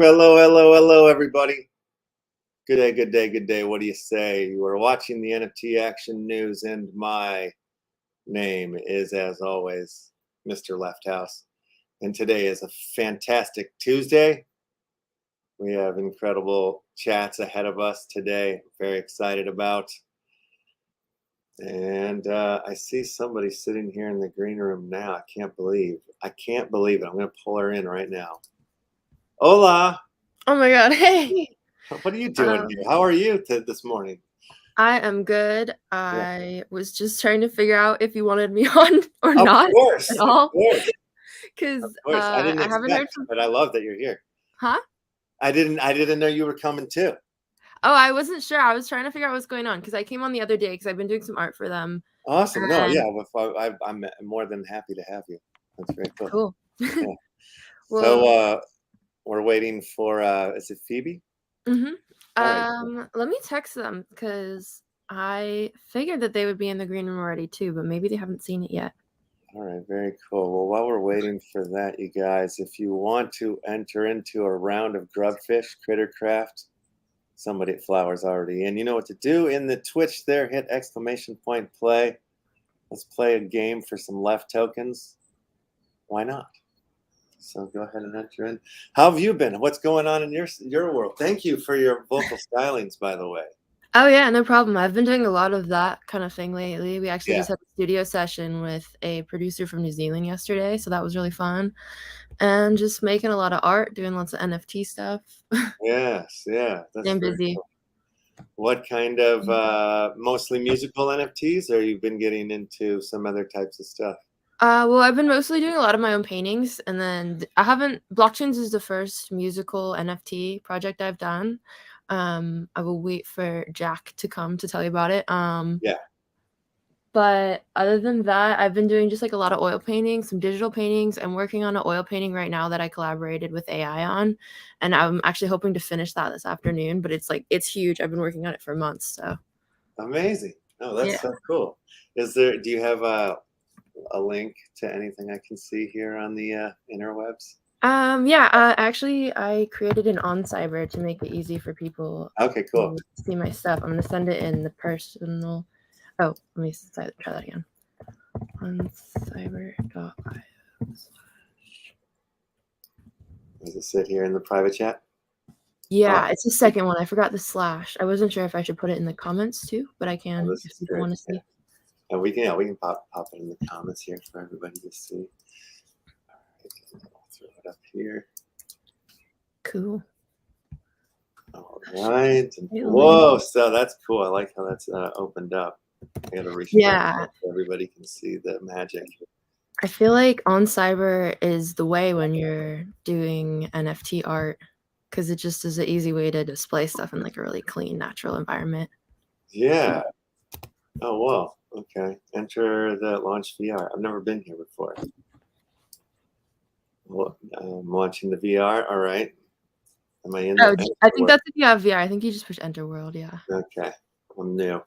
Hello, hello, hello, everybody. Good day, good day, good day. What do you say? You are watching the NFT Action News, and my name is, as always, Mr. LeftHousr. And today is a fantastic Tuesday. We have incredible chats ahead of us today. Very excited about. And I see somebody sitting here in the green room now. I can't believe it. I'm going to pull her in right now. Hola. Oh my God. Hey. What are you doing here? How are you this morning? I am good. I was just trying to figure out if you wanted me on or not at all. Because I didn't expect, but I love that you're here. Huh? I didn't know you were coming too. Oh, I wasn't sure. I was trying to figure out what's going on because I came on the other day because I've been doing some art for them. Awesome. No, yeah, I'm more than happy to have you. That's very cool. Cool. Yeah. Well, so we're waiting for is it Phoebe? Mm-hmm. Right. Let me text them because I figured that they would be in the green room already too, but maybe they haven't seen it yet. All right, very cool. Well, while we're waiting for that, you guys, if you want to enter into a round of Grubfish Crittercraft, somebody at Flower's already in. You know what to do in the Twitch there. Hit / play. Let's play a game for some left tokens. Why not? So go ahead and enter in. How have you been? What's going on in your world? Thank you for your vocal stylings, by the way. Oh yeah, no problem. I've been doing a lot of that kind of thing lately. We actually just had a studio session with a producer from New Zealand yesterday, so that was really fun. And just making a lot of art, doing lots of NFT stuff. Yes, yeah. That's I'm busy. Cool. What kind of mostly musical NFTs, or you've been getting into some other types of stuff? Well, I've been mostly doing a lot of my own paintings, and then Blocktunes is the first musical NFT project I've done. I will wait for Jack to come to tell you about it. Yeah. But other than that, I've been doing just like a lot of oil paintings, some digital paintings. I'm working on an oil painting right now that I collaborated with AI on, and I'm actually hoping to finish that this afternoon. But it's huge. I've been working on it for months. So amazing. Oh, that's so cool. Do you have a link to anything I can see here on the interwebs? Actually, I created an OnCyber to make it easy for people. Okay, cool. To see my stuff. I'm gonna send it in the personal. Oh, let me try that again. OnCyber.io. Does it sit here in the private chat? Yeah, it's the second one. I forgot the slash. I wasn't sure if I should put it in the comments too, but I can if people want to see. And we can pop it in the comments here for everybody to see. All right, I'll throw it up here. Cool. All right. Whoa, so that's cool. I like how that's opened up. I gotta reshare so everybody can see the magic. I feel like OnCyber is the way when you're doing NFT art, because it just is an easy way to display stuff in like a really clean, natural environment. Yeah. Oh, well, okay. Enter the launch VR. I've never been here before. Well, I'm launching the VR. All right. Am I in I think that's if you have VR. I think you just push enter world. Yeah. Okay. I'm new.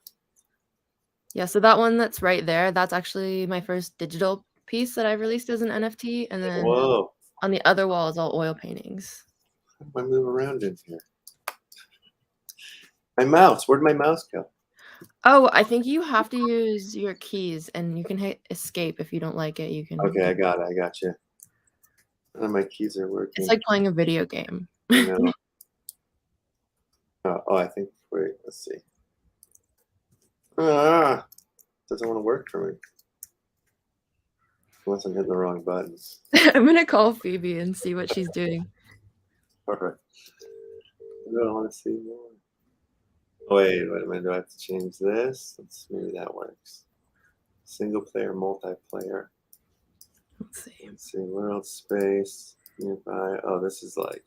Yeah. So that one that's right there, that's actually my first digital piece that I released as an NFT. And then on the other wall is all oil paintings. How do I move around in here? My mouse. Where'd my mouse go? Oh, I think you have to use your keys, and you can hit escape if you don't like it. You can. Okay, I got it. I got you. None of my keys are working. It's like playing a video game. I know. I think. Wait, let's see. Doesn't want to work for me. Unless I'm hitting the wrong buttons. I'm gonna call Phoebe and see what she's doing. Perfect. I don't want to see more. Wait a minute. Do I have to change this? Maybe that works. Single player, multiplayer. Let's see. World space nearby. Oh, this is like.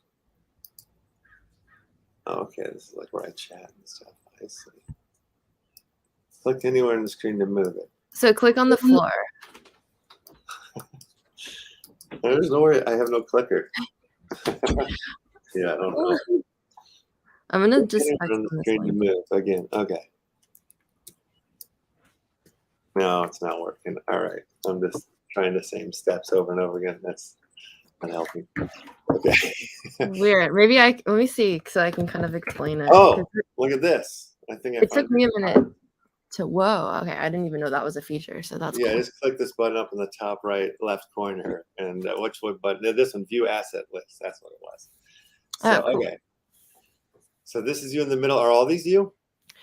Oh, okay. This is like where I chat and stuff. I see. Click anywhere on the screen to move it. So click on the floor. There's nowhere. I have no clicker. Yeah, I don't know. I'm gonna just on the screen to move again. Okay. No, it's not working. All right. I'm just trying the same steps over and over again. That's Not helping. Okay. Weird. Maybe let me see so I can kind of explain it. Oh, look at this. I think it took me a minute to. Whoa. Okay, I didn't even know that was a feature. So that's cool. Just click this button up in the top right left corner, and which one button? This one, view asset list. That's what it was. So cool. okay. So this is you in the middle. Are all these you?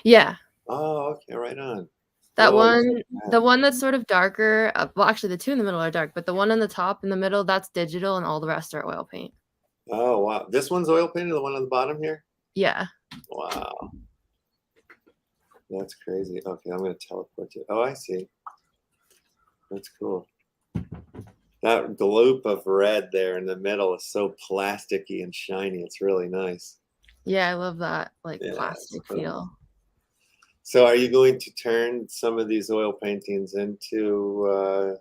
Yeah. Oh, okay, right on. That one, the one that's sort of darker. Well, actually, the two in the middle are dark, but the one on the top in the middle, that's digital, and all the rest are oil paint. Oh wow, this one's oil painted. The one on the bottom here. Yeah. Wow. That's crazy. Okay, I'm gonna teleport you. Oh, I see. That's cool. That gloop of red there in the middle is so plasticky and shiny. It's really nice. Yeah, I love that plastic feel. So are you going to turn some of these oil paintings into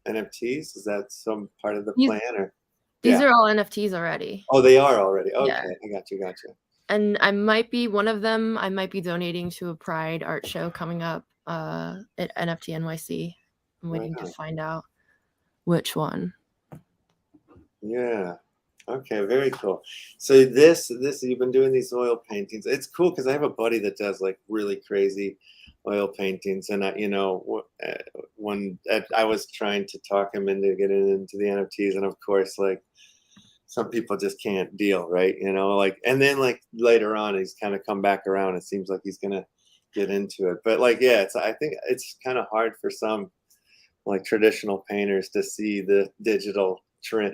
NFTs? Is that some part of the plan? Or these are all NFTs already. Oh, they are already. Okay, yeah. I got you. And I might be one of them. I might be donating to a Pride art show coming up at NFT NYC. I'm waiting to find out which one. Yeah. Okay, very cool. So this you've been doing these oil paintings. It's cool because I have a buddy that does like really crazy oil paintings, and when I was trying to talk him into getting into the NFTs, and of course, like some people just can't deal, right? And then like later on, he's kind of come back around. It seems like he's gonna get into it, but like I think it's kind of hard for some like traditional painters to see the digital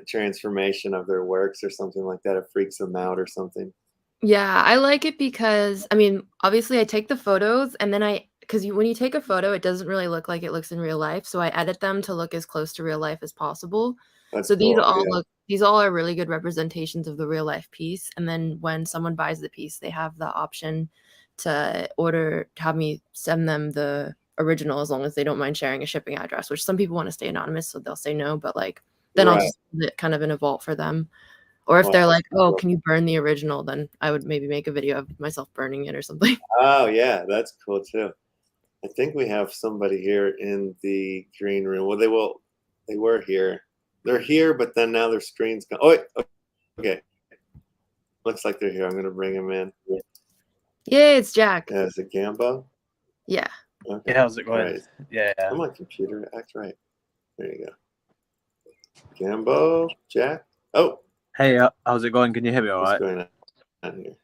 transformation of their works or something like that. It freaks them out or something. Yeah, I like it because I mean, obviously I take the photos and then when you take a photo, it doesn't really look like it looks in real life. So I edit them to look as close to real life as possible. So these all are really good representations of the real life piece. And then when someone buys the piece, they have the option to have me send them the original as long as they don't mind sharing a shipping address, which some people want to stay anonymous, so they'll say no, but then I'll just put it kind of in a vault for them. Or if they're like, oh, can you burn the original? Then I would maybe make a video of myself burning it or something. Oh, yeah, that's cool too. I think we have somebody here in the green room. Well, they were here. They're here, but then now their screen's gone. Oh, wait. Okay. Looks like they're here. I'm going to bring them in. Yeah, it's Jack. Yeah, is it Gambo? Yeah. Okay. Yeah, how's it going? Right. Yeah. Come on, computer. Act right. There you go. Gambo, Jack. Oh. Hey, how's it going? Can you hear me all right? What's going on here?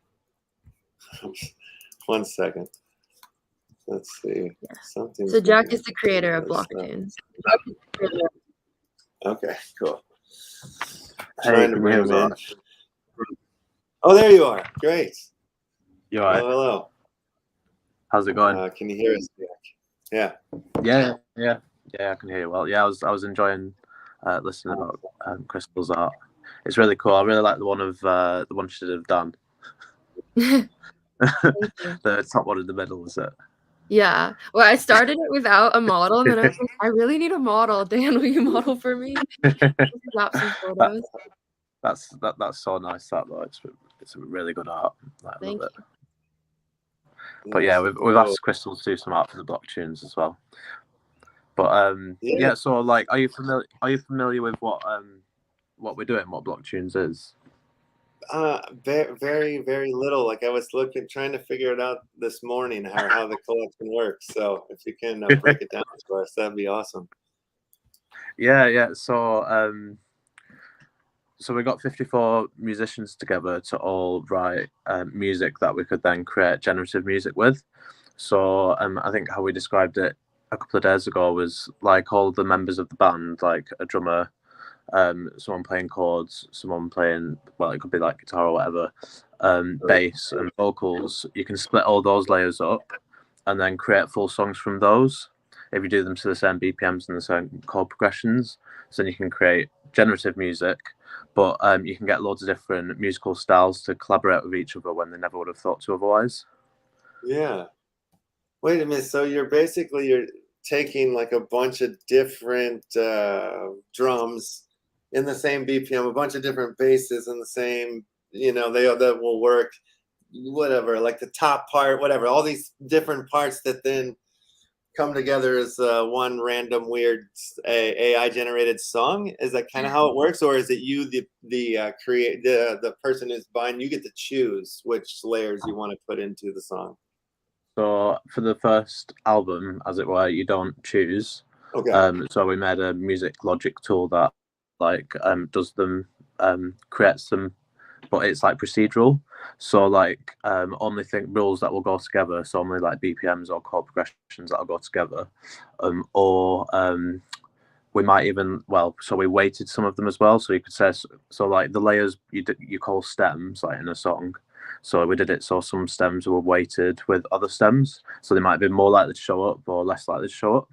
1 second. Let's see. Yeah. So Jack is the creator of Blocktunes. Okay, cool. Hey, Trying to bring him in. Oh, there you are. Great. You all right? Hello. How's it going? Can you hear us, Jack? Yeah. Yeah, I can hear you well. Yeah, I was enjoying listening about Crystal's art. It's really cool. I really like the one she did have done. The top one in the middle, was it? Yeah. Well, I started it without a model, and then I was like, I really need a model. Dan, will you model for me? Snap some photos. That's so nice. That though, it's a really good art. I love it. But yeah, we've asked Crystal to do some art for the Blocktunes as well. But yeah. So like, are you familiar with what we're doing? What Blocktunes is? Very, very little. Like I was trying to figure it out this morning how the collection works. So if you can break it down for us, that'd be awesome. Yeah. So we got 54 musicians together to all write music that we could then create generative music with. So I think how we described it a couple of days ago was like all the members of the band, like a drummer, someone playing chords, someone playing, well, it could be like guitar or whatever, bass and vocals. You can split all those layers up and then create full songs from those if you do them to the same BPMs and the same chord progressions. So then you can create generative music, but you can get loads of different musical styles to collaborate with each other when they never would have thought to otherwise. Yeah. Wait a minute. So you're taking like a bunch of different drums in the same BPM, a bunch of different basses in the same, that will work, whatever, like the top part, whatever, all these different parts that then come together as one random weird AI generated song? Is that kind of how it works, or is it you, the person who's buying? You get to choose which layers you want to put into the song. So for the first album, as it were, you don't choose. Okay. So we made a music logic tool that like does them, creates them, but it's like procedural. So like only rules that will go together. So only like BPMs or chord progressions that will go together. We might even, so we weighted some of them as well. So you could say, so like the layers you call stems, like in a song. So we did it so some stems were weighted with other stems. So they might be more likely to show up or less likely to show up.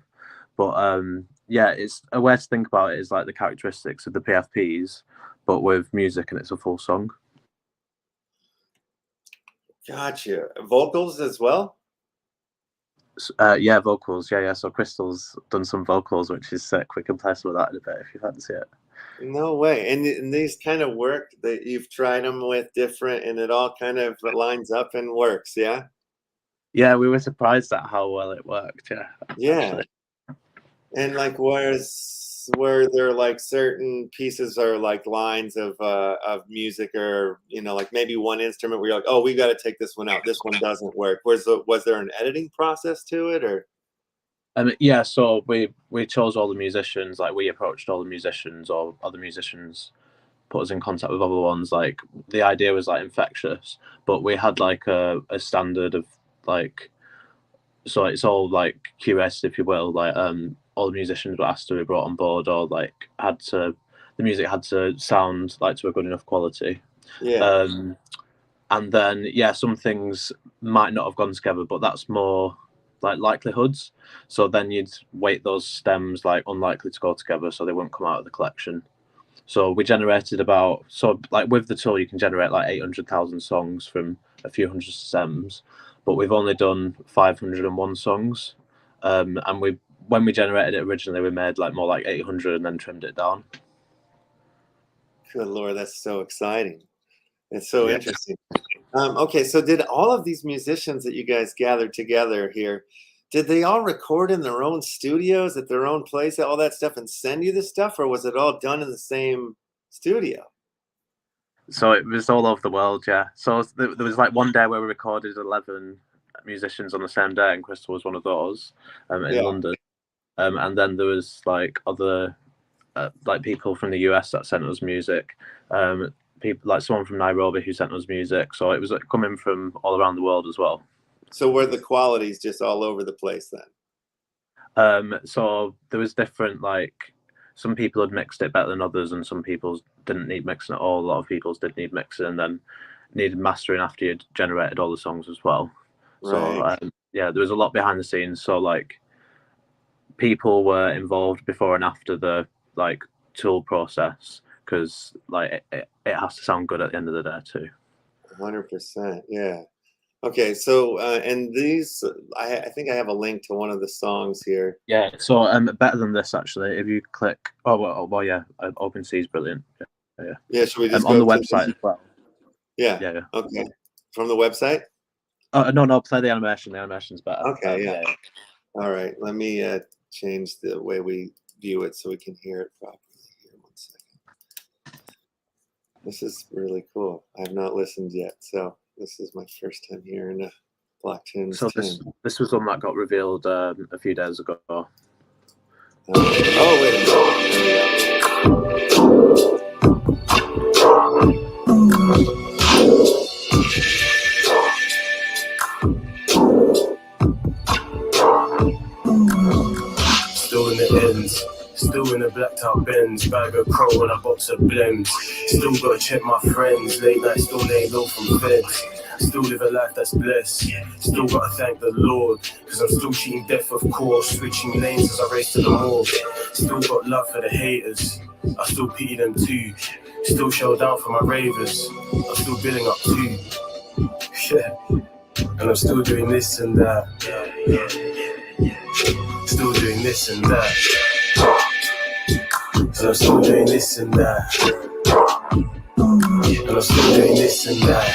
But yeah, it's a way to think about it is like the characteristics of the PFPs, but with music, and it's a full song. Gotcha. Vocals as well? Yeah, vocals. Yeah. So Crystal's done some vocals, which is sick. We can play some of that in a bit if you fancy it. No way. And these kind of work, that you've tried them with different, and it all kind of lines up and works, yeah? Yeah, we were surprised at how well it worked. Yeah. Actually. And like, were there like certain pieces or like lines of music, or like maybe one instrument where you're like, oh, we got to take this one out, this one doesn't work? Was there an editing process to it, or? Yeah, so we chose all the musicians, like we approached all the musicians, or other musicians put us in contact with other ones. Like the idea was like infectious, but we had like a standard of like, so it's all like QS, if you will, like all the musicians were asked to be brought on board, or like the music had to sound like to a good enough quality. Yeah. And then some things might not have gone together, but that's more like likelihoods. So then you'd weight those stems like unlikely to go together, so they wouldn't come out of the collection. So we generated like with the tool you can generate like 800,000 songs from a few hundred stems, but we've only done 501 songs. And when we generated it originally, we made like more like 800 and then trimmed it down. Good Lord, that's so exciting. It's so interesting. Okay, so did all of these musicians that you guys gathered together here, did they all record in their own studios at their own place, all that stuff, and send you the stuff, or was it all done in the same studio? So it was all over the world, yeah. So there was like one day where we recorded 11 musicians on the same day, and Crystal was one of those in London. And then there was like other like people from the US that sent us music. People like someone from Nairobi who sent us music. So it was like coming from all around the world as well. So were the qualities just all over the place then? So there was different, like some people had mixed it better than others, and some people didn't need mixing at all. A lot of people did need mixing, and then needed mastering after you'd generated all the songs as well. Right. So there was a lot behind the scenes. So like people were involved before and after the like tool process, because like it has to sound good at the end of the day too. 100%. Yeah. Okay, so and these, I think I have a link to one of the songs here. Yeah, so better than this actually. If you click, OpenSea is brilliant. Yeah, should we just on go the website as well? Yeah. Okay, from the website. Oh no, play the animation. The animation's better. Okay, yeah. All right, let me change the way we view it so we can hear it properly. Here, 1 second. This is really cool. I have not listened yet, so. This is my first time hearing Blocktunes. So this was one that got revealed a few days ago. Oh, wait a minute. Still in the ends. Still in a blacked out Benz, bag of crow and a box of blems. Still gotta check my friends, late night still laying low from feds. Still live a life that's blessed. Still gotta thank the Lord, cause I'm still cheating death of course. Switching lanes as I race to the morgue. Still got love for the haters, I still pity them too. Still shell down for my ravers, I'm still building up too. Yeah, and I'm still doing this and that. Still doing this and that. And I'm still doing this and that. And I'm still doing this and that.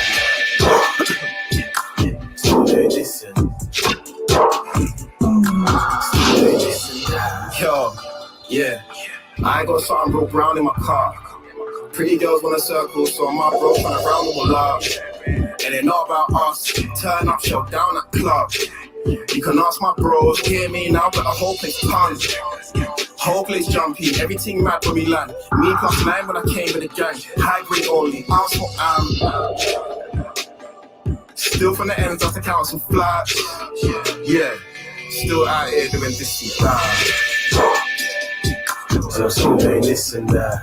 Still doing this and I got something real brown in my car. Pretty girls wanna circle, so my bro tryna round them all up. And they not about us. Turn up, shut down at club. You can ask my bros, hear me now, but the whole place puns. Whole place jumpy, everything mad when we land. Me +9 when I came with the gang. High grade only, I was still from the ends, I have to count some flats. Yeah, still out here doing this and that. And I'm still doing this and that.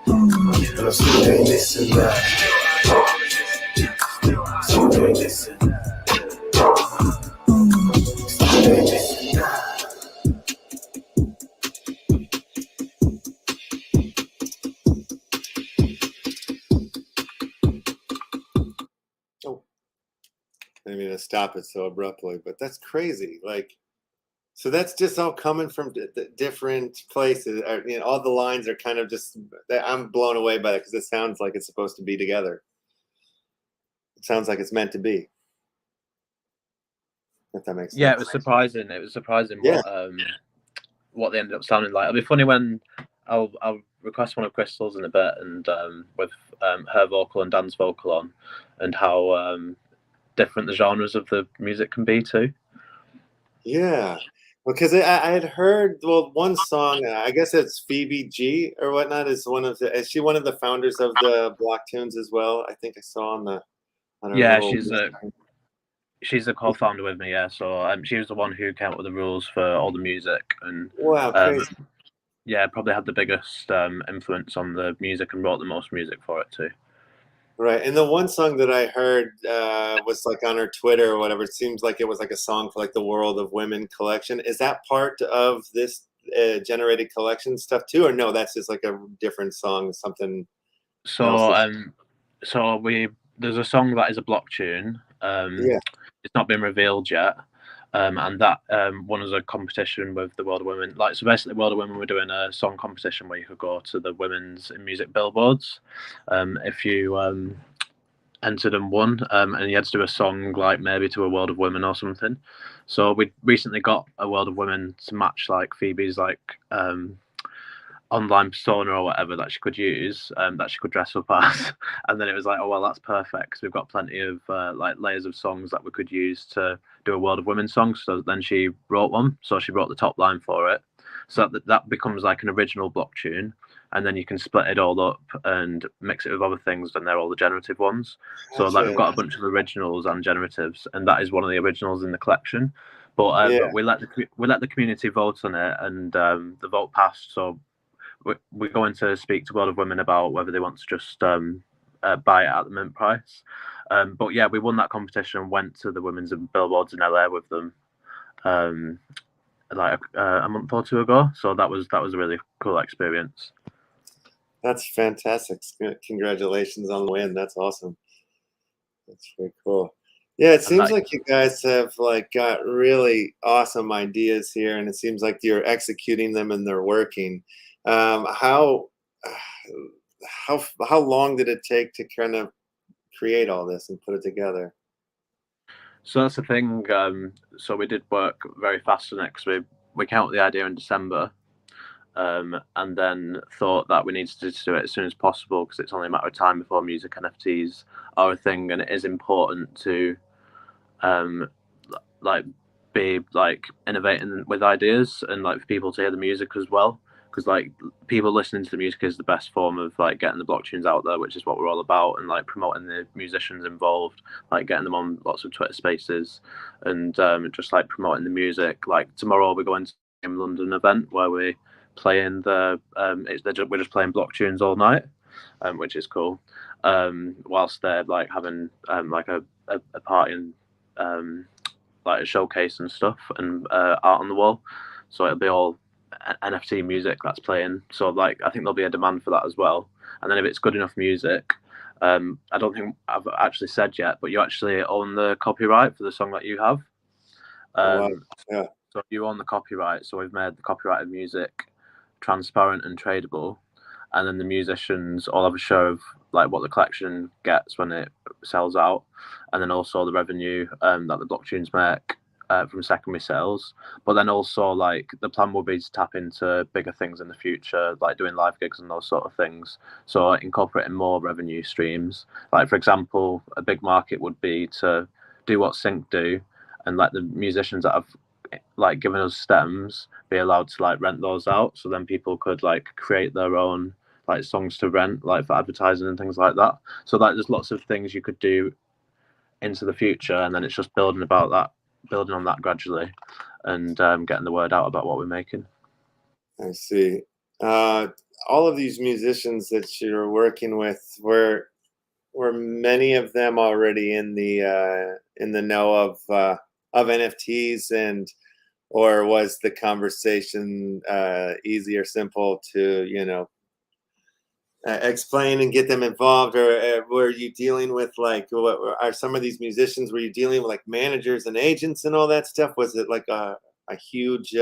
And I'm still doing this and that. Still doing this and that. Still doing this and that. I didn't mean to stop it so abruptly, but that's crazy. Like, so that's just all coming from different places. You know, all the lines are kind of just, I'm blown away by it because it sounds like it's supposed to be together. It sounds like it's meant to be. If that makes sense. Yeah, it was surprising. It was surprising what they ended up sounding like. It'll be funny when I'll request one of Crystal's in a bit, and with her vocal and Dan's vocal on, and how different the genres of the music can be too. Yeah, because I had heard, well, one song, I guess it's Phoebe G or whatnot, is she one of the founders of the Blocktunes as well? I think I saw on her Yeah, little she's a co-founder with me. Yeah, so she was the one who came up with the rules for all the music, and wow, crazy. yeah, probably had the biggest influence on the music and wrote the most music for it too. Right, and the one song that I heard was like on her Twitter or whatever. It seems like it was like a song for like the World of Women collection. Is that part of this generated collection stuff too, or no? That's just like a different song, something. So there's a song that is a block tune. Yeah, it's not been revealed yet. And that won us a competition with the World of Women. Like, so basically, World of Women were doing a song competition where you could go to the women's in music billboards if you entered and won, and you had to do a song like maybe to a World of Women or something. So we recently got a World of Women to match like Phoebe's like online persona or whatever that she could use, that she could dress up as, and then it was like, oh well, that's perfect because we've got plenty of like layers of songs that we could use to do a World of Women song. So then she wrote one, so she wrote the top line for it, so that becomes like an original block tune, and then you can split it all up and mix it with other things, and they're all the generative ones. So like we've got a bunch of originals and generatives, and that is one of the originals in the collection. But we let the community vote on it, and the vote passed. So we're going to speak to World of Women about whether they want to just buy it at the mint price. But yeah, we won that competition and went to the women's billboards in LA with them like a month or two ago. So that was a really cool experience. that's fantastic. Congratulations on the win. That's awesome. That's very cool. Yeah, it seems like you guys have like got really awesome ideas here, and it seems like you're executing them and they're working. How long did it take to kind of create all this and put it together? So that's the thing. So we did work very fast on it because we came up with the idea in December, and then thought that we needed to do it as soon as possible because it's only a matter of time before music NFTs are a thing, and it is important to like be like innovating with ideas and like for people to hear the music as well. Because like people listening to the music is the best form of like getting the blocktunes out there, which is what we're all about, and like promoting the musicians involved, like getting them on lots of Twitter spaces, and just like promoting the music. Like tomorrow we're going to a London event where we're playing we're just playing blocktunes all night, which is cool. Whilst they're like having like a party and like a showcase and stuff and art on the wall, so it'll be all NFT music that's playing. So like I think there'll be a demand for that as well. And then if it's good enough music, I don't think I've actually said yet, but you actually own the copyright for the song that you have. Wow. Yeah. So you own the copyright. So we've made the copyrighted music transparent and tradable, and then the musicians all have a share of like what the collection gets when it sells out, and then also the revenue that the blocktunes make from secondary sales. But then also, like, the plan will be to tap into bigger things in the future, like doing live gigs and those sort of things. So incorporating more revenue streams. Like, for example, a big market would be to do what Sync do, and like the musicians that have like given us stems be allowed to like rent those out, so then people could like create their own like songs to rent, like for advertising and things like that. So like there's lots of things you could do into the future, and then it's just building on that gradually, and getting the word out about what we're making. I see. All of these musicians that you're working with, were many of them already in the know of NFTs, and or was the conversation easy or simple to, you know, explain and get them involved? Or were you dealing with, like, what are some of these musicians, were you dealing with like managers and agents and all that stuff? Was it like a huge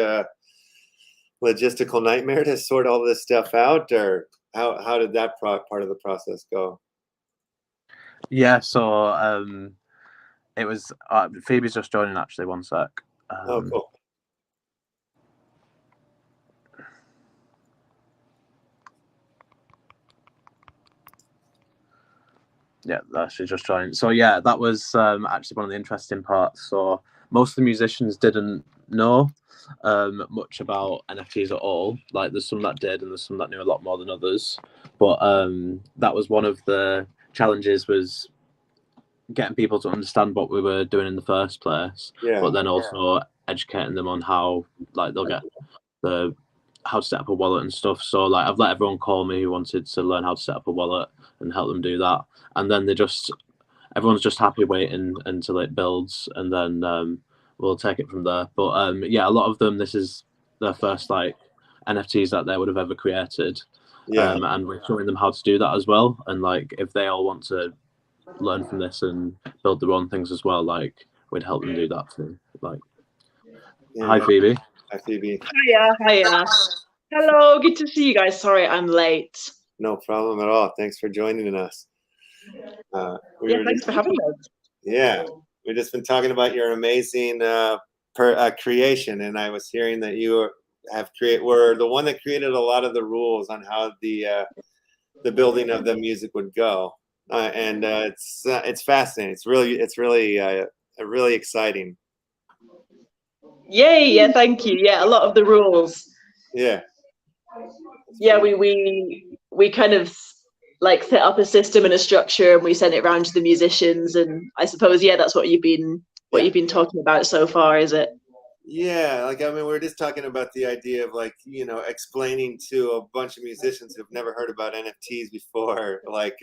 logistical nightmare to sort all this stuff out, or how did that part of the process go? Yeah, so it was Phoebe's just joining, actually. One sec. Oh, cool. Yeah, she's just joined. So yeah, that was actually one of the interesting parts. So most of the musicians didn't know much about NFTs at all. Like, there's some that did, and there's some that knew a lot more than others. But that was one of the challenges, was getting people to understand what we were doing in the first place. Yeah. But then also educating them on how, like, they'll get how to set up a wallet and stuff. So like, I've let everyone call me who wanted to learn how to set up a wallet and help them do that. And then everyone's just happy waiting until it builds, and then we'll take it from there. But yeah, a lot of them, this is their first like NFTs that they would have ever created. Yeah. And we're showing them how to do that as well. And like, if they all want to learn from this and build their own things as well, like, we'd help them do that too. Like, Yeah. Hi Phoebe. Hi Phoebe. Hiya. Hello, good to see you guys. Sorry I'm late. No problem at all. Thanks for joining us. Thanks for having us. Yeah, we've just been talking about your amazing creation, and I was hearing that you were the one that created a lot of the rules on how the building of the music would go, and it's fascinating. It's really exciting. Yay! Yeah, thank you. Yeah, a lot of the rules. Yeah. Yeah, we kind of like set up a system and a structure, and we sent it around to the musicians. And I suppose, yeah, that's what you've been talking about so far, is it? Yeah, like, I mean, we're just talking about the idea of, like, you know, explaining to a bunch of musicians who've never heard about NFTs before, like,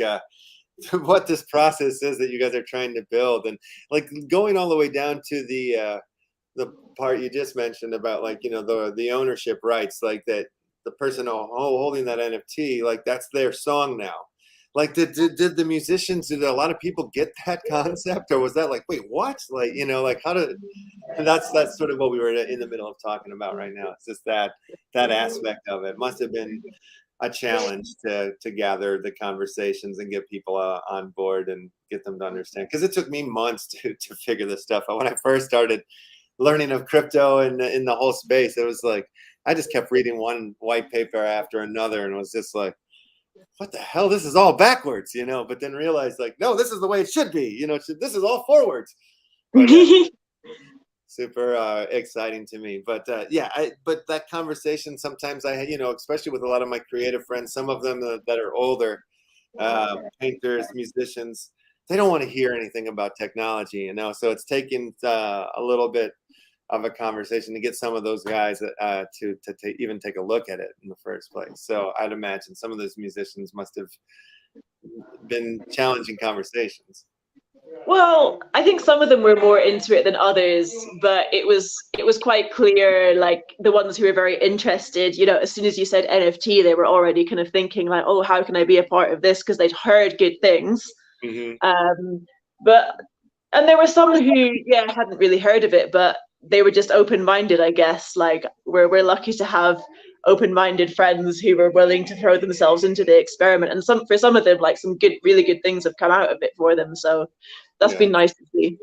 what this process is that you guys are trying to build, and like going all the way down to the part you just mentioned about, like, you know, the ownership rights, like that the person holding that NFT, like, that's their song now. Like, did the musicians, did a lot of people get that concept, or was that like, wait, what? Like, you know, like, and that's sort of what we were in the middle of talking about right now. It's just that aspect of it must have been a challenge to gather the conversations and get people on board and get them to understand. Because it took me months to figure this stuff out. When I first started learning of crypto and in the whole space, it was like, I just kept reading one white paper after another, and it was just like, what the hell? This is all backwards, you know? But then realized, like, no, this is the way it should be. You know, this is all forwards. But, super exciting to me. But yeah, but that conversation sometimes you know, especially with a lot of my creative friends, some of them that are older, painters, musicians, they don't want to hear anything about technology, you know? So it's taken a little bit of a conversation to get some of those guys to even take a look at it in the first place. So I'd imagine some of those musicians must have been challenging conversations. Well, I think some of them were more into it than others, but it was quite clear, like, the ones who were very interested, you know, as soon as you said NFT, they were already kind of thinking like, oh, how can I be a part of this? Because they'd heard good things. Mm-hmm. And there were some who, yeah, hadn't really heard of it, but they were just open-minded, I guess. Like, we're lucky to have open-minded friends who were willing to throw themselves into the experiment, and for some of them, like, some really good things have come out of it for them. So that's been nice to see.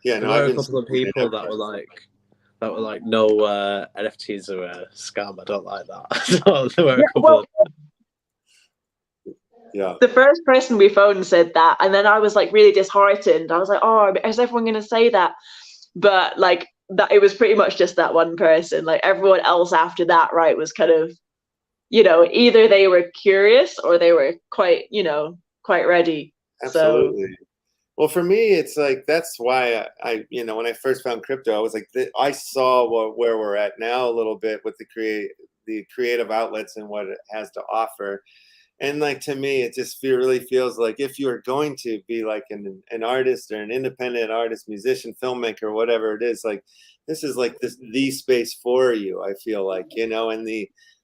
Yeah, There no, I've were a been couple of seeing it people that were like, no, NFTs are a scam. I don't like that. So there were a couple of. Yeah. The first person we phoned said that, and then I was like really disheartened. I was like, oh, is everyone going to say that? But like that, it was pretty much just that one person. Like everyone else after that, right, was kind of, you know, either they were curious or they were quite, you know, quite ready. Absolutely. So, well, for me, it's like that's why I you know, when I first found crypto, I was like, I saw where we're at now a little bit with the creative outlets and what it has to offer. And like to me, it just really feels like if you're going to be like an artist or an independent artist, musician, filmmaker, whatever it is, like this is like the space for you. I feel like, you know, and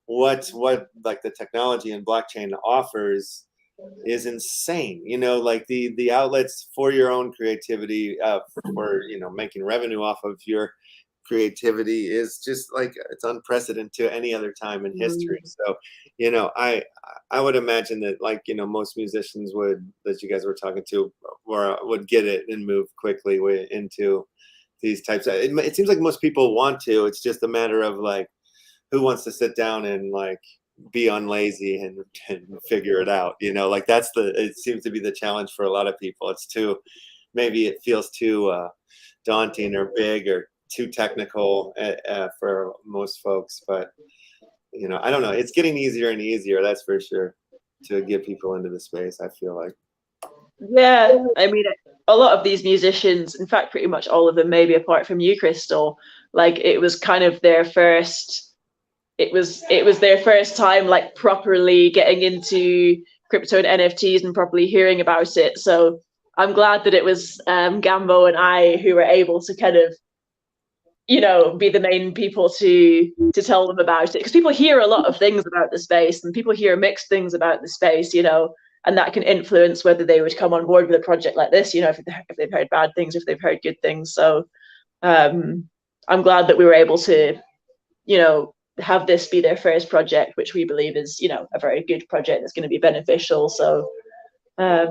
what like the technology and blockchain offers is insane. You know, like the outlets for your own creativity, for, you know, making revenue off of your creativity is just like it's unprecedented to any other time in history. So, you know, I would imagine that, like, you know, most musicians that you guys were talking to would get it and move quickly into these types of, it seems like most people want to. It's just a matter of like who wants to sit down and like be unlazy and figure it out, you know, like it seems to be the challenge for a lot of people. It's too, maybe it feels too daunting or big or too technical for most folks, but you know, I don't know, it's getting easier and easier, that's for sure, to get people into the space, I feel like. yeah, I mean, a lot of these musicians, in fact, pretty much all of them, maybe apart from you, Crystal, like it was kind of their first, it was their first time like properly getting into crypto and NFTs and properly hearing about it. So I'm glad that it was Gambo and I who were able to kind of, you know, be the main people to tell them about it, because people hear a lot of things about the space and people hear mixed things about the space, you know, and that can influence whether they would come on board with a project like this, you know, if they've heard bad things, if they've heard good things. So I'm glad that we were able to, you know, have this be their first project, which we believe is, you know, a very good project that's going to be beneficial. So I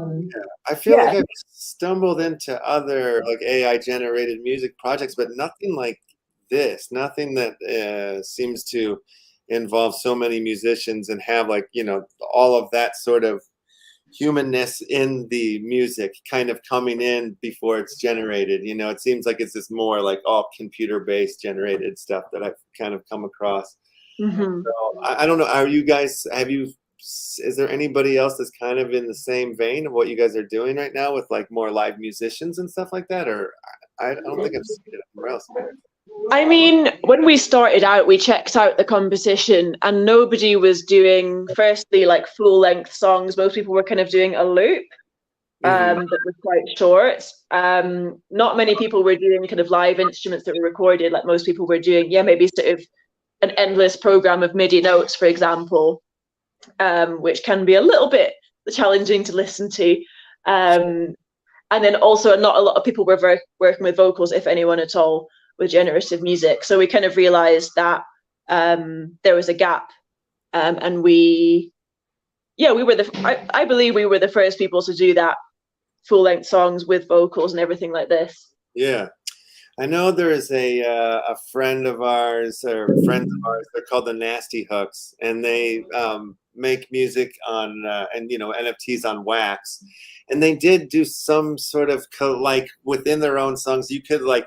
feel like I've stumbled into other like AI generated music projects, but nothing like this, nothing that seems to involve so many musicians and have, like, you know, all of that sort of humanness in the music kind of coming in before it's generated. You know, it seems like it's this more like all computer based generated stuff that I've kind of come across. So I don't know, is there anybody else that's kind of in the same vein of what you guys are doing right now with like more live musicians and stuff like that? Or I don't think I've seen it anywhere else. I mean, when we started out, we checked out the competition and nobody was doing, firstly, like full length songs. Most people were kind of doing a loop that was quite short. Not many people were doing kind of live instruments that were recorded, like most people were doing, maybe sort of an endless program of MIDI notes, for example, which can be a little bit challenging to listen to. And then also not a lot of people were working with vocals, if anyone at all, with generative music. So we kind of realized that there was a gap, and I believe we were the first people to do that, full-length songs with vocals and everything like this. Yeah, I know there is a friend of ours, or friends of ours, they're called the Nasty Hooks, and they make music on and, you know, NFTs on wax, and they did do some sort of like within their own songs, you could like,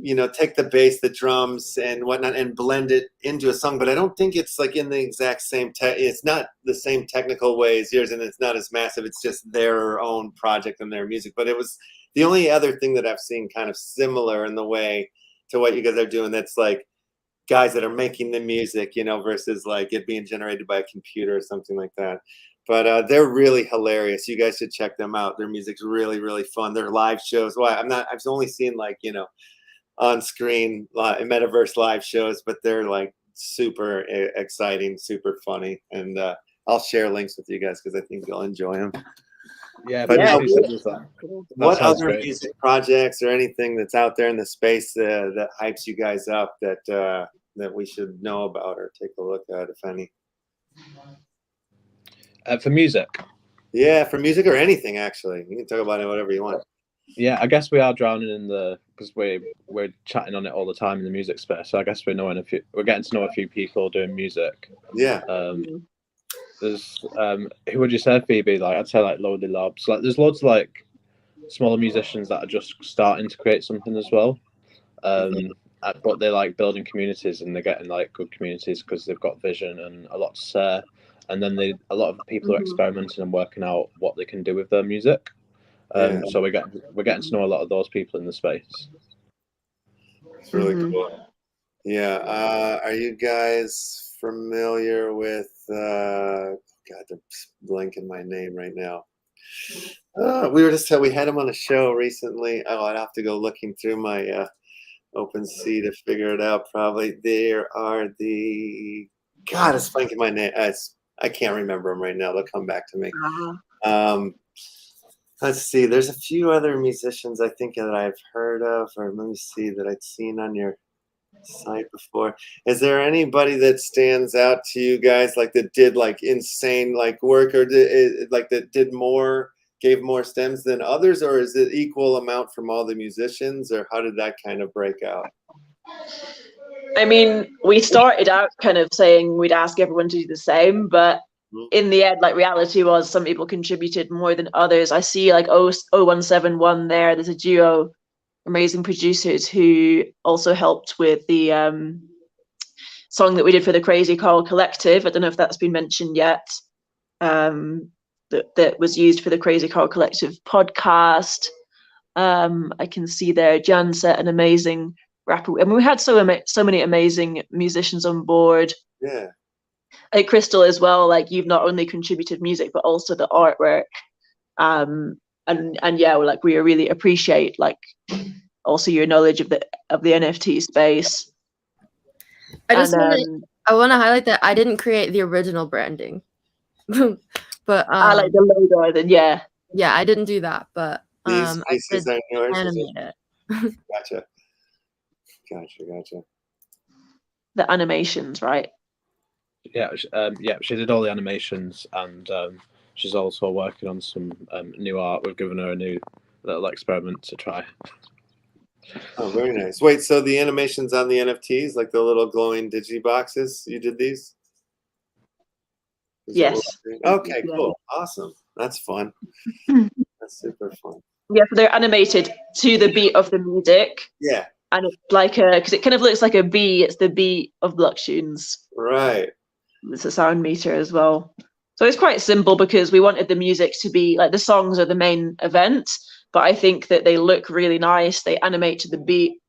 you know, take the bass, the drums and whatnot and blend it into a song, but I don't think it's like in the exact same it's not the same technical way as yours, and it's not as massive. It's just their own project and their music. But it was the only other thing that I've seen kind of similar in the way to what you guys are doing, that's like guys that are making the music, you know, versus like it being generated by a computer or something like that. But they're really hilarious. You guys should check them out. Their music's really, really fun. Their live shows, I've only seen like, you know, on screen metaverse live shows, but they're like super exciting, super funny, and I'll share links with you guys because I think you'll enjoy them. Yeah, but what other great. music projects or anything that's out there in the space that hypes you guys up that we should know about or take a look at, if any? For music? Yeah, for music or anything, actually. You can talk about it whatever you want. Yeah, I guess we are drowning in because we're chatting on it all the time in the music space. So I guess we're getting to know a few people doing music. Yeah. There's who would you say, Phoebe? Like I'd say like Lowly Labs. Like there's loads of like smaller musicians that are just starting to create something as well. But they like building communities, and they're getting like good communities because they've got vision and a lot to say. And then a lot of people are experimenting and working out what they can do with their music. So we're getting to know a lot of those people in the space. It's really cool. Yeah. Are you guys familiar with? God, they're blanking my name right now. We had him on a show recently. Oh, I'd have to go looking through my OpenSea to figure it out. Probably there are God, it's blanking my name. I can't remember them right now. They'll come back to me. Let's see. There's a few other musicians I think that I've heard of, or let me see, that I'd seen on your site before. Is there anybody that stands out to you guys, like that did like insane like work, or like that gave more stems than others, or is it equal amount from all the musicians, or how did that kind of break out? I mean, we started out kind of saying we'd ask everyone to do the same, but in the end, like reality was some people contributed more than others. I see like 0171 there. There's a duo, amazing producers who also helped with the song that we did for the Crazy Carl Collective. I don't know if that's been mentioned yet. That was used for the Crazy Carl Collective podcast. I can see there Janset, an amazing rapper. I mean, we had so many amazing musicians on board. Yeah. Like Crystal as well, like you've not only contributed music but also the artwork, and yeah, like we really appreciate like also your knowledge of the NFT space. I want to highlight that I didn't create the original branding, but I like the logo. Then yeah, I didn't do that, but these pieces are yours. Animate it. Gotcha. The animations, right? Yeah, she did all the animations, and she's also working on some new art. We've given her a new little experiment to try. Oh, very nice. Wait, so the animations on the NFTs, like the little glowing digi boxes, you did these? Yes. Okay, cool. Awesome. That's fun. That's super fun. Yeah, so they're animated to the beat of the music. Yeah. And it's like because it kind of looks like a bee. It's the beat of Blocktunes. Right. It's a sound meter as well. So it's quite simple because we wanted the music to be like the songs are the main event, but I think that they look really nice. They animate to the beat.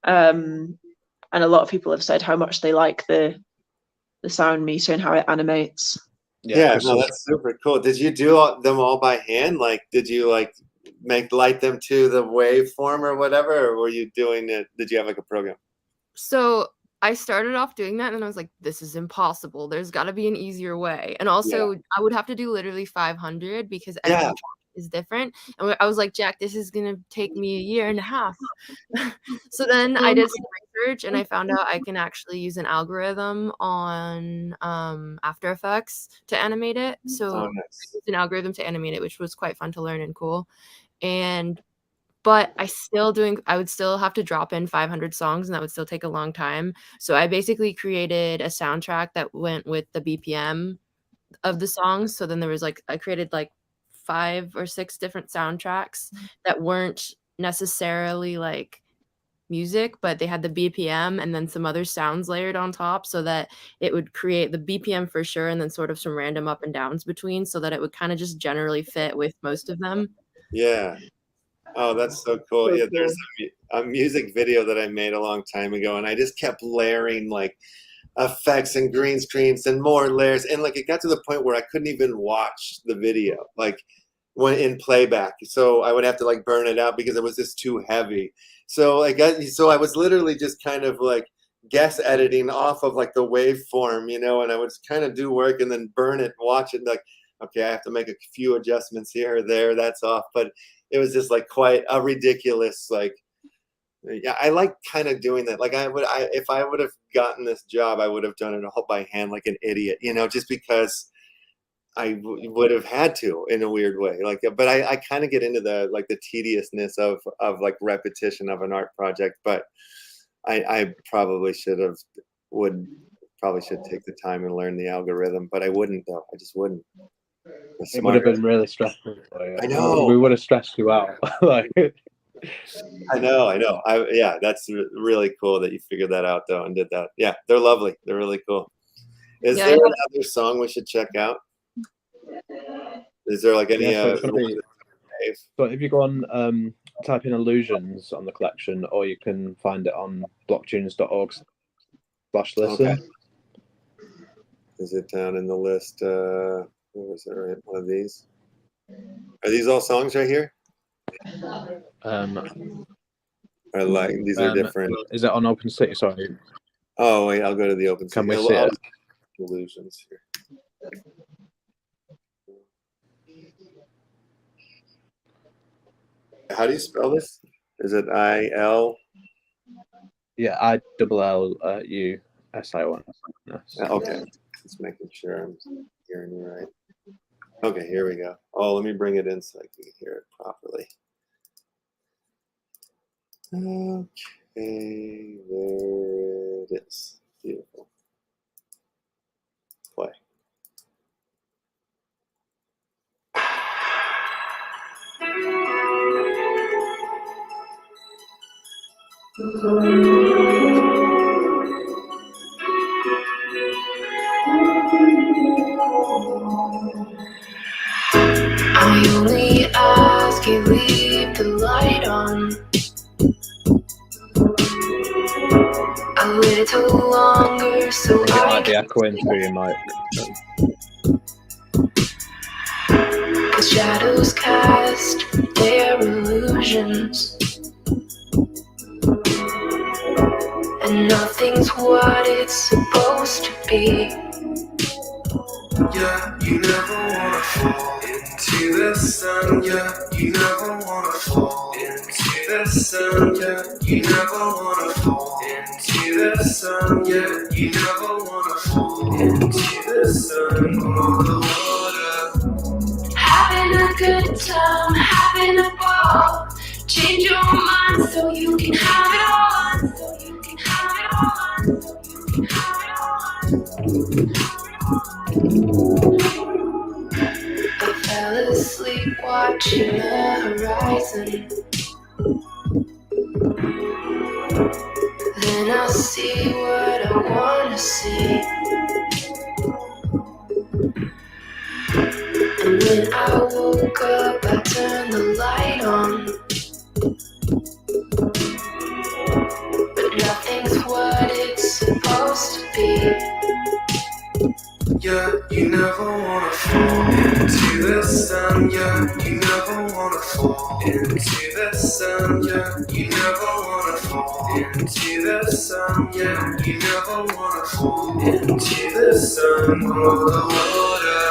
And a lot of people have said how much they like the sound meter and how it animates. Yeah, no, that's super cool. Did you do them all by hand? Like, did you like light them to the waveform or whatever, or were you doing it? Did you have like a program? So I started off doing that, and then I was like, "This is impossible. There's got to be an easier way." And also, I would have to do literally 500 because every track is different. And I was like, "Jack, this is gonna take me a year and a half." So then I did some research, and I found out I can actually use an algorithm on After Effects to animate it. So it's an algorithm to animate it, which was quite fun to learn and cool. But I would still have to drop in 500 songs, and that would still take a long time. So I basically created a soundtrack that went with the BPM of the songs. So then there was I created like 5 or 6 different soundtracks that weren't necessarily like music, but they had the BPM and then some other sounds layered on top, so that it would create the BPM for sure, and then sort of some random up and downs between, so that it would kind of just generally fit with most of them. Yeah. Oh, that's so cool. Yeah, there's a music video that I made a long time ago, and I just kept layering like effects and green screens and more layers, and like it got to the point where I couldn't even watch the video like when in playback. So I would have to like burn it out because it was just too heavy. So I was literally just kind of like guess editing off of like the waveform, you know, and I would kind of do work and then burn it, watch it, like, okay, I have to make a few adjustments here or there, that's off. But it was just like quite a ridiculous, like, yeah, I like kind of doing that. Like if I would have gotten this job, I would have done it all by hand like an idiot, you know, just because would have had to in a weird way, like, but I kind of get into the like the tediousness of like repetition of an art project, but I probably should take the time and learn the algorithm, but I wouldn't though. I just wouldn't. It would have been really stressful for you. I know. We would have stressed you out. Like, I know. Yeah, that's really cool that you figured that out though and did that. Yeah, they're lovely. They're really cool. Is there another song we should check out? Is there like any? So if you go on, type in illusions on the collection, or you can find it on blocktunes.org/listen. Okay. Is it down in the list? What was it? Right, one of these. Are these all songs right here? Or like these are different. Is it on OpenCity? Sorry. Oh wait, I'll go to the OpenCity. Can we see it? Illusions here. How do you spell this? Is it I-L? Yeah, I-double-L-U-S-I-O-N. Okay, just making sure I'm hearing you right. Okay, here we go. Oh, let me bring it in so I can hear it properly. Okay, there it is. Beautiful. Play. I only ask you leave the light on a little longer so I think it might be echoing through your mic. The shadows cast their illusions, and nothing's what it's supposed to be. Yeah, you never wanna fall into the sun. Yeah, you never wanna fall into the sun. Yeah, you never wanna fall into the sun. Yeah, you never wanna fall into the sun or the water. Having a good time, having a ball. Change your mind so you can have it all. So you can have it all. So you can have it all. I fell asleep watching the horizon. Then I see what I wanna see. And when I woke up, I turned the light on. But nothing's what it's supposed to be. Yeah, you never wanna fall into the sun. Yeah, you never wanna fall into the sun. Yeah, you never wanna fall into the sun. Yeah, you never wanna fall into the sun or the water.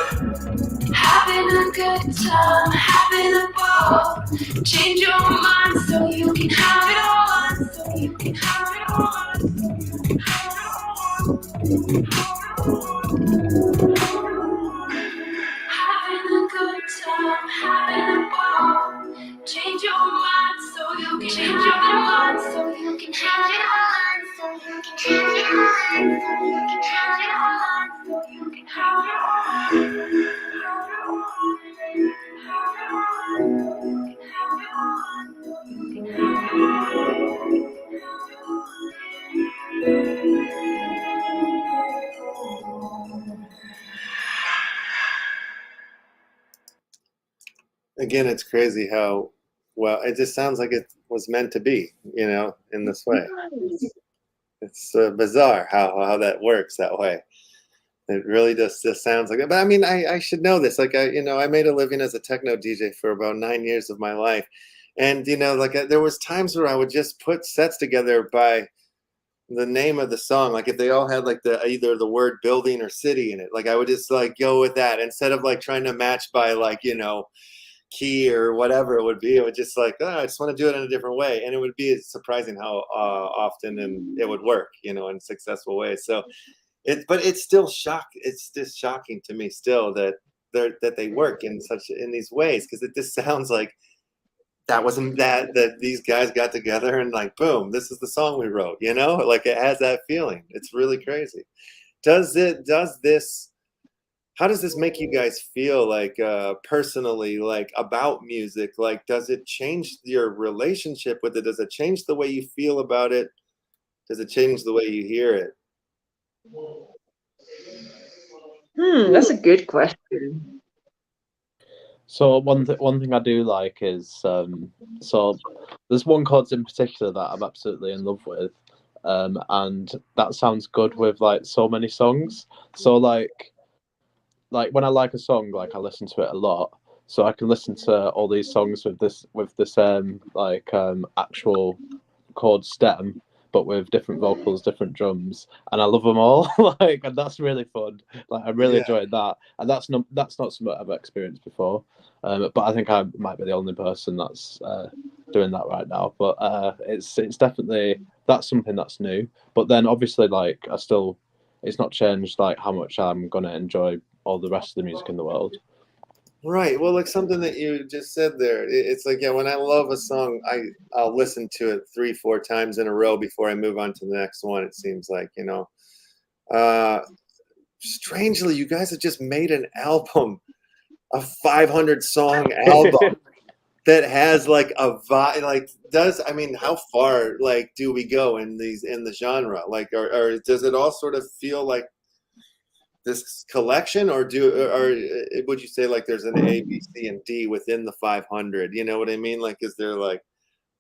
Having a good time, having a ball. Change your mind so you can have it all. So you can have it all. So you can have it all. Having a good time, having a ball. Change your mind so you can change your mind so you can have it all. So you can have it all. So you can have it all. So you can have it Again, it's crazy how well it just sounds like it was meant to be, you know, in this way. It's bizarre how that works that way. It really just sounds like it. But I mean, I should know this. Like, I made a living as a techno DJ for about 9 years of my life. And, like there was times where I would just put sets together by the name of the song. Like if they all had like either the word building or city in it, like I would just like go with that instead of like trying to match by like, key or whatever it would be. It would just like, oh, I just want to do it in a different way. And it would be surprising how often and it would work, in successful ways. So but it's still it's just shocking to me still that that they work in these ways, because it just sounds like that wasn't that these guys got together and like, boom, this is the song we wrote, you know? Like, it has that feeling. It's really crazy. How does this make you guys feel, like, personally, like, about music? Like, does it change your relationship with it? Does it change the way you feel about it? Does it change the way you hear it? That's a good question. So one thing I do like is so there's one chords in particular that I'm absolutely in love with, and that sounds good with like so many songs. So like when I like a song, like I listen to it a lot. So I can listen to all these songs with this actual chord stem, but with different vocals, different drums, and I love them all. Like, and that's really fun. Like, I really enjoyed that, and that's not something I've experienced before. But I think I might be the only person that's doing that right now. But it's definitely, that's something that's new. But then obviously, like, it's not changed like how much I'm gonna enjoy all the rest of the music in the world. Right. Well, like something that you just said there, it's like, yeah, when I love a song, I'll listen to it 3-4 times in a row before I move on to the next one. It seems like, you know. Strangely, you guys have just made an album, a 500-song album that has like a vibe. Like, I mean, how far like do we go in the genre? Like, or does it all sort of feel like this collection, or would you say like there's an A, B, C, and D within the 500? You know what I mean? Like, is there like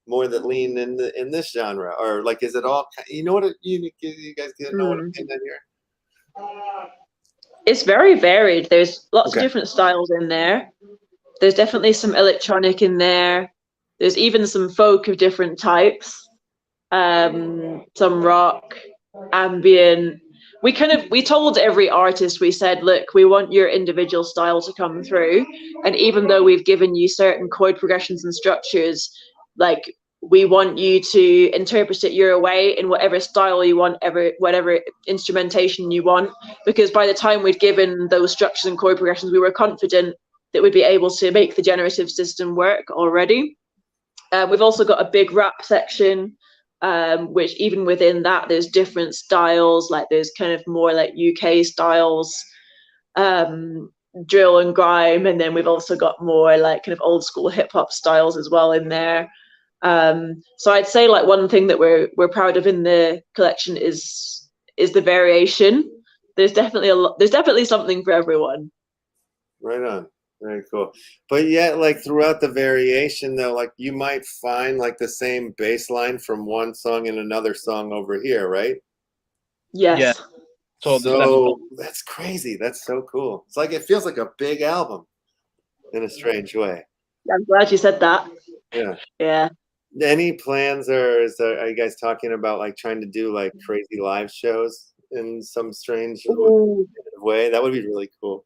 more that lean in this genre, or like is it all? You know what you guys know what I'm getting at here? It's very varied. There's lots of different styles in there. There's definitely some electronic in there. There's even some folk of different types. Some rock, ambient. We told every artist, we said, look, we want your individual style to come through. And even though we've given you certain chord progressions and structures, like, we want you to interpret it your way in whatever style you want, whatever instrumentation you want. Because by the time we'd given those structures and chord progressions, we were confident that we'd be able to make the generative system work already. We've also got a big rap section, which even within that, there's different styles. Like, there's kind of more like UK styles, drill and grime, and then we've also got more like kind of old school hip hop styles as well in there. So I'd say like one thing that we're proud of in the collection is the variation. There's definitely something for everyone. Right on. Very cool. But yet, like, throughout the variation though, like, you might find like the same bass line from one song in another song over here, right? Yes. Yeah. So that's crazy. That's so cool. It's like, it feels like a big album in a strange way. I'm glad you said that. Yeah. Yeah. Any plans, or are you guys talking about like trying to do like crazy live shows in some strange way? That would be really cool.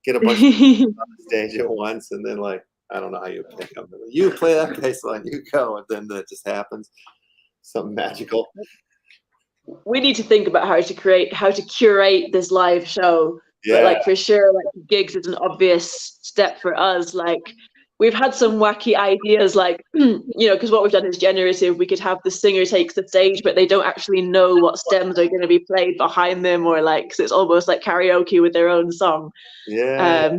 Get a bunch of people on the stage at once, and then like, I don't know how you pick them. You play that bass line, you go, and then that just happens. Something magical. We need to think about how to curate this live show. Yeah. But like, for sure, like, gigs is an obvious step for us. Like, we've had some wacky ideas, like, you know, because what we've done is generative. We could have the singer takes the stage, but they don't actually know what stems are going to be played behind them, or like, so it's almost like karaoke with their own song. Yeah.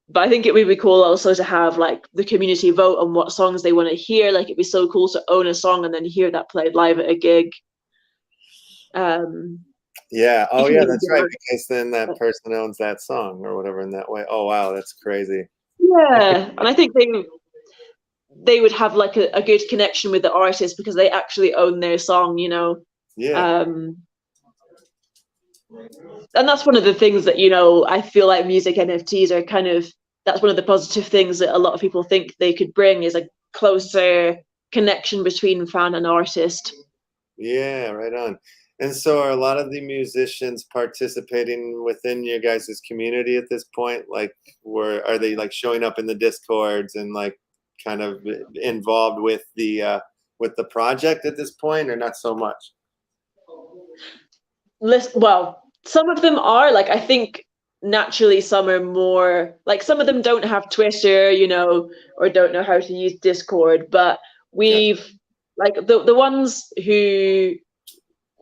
But I think it would be cool also to have like the community vote on what songs they want to hear. Like, it'd be so cool to own a song and then hear that played live at a gig. Yeah. Oh yeah, that's right. Because then that person owns that song or whatever in that way. Oh wow, that's crazy. Yeah, and I think they would have like a good connection with the artist because they actually own their song, you know. Yeah. And that's one of the things that, you know, I feel like music NFTs are kind of, that's one of the positive things that a lot of people think they could bring, is a closer connection between fan and artist. Yeah, right on. And so are a lot of the musicians participating within your guys' community at this point? Like, are they like showing up in the Discords and like kind of involved with the project at this point, or not so much? Well, some of them are. Like, I think naturally some are more like, some of them don't have Twitter, you know, or don't know how to use Discord, but we've like the ones who,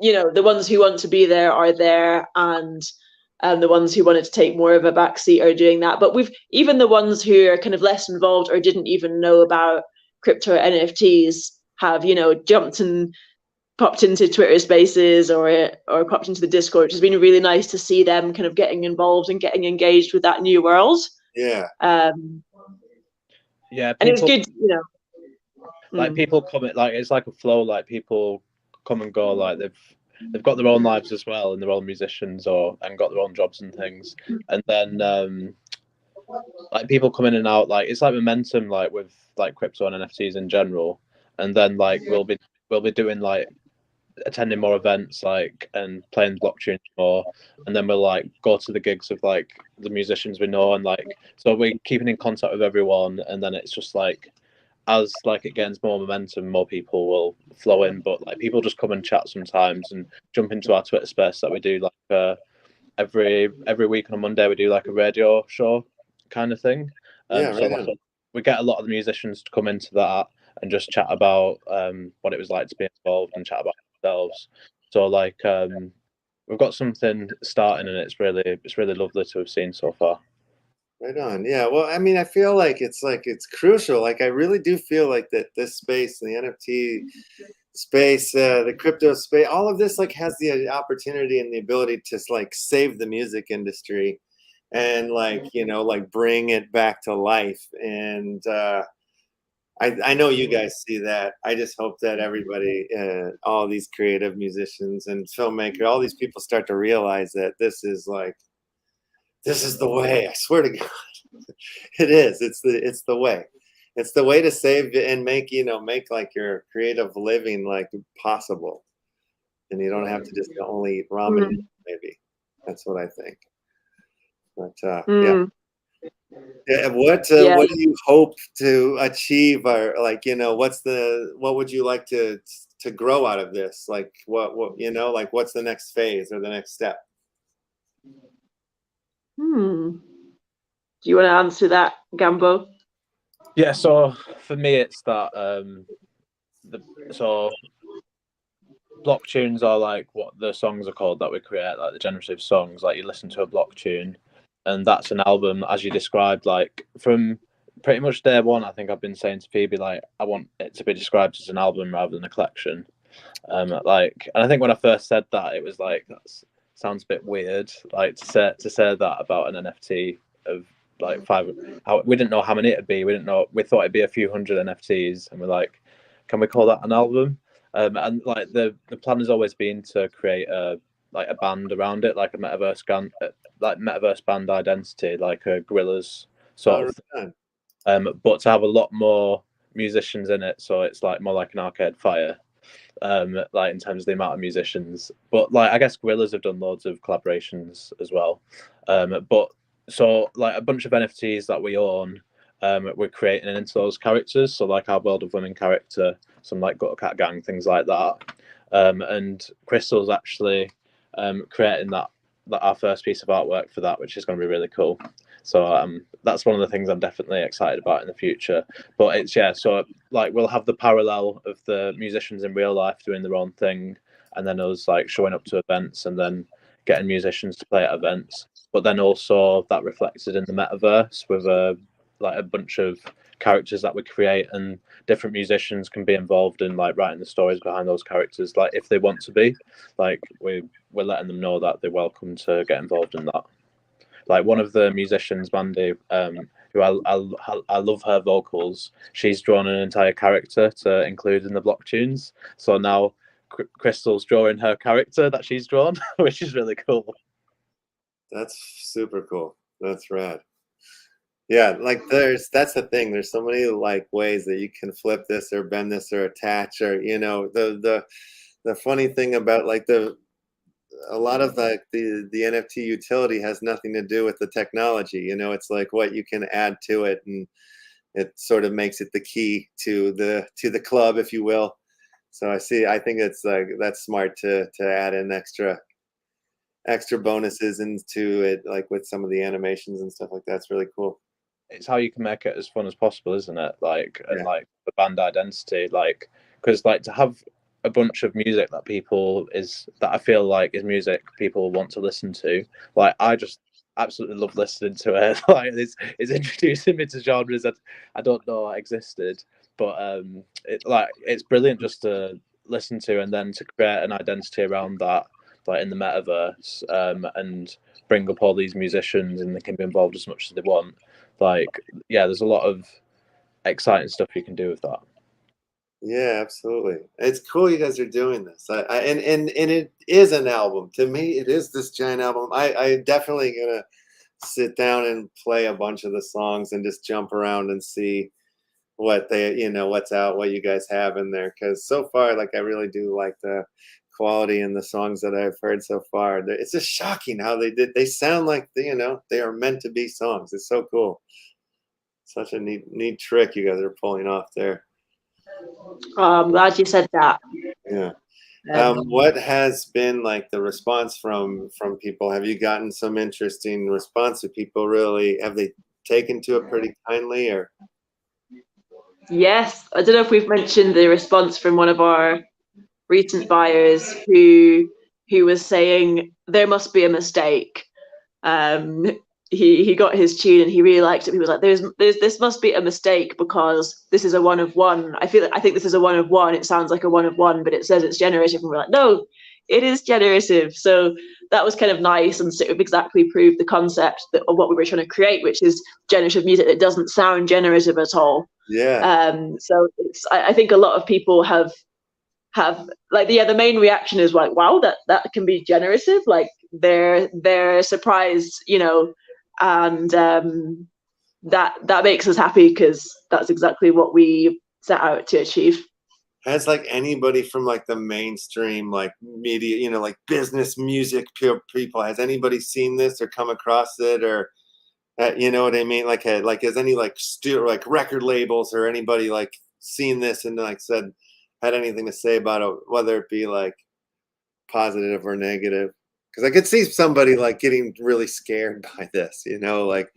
you know, the ones who want to be there are there, and the ones who wanted to take more of a backseat are doing that. But we've even the ones who are kind of less involved or didn't even know about crypto NFTs have, you know, jumped and popped into Twitter Spaces or popped into the Discord, which has been really nice to see them kind of getting involved and getting engaged with that new world. Yeah. Yeah, and it was people, good, you know. like people come in, like it's like a flow. Like people come and go. Like they've got their own lives as well, and they're all musicians and got their own jobs and things. And then like people come in and out. Like it's like momentum, like with like crypto and NFTs in general. And then like we'll be doing like attending more events, like, and playing Blocktunes more, and then we'll like go to the gigs of like the musicians we know, and like so we're keeping in contact with everyone, and then it's just like as like it gains more momentum, more people will flow in. But like people just come and chat sometimes and jump into our Twitter space that we do like every week on a Monday. We do like a radio show kind of thing. Yeah, So right like, we get a lot of the musicians to come into that and just chat about what it was like to be involved and chat about themselves. So like we've got something starting, and it's really lovely to have seen so far. Right on. Yeah. Well, I mean, I feel like it's crucial. Like, I really do feel like that this space, the NFT space, the crypto space, all of this like has the opportunity and the ability to like save the music industry, and like, you know, like bring it back to life. And I know you guys see that. I just hope that everybody, all these creative musicians and filmmakers, all these people start to realize that this is the way. I swear to God, it is. It's the way. It's the way to save and make, you know, make like your creative living like possible, and you don't have to just only eat ramen. Maybe that's what I think. But yeah. Yeah, what do you hope to achieve, or like, you know, what would you like to grow out of this? Like what you know, like what's the next phase or the next step? Do you want to answer that, Gambo? Yeah, so for me it's that so Blocktunes are like what the songs are called that we create, like the generative songs. Like you listen to a Blocktune, and that's an album, as you described. Like from pretty much day one, I think I've been saying to Phoebe, like, I want it to be described as an album rather than a collection. Like, and I think when I first said that, it was like, that sounds a bit weird, like to say that about an NFT of like we didn't know how many it'd be. We thought it'd be a few hundred NFTs, and we're like, can we call that an album? And like the plan has always been to create a band around it, like a metaverse band identity, like a Gorillaz sort of thing. But to have a lot more musicians in it, so it's like more like an Arcade Fire, like in terms of the amount of musicians. But like I guess Gorillaz have done loads of collaborations as well. But so like a bunch of NFTs that we own, we're creating into those characters. So like our World of Women character, some like Gutter Cat Gang, things like that. And Crystal's actually creating that our first piece of artwork for that, which is going to be really cool. So that's one of the things I'm definitely excited about in the future. But it's so like we'll have the parallel of the musicians in real life doing their own thing, and then us like showing up to events and then getting musicians to play at events. But then also that reflected in the metaverse with a bunch of characters that we create, and different musicians can be involved in like writing the stories behind those characters, like if they want to be. Like we're letting them know that they're welcome to get involved in that. Like one of the musicians, Mandy, who I love her vocals, she's drawn an entire character to include in the Blocktunes. So now Crystal's drawing her character that she's drawn, which is really cool. That's super cool. That's rad. Yeah, like that's the thing. There's so many like ways that you can flip this or bend this or attach, or you know, the funny thing about like a lot of the NFT utility has nothing to do with the technology. You know, it's like what you can add to it, and it sort of makes it the key to the club, if you will. So I think it's like that's smart to add in extra extra bonuses into it, like with some of the animations and stuff like that. It's really cool. It's how you can make it as fun as possible, isn't it? Like, and Yeah. like the band identity, like, because like to have a bunch of music that I feel like is music people want to listen to. Like, I just absolutely love listening to it. Like, it's introducing me to genres that I don't know existed, but it's brilliant just to listen to, and then to create an identity around that, like in the metaverse, and bring up all these musicians, and they can be involved as much as they want. Like, yeah, there's a lot of exciting stuff you can do with that. Yeah, absolutely. It's cool you guys are doing this. And it is an album. To me, it is this giant album. I definitely gonna sit down and play a bunch of the songs and just jump around and see what they, what's out, what you guys have in there. Because so far, like, I really do like the quality in the songs that I've heard so far. It's just shocking how they sound like they are meant to be songs. It's so cool. Such a neat trick you guys are pulling off there. Oh, I'm glad you said that. Yeah. What has been like the response from people? Have you gotten some interesting response? Do people really, have they taken to it pretty kindly, or? Yes, I don't know if we've mentioned the response from one of our recent buyers who was saying there must be a mistake. He got his tune and he really liked it. He was like, "There's this must be a mistake because this is a one of one. I think this is a one of one. It sounds like a one of one, but it says it's generative." And we're like, "No, it is generative." So that was kind of nice and sort of exactly proved the concept of what we were trying to create, which is generative music that doesn't sound generative at all. Yeah. So I think a lot of people have like, the main reaction is like, wow, that can be generative. Like, they're surprised, and that makes us happy because that's exactly what we set out to achieve. Has like anybody from like the mainstream like media, like business music people, has anybody seen this or come across it, or you know what I mean? Like has any like record labels or anybody like seen this and like had anything to say about it, whether it be like positive or negative? Because I could see somebody like getting really scared by this, like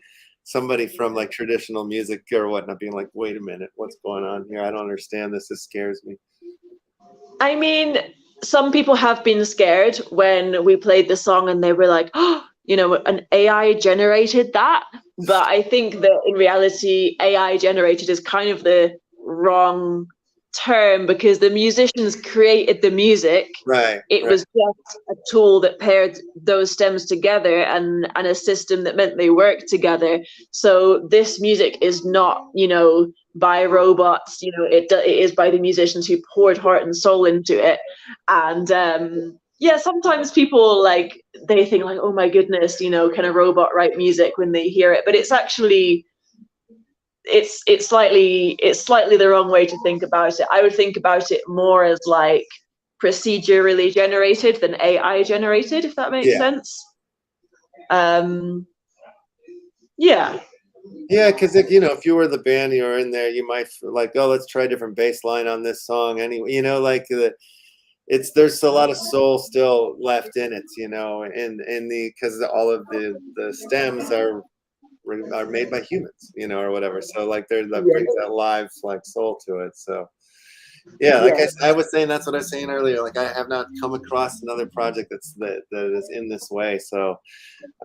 somebody from like traditional music or whatnot being like, wait a minute, what's going on here? I don't understand this. This scares me. I mean, some people have been scared when we played the song and they were like, oh, an AI generated that. But I think that in reality, AI generated is kind of the wrong term because the musicians created the music. Right. It was just a tool that paired those stems together and a system that meant they worked together. So this music is not, by robots, it is by the musicians who poured heart and soul into it. And yeah, sometimes people they think like, oh my goodness, can a robot write music when they hear it? But it's actually it's slightly the wrong way to think about it. I would think about it more as like procedurally generated than AI generated, if that makes sense. Yeah. Yeah, because if you were the band, you were in there, you might like, oh, let's try a different bass line on this song. Anyway, there's a lot of soul still left in it, because all of the stems are made by humans, or whatever. So like that brings that live like soul to it. So yeah, like I was saying, that's what I was saying earlier. Like I have not come across another project that is in this way. So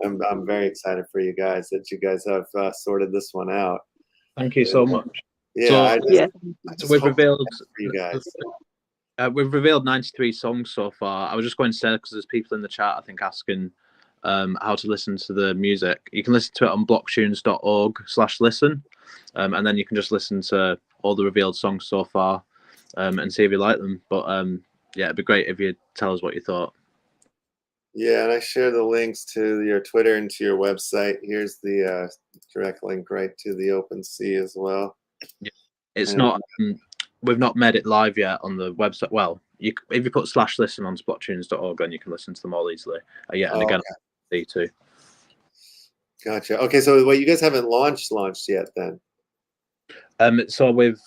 I'm very excited for you guys that you guys have sorted this one out. Thank you so much. Yeah, so we've revealed for you guys. We've revealed 93 songs so far. I was just going to say, because there's people in the chat, I think, asking how to listen to the music. You can listen to it on blocktunes.org/listen, and then you can just listen to all the revealed songs so far and see if you like them. But yeah, it'd be great if you tell us what you thought. Yeah, and I share the links to your Twitter and to your website. Here's the direct link right to the OpenSea as well. Yeah. It's not. We've not made it live yet on the website. Well, if you put /listen on blocktunes.org, then you can listen to them all easily. And again, okay. too. Gotcha. Okay, so you guys haven't launched yet, then? So we've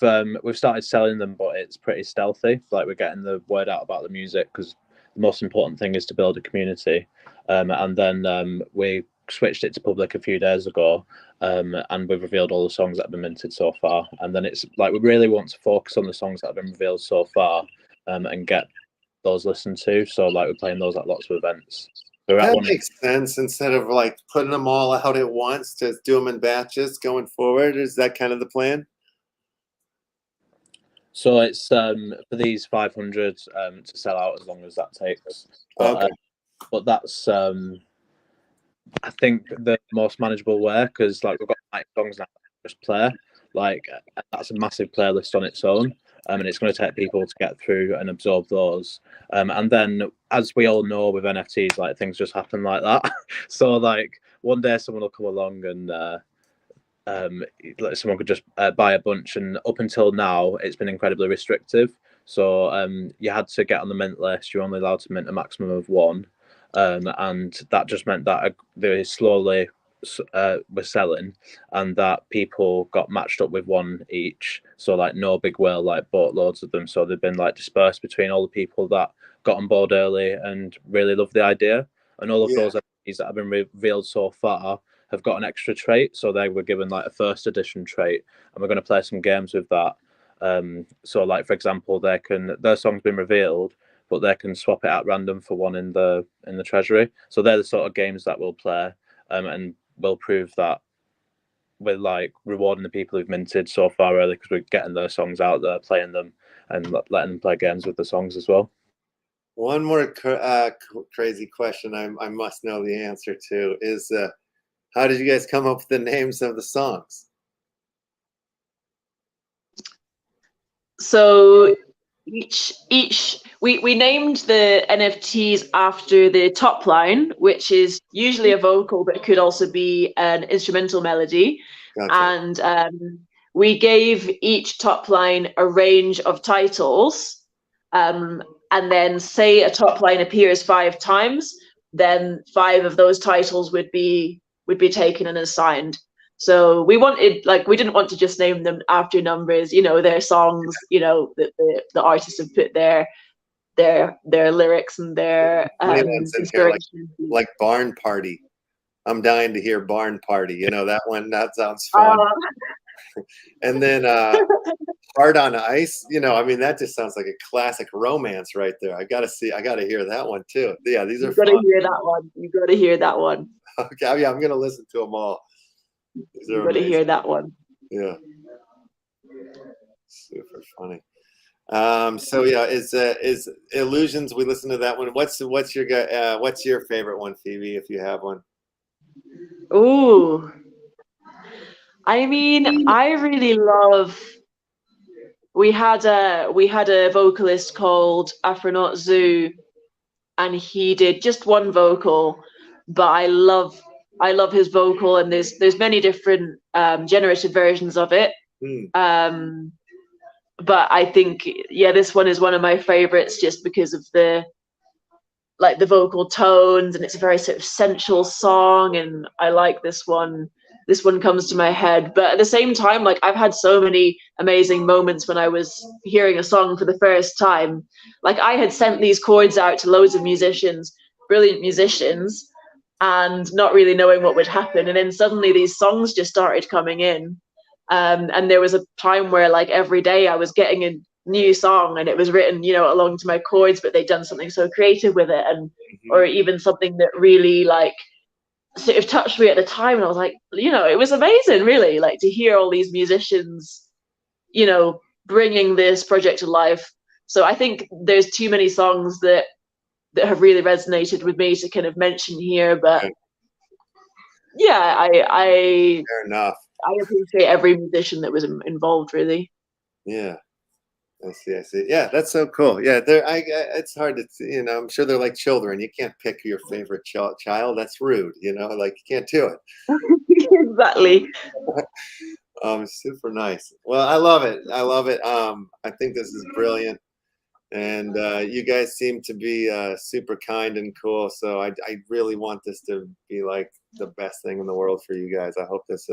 started selling them, but it's pretty stealthy. Like, we're getting the word out about the music because the most important thing is to build a community. And then we switched it to public a few days ago, and we've revealed all the songs that have been minted so far. And then it's like we really want to focus on the songs that have been revealed so far, and get those listened to. So like we're playing those at lots of events. That makes sense. Instead of like putting them all out at once, to do them in batches going forward. Is that kind of the plan? So it's for these 500 to sell out as long as that takes. But, Okay. But that's I think the most manageable way, because like we've got 90 songs now to just play. Like that's a massive playlist on its own. And it's going to take people to get through and absorb those. And then, as we all know, with NFTs, like things just happen like that. So, like one day, someone will come along and someone could just buy a bunch. And up until now, it's been incredibly restrictive. So you had to get on the mint list. You're only allowed to mint a maximum of one, and that just meant that they slowly were selling, and that people got matched up with one each. So like no big whale like bought loads of them, so they've been like dispersed between all the people that got on board early and really loved the idea. And all of those NFTs that have been revealed so far have got an extra trait, so they were given like a first edition trait, and we're going to play some games with that. So like for example, their song's been revealed, but they can swap it at random for one in the treasury. So they're the sort of games that we'll play, and we'll prove that we're like rewarding the people who've minted so far early, because we're getting their songs out there, playing them, and letting them play games with the songs as well. One more crazy question I must know the answer to is, how did you guys come up with the names of the songs? So we named the NFTs after the top line, which is usually a vocal, but it could also be an instrumental melody. Gotcha. And we gave each top line a range of titles, and then say a top line appears 5 times, then 5 of those titles would be taken and assigned. So we didn't want to just name them after numbers, their songs, that the artists have put their lyrics and their inspiration. Like Barn Party. I'm dying to hear Barn Party. That one, that sounds fun. And then Hard on Ice, that just sounds like a classic romance right there. I gotta hear that one too. Yeah, these are fun. You gotta hear that one. Okay, yeah, I'm gonna listen to them all. You gotta hear that one. Yeah, super funny. So yeah, is Illusions? We listen to that one. What's your favorite one, Phoebe, if you have one? Ooh, I mean, I really love. We had a vocalist called Afronaut Zoo, and he did just one vocal, but I love his vocal, and there's many different generated versions of it. But I think this one is one of my favorites, just because of the vocal tones, and it's a very sort of sensual song, and I like this one. This one comes to my head. But at the same time, like, I've had so many amazing moments when I was hearing a song for the first time. Like, I had sent these chords out to loads of musicians, brilliant musicians, and not really knowing what would happen. And then suddenly these songs just started coming in. And there was a time where like every day I was getting a new song, and it was written, along to my chords, but they'd done something so creative with it, and or even something that really like sort of touched me at the time. And I was like, it was amazing, really, like to hear all these musicians, bringing this project to life. So I think there's too many songs that have really resonated with me to kind of mention here, but yeah, I fair enough. I appreciate every musician that was involved, really. Yeah, I see. Yeah, that's so cool. Yeah, it's hard to, I'm sure they're like children. You can't pick your favorite child. That's rude. Like you can't do it. Exactly. Super nice. Well, I love it. I think this is brilliant. And you guys seem to be super kind and cool. So I really want this to be like the best thing in the world for you guys. I hope this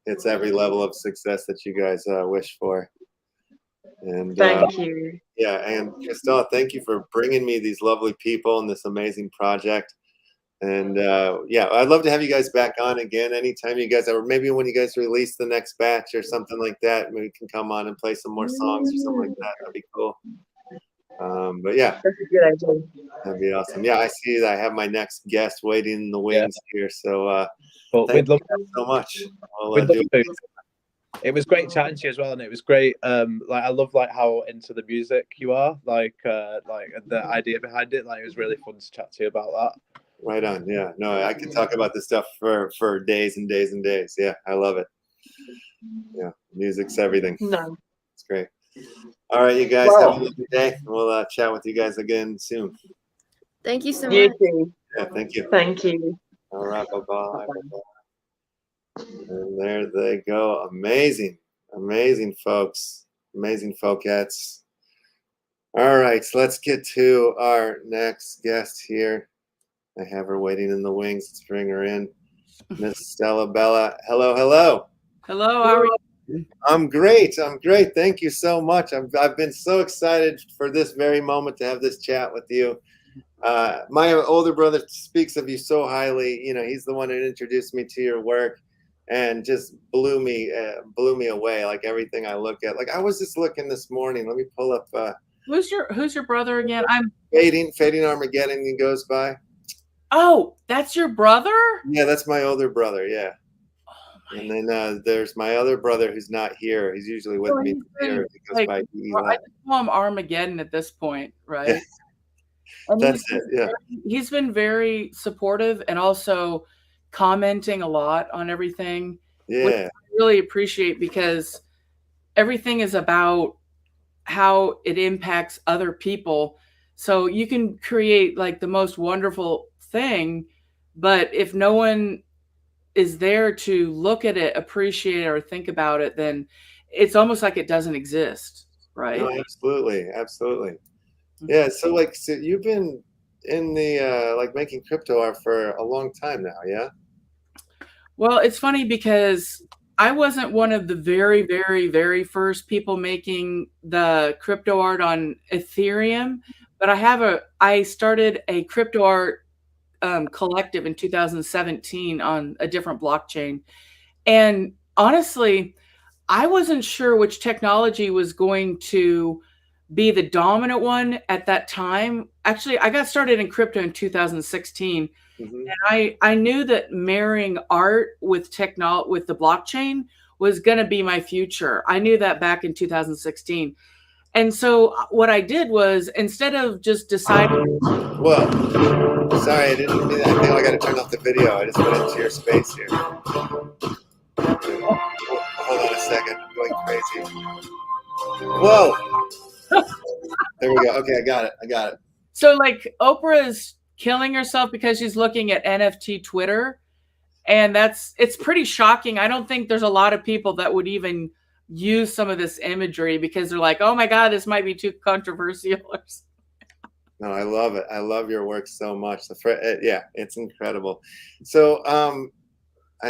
it's every level of success that you guys wish for. And Thank you. yeah, and Christelle, thank you for bringing me these lovely people and this amazing project. And yeah, I'd love to have you guys back on again anytime you guys, or maybe when you guys release the next batch or something like that, maybe we can come on and play some more songs or something like that. That'd be cool. But yeah, That's a good idea. that'd be awesome. Yeah, I see that I have my next guest waiting in the wings here. So But thank we'd love, you so much. I'll, we'd love do to. It was great chatting to you as well, and it was great. Like I love like how into the music you are, like the idea behind it. Like it was really fun to chat to you about that. Right on. Yeah. No, I could talk about this stuff for days and days and days. Yeah, I love it. Yeah, music's everything. No. It's great. All right, you guys Well, have a lovely day. We'll chat with you guys again soon. Thank you so you much. too. Yeah, thank you. Thank you. All right, bye-bye. And there they go. Amazing. Amazing folks. Amazing folkettes. All right, so let's get to our next guest here. I have her waiting in the wings. Let's bring her in. Miss Stallabella. Hello, hello. Hello, how are you? I'm great. I'm great. Thank you so much. I've been so excited for this very moment to have this chat with you. My older brother speaks of you so highly. You know, he's the one that introduced me to your work and just blew me away. Like everything I look at. Like I was just looking this morning. Let me pull up. Who's your brother again? Fading Armageddon. He goes by. Oh, that's your brother? Yeah, that's my older brother. Yeah. And then there's my other brother who's not here. He's usually with me here. He goes by well, I just call him Armageddon at this point, right? Yeah. That's it. Yeah. He's been very supportive and also commenting a lot on everything. Yeah. Which I really appreciate because everything is about how it impacts other people. So you can create like the most wonderful thing, but if no one is there to look at it, appreciate it, or think about it, then it's almost like it doesn't exist, right? No, absolutely, absolutely. Yeah. So you've been in the like making crypto art for a long time now, yeah? Well, it's funny because I wasn't one of the very, very, very first people making the crypto art on Ethereum, but I started a crypto art collective in 2017 on a different blockchain. And honestly, I wasn't sure which technology was going to be the dominant one at that time. Actually, I got started in crypto in 2016. And I knew that marrying art with with the blockchain was going to be my future. I knew that back in 2016. And so what I did was instead of just deciding. Well, sorry, I didn't mean that. I think I got to turn off the video. I just went into your space here. Hold on a second. I'm going crazy. Whoa. There we go. Okay, I got it. So like Oprah is killing herself because she's looking at NFT Twitter. And it's pretty shocking. I don't think there's a lot of people that would even use some of this imagery because they're like, oh my God, this might be too controversial. No, I love it. I love your work so much. Yeah, it's incredible. So I'm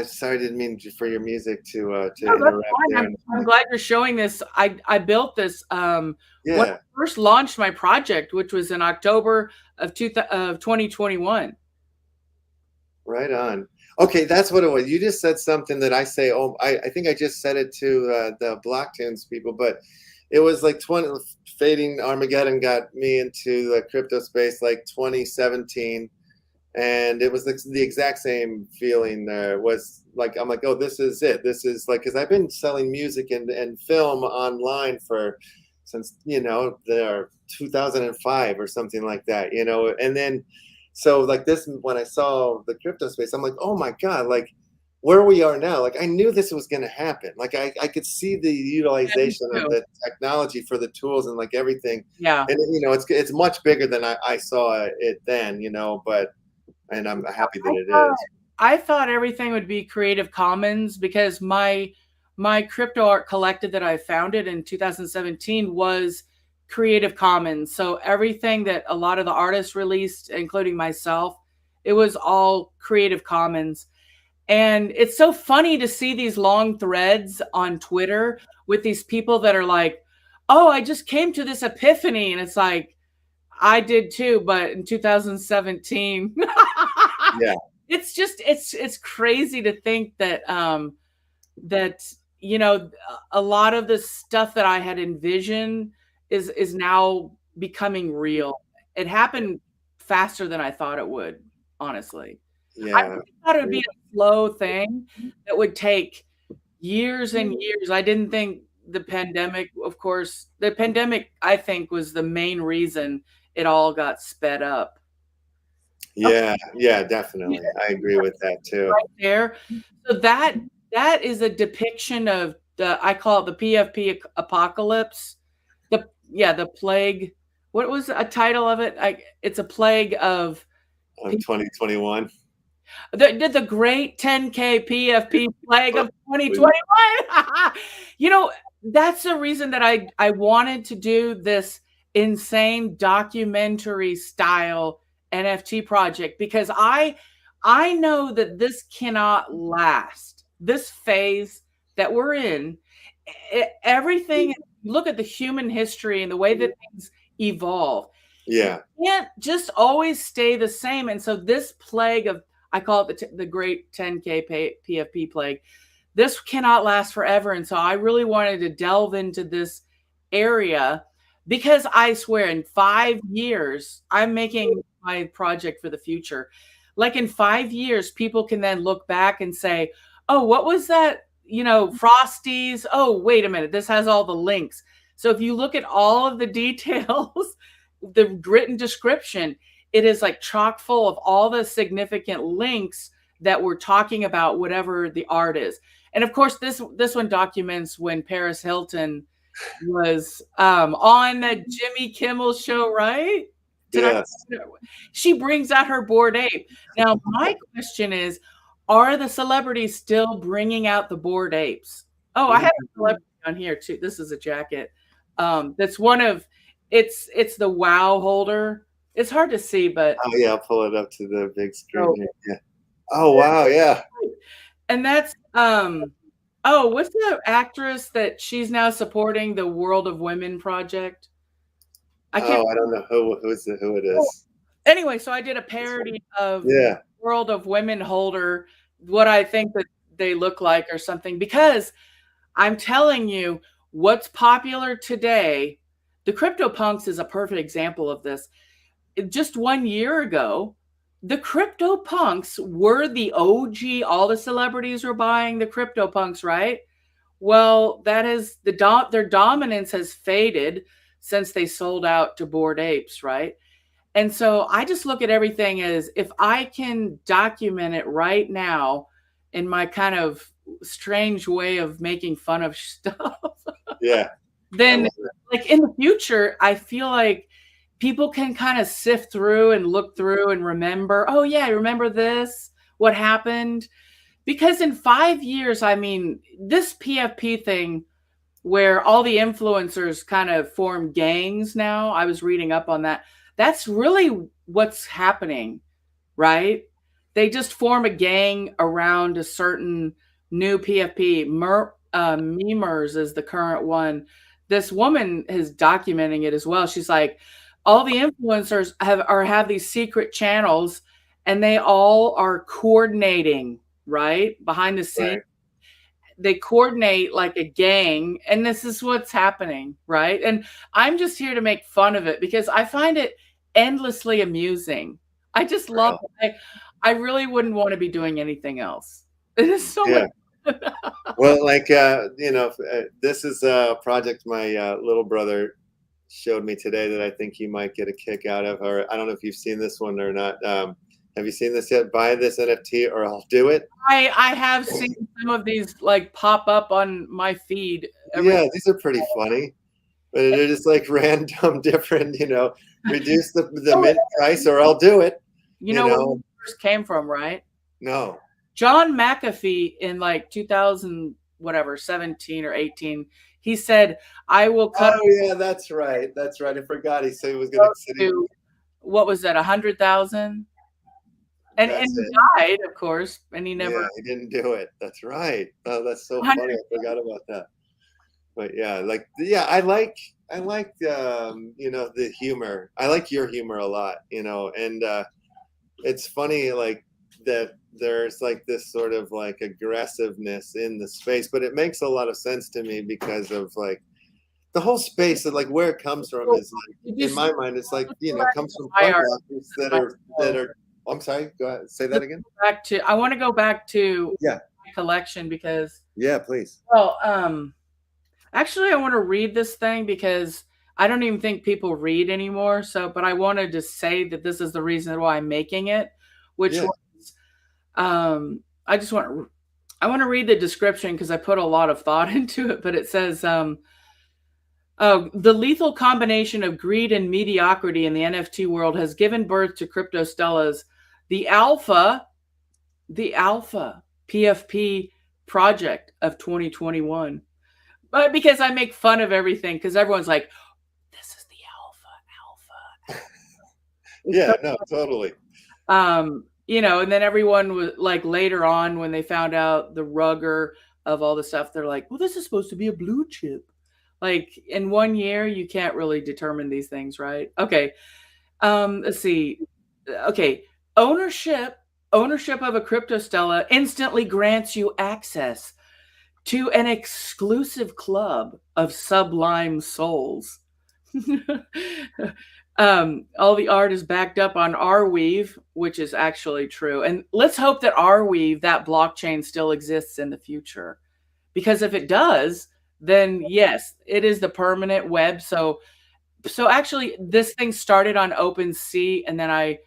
sorry, I didn't mean for your music to interrupt. I'm glad you're showing this. I built this when I first launched my project, which was in October of 2021. Right on. Okay, that's what it was. You just said something that I say. Oh, I think I just said it to the Blocktunes people, but it was like Fading Armageddon got me into the crypto space like 2017, and it was the exact same feeling. There was like I'm like, oh, this is it. This is like because I've been selling music and film online since the 2005 or something like that, and then. So like this, when I saw the crypto space, I'm like, oh my God, like where we are now, like I knew this was going to happen. Like I could see the utilization of the technology for the tools and like everything. Yeah. And it's much bigger than I saw it then, but I'm happy that it is. I thought everything would be Creative Commons because my crypto art collective that I founded in 2017 was Creative Commons. So everything that a lot of the artists released, including myself, it was all Creative Commons. And it's so funny to see these long threads on Twitter with these people that are like, oh, I just came to this epiphany. And it's like, I did too, but in 2017. Yeah. It's just, it's crazy to think that, that, you know, a lot of the stuff that I had envisioned is now becoming real. It happened faster than I thought it would, honestly. Yeah. I really thought it would be a slow thing that would take years and years. I didn't think the pandemic, of course, the pandemic, I think, was the main reason it all got sped up. Yeah, yeah, definitely. I agree with that too. Right there. So that is a depiction of I call it the PFP apocalypse. The plague. What was a title of it? It's a plague of 2021. The great 10K PFP plague of 2021. You know, that's the reason that I wanted to do this insane documentary style NFT project, because I know that this cannot last. This phase that we're in, everything, look at the human history and the way that things evolve. Yeah. You can't just always stay the same. And so this plague of, I call it the great 10K PFP plague, this cannot last forever. And so I really wanted to delve into this area, because I swear in 5 years, I'm making my project for the future. Like in 5 years, people can then look back and say, oh, what was that? You know, Frosties. Oh, wait a minute. This has all the links. So if you look at all of the details, the written description, it is like chock full of all the significant links that we're talking about, whatever the art is. And of course, this one documents when Paris Hilton was on the Jimmy Kimmel show, right? Yes. She brings out her Bored Ape. Now, my question is, are the celebrities still bringing out the Bored Apes? Oh, I have a celebrity on here too. This is a jacket. That's one of, it's the WoW holder. It's hard to see, but oh yeah, I'll pull it up to the big screen here. Yeah. Oh wow, yeah. And that's oh, what's the actress that she's now supporting the World of Women project? I don't know who it is. Anyway, so I did a parody of World of Women holder, what I think that they look like or something, because I'm telling you what's popular today. The CryptoPunks is a perfect example of this. Just 1 year ago, the CryptoPunks were the OG. All the celebrities were buying the CryptoPunks, right? Well, that is their dominance has faded since they sold out to Bored Apes, right? And so I just look at everything as, if I can document it right now in my kind of strange way of making fun of stuff. Yeah. Then like in the future, I feel like people can kind of sift through and look through and remember, oh yeah, I remember this, what happened. Because in 5 years, I mean, this PFP thing where all the influencers kind of form gangs now, I was reading up on that. That's really what's happening, right? They just form a gang around a certain new PFP. Memers is the current one. This woman is documenting it as well. She's like, all the influencers have these secret channels, and they all are coordinating, right? Behind the scenes. Right. They coordinate like a gang, and this is what's happening, right? And I'm just here to make fun of it because I find it endlessly amusing. I just love it. I really wouldn't want to be doing anything else. It is so much. Well, like, you know, this is a project my little brother showed me today that I think you might get a kick out of. Or I don't know if you've seen this one or not. Have you seen this yet? Buy this NFT or I'll do it. I have seen some of these like pop up on my feed. Yeah, these are pretty funny, but they're just like random, different. You know, reduce the mint price or I'll do it. You know where it first came from, right? No. John McAfee in like 2017 or 18. He said, "I will cut." Oh yeah, that's right. That's right. I forgot. He said he was going to. What was that? 100,000. And he died, of course, and he never. Yeah, he didn't do it. That's right. Oh, that's so funny. I forgot about that. But yeah, I like you know, the humor. I like your humor a lot, you know, and it's funny like that there's like this sort of like aggressiveness in the space, but it makes a lot of sense to me because of like the whole space and like where it comes from is like in my mind it's like, you know, comes from punk artists that are I'm sorry, go ahead, say that again. I want to go back to my collection because please. Well, actually I want to read this thing because I don't even think people read anymore. So, but I wanted to say that this is the reason why I'm making it, which was, I want to read the description because I put a lot of thought into it, but it says, the lethal combination of greed and mediocrity in the NFT world has given birth to Crypto Stellas, the alpha PFP project of 2021. But because I make fun of everything, because everyone's like, this is the alpha. Yeah, no, totally. You know, and then everyone was like later on when they found out the rugger of all the stuff, they're like, well, this is supposed to be a blue chip. Like in 1 year, you can't really determine these things, right? Okay. Let's see. Okay. Ownership of a Crypto Stella instantly grants you access to an exclusive club of sublime souls. All the art is backed up on Arweave, which is actually true. And let's hope that Arweave, that blockchain, still exists in the future. Because if it does, then yes, it is the permanent web. So actually, this thing started on OpenSea, and then I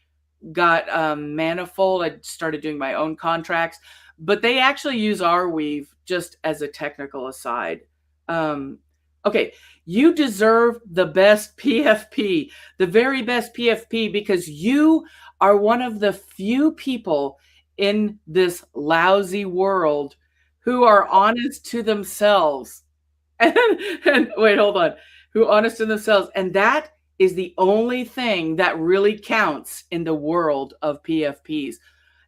got Manifold. I started doing my own contracts. But they actually use Arweave just as a technical aside. Okay, you deserve the best PFP, the very best PFP, because you are one of the few people in this lousy world who are honest to themselves. And wait, hold on. Who are honest to themselves. And that is the only thing that really counts in the world of PFPs.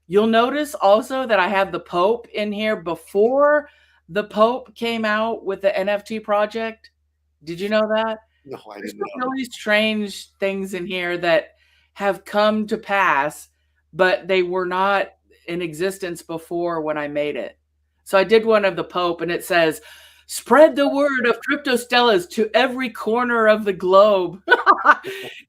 You'll notice also that I have the Pope in here before the Pope came out with the NFT project. Did you know that? No, I There's didn't know. some really strange things in here that have come to pass, but they were not in existence before when I made it. So I did one of the Pope, and it says, spread the word of Crypto Stellas to every corner of the globe.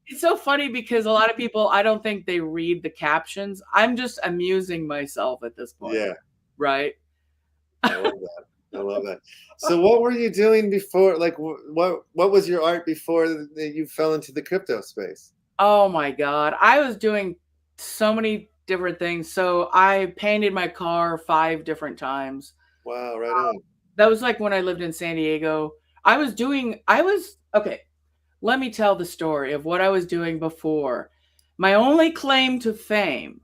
It's so funny because a lot of people, I don't think they read the captions. I'm just amusing myself at this point. Yeah. Right? I love that. I love that. So what were you doing before? Like, what was your art before you fell into the crypto space? Oh my God. I was doing so many different things. So I painted my car 5 different times. Wow, right on. That was like when I lived in San Diego. Okay, let me tell the story of what I was doing before. My only claim to fame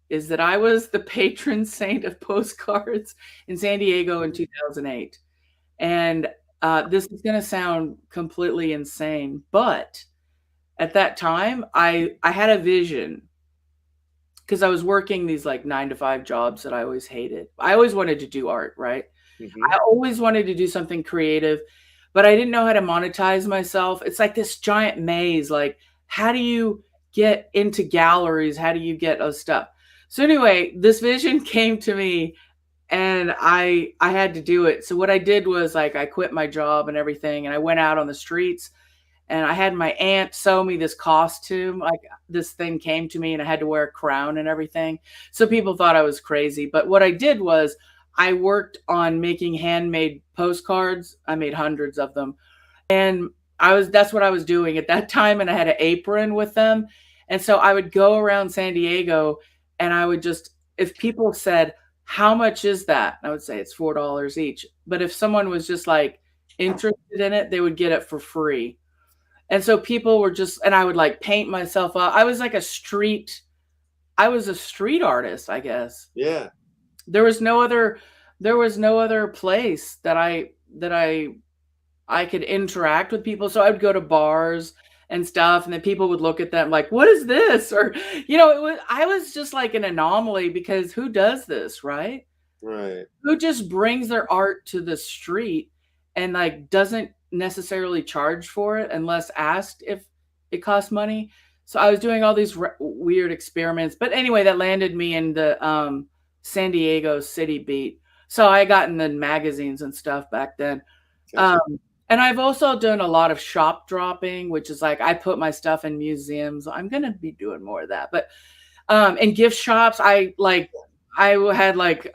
is that I was the patron saint of postcards in San Diego in 2008. And this is going to sound completely insane, but at that time, I had a vision because I was working these like 9-to-5 jobs that I always hated. I always wanted to do art, right? Mm-hmm. I always wanted to do something creative, but I didn't know how to monetize myself. It's like this giant maze. Like, how do you get into galleries? How do you get stuff? So anyway, this vision came to me and I had to do it. So what I did was like, I quit my job and everything. And I went out on the streets and I had my aunt sew me this costume. Like this thing came to me and I had to wear a crown and everything. So people thought I was crazy. But what I did was I worked on making handmade postcards. I made hundreds of them. And that's what I was doing at that time. And I had an apron with them. And so I would go around San Diego and I would just, if people said, how much is that? I would say it's $4 each. But if someone was just like interested in it, they would get it for free. And so people were just, and I would like paint myself up. I was like a street artist, I guess. Yeah. There was no other place that I could interact with people. So I would go to bars and stuff, and then people would look at them like, what is this? Or, I was just like an anomaly because who does this, right? Right. Who just brings their art to the street and like doesn't necessarily charge for it unless asked if it costs money. So I was doing all these weird experiments. But anyway, that landed me in the San Diego city beat. So I got in the magazines and stuff back then. Gotcha. And I've also done a lot of shop dropping, which is like I put my stuff in museums. I'm going to be doing more of that. But in gift shops, I had like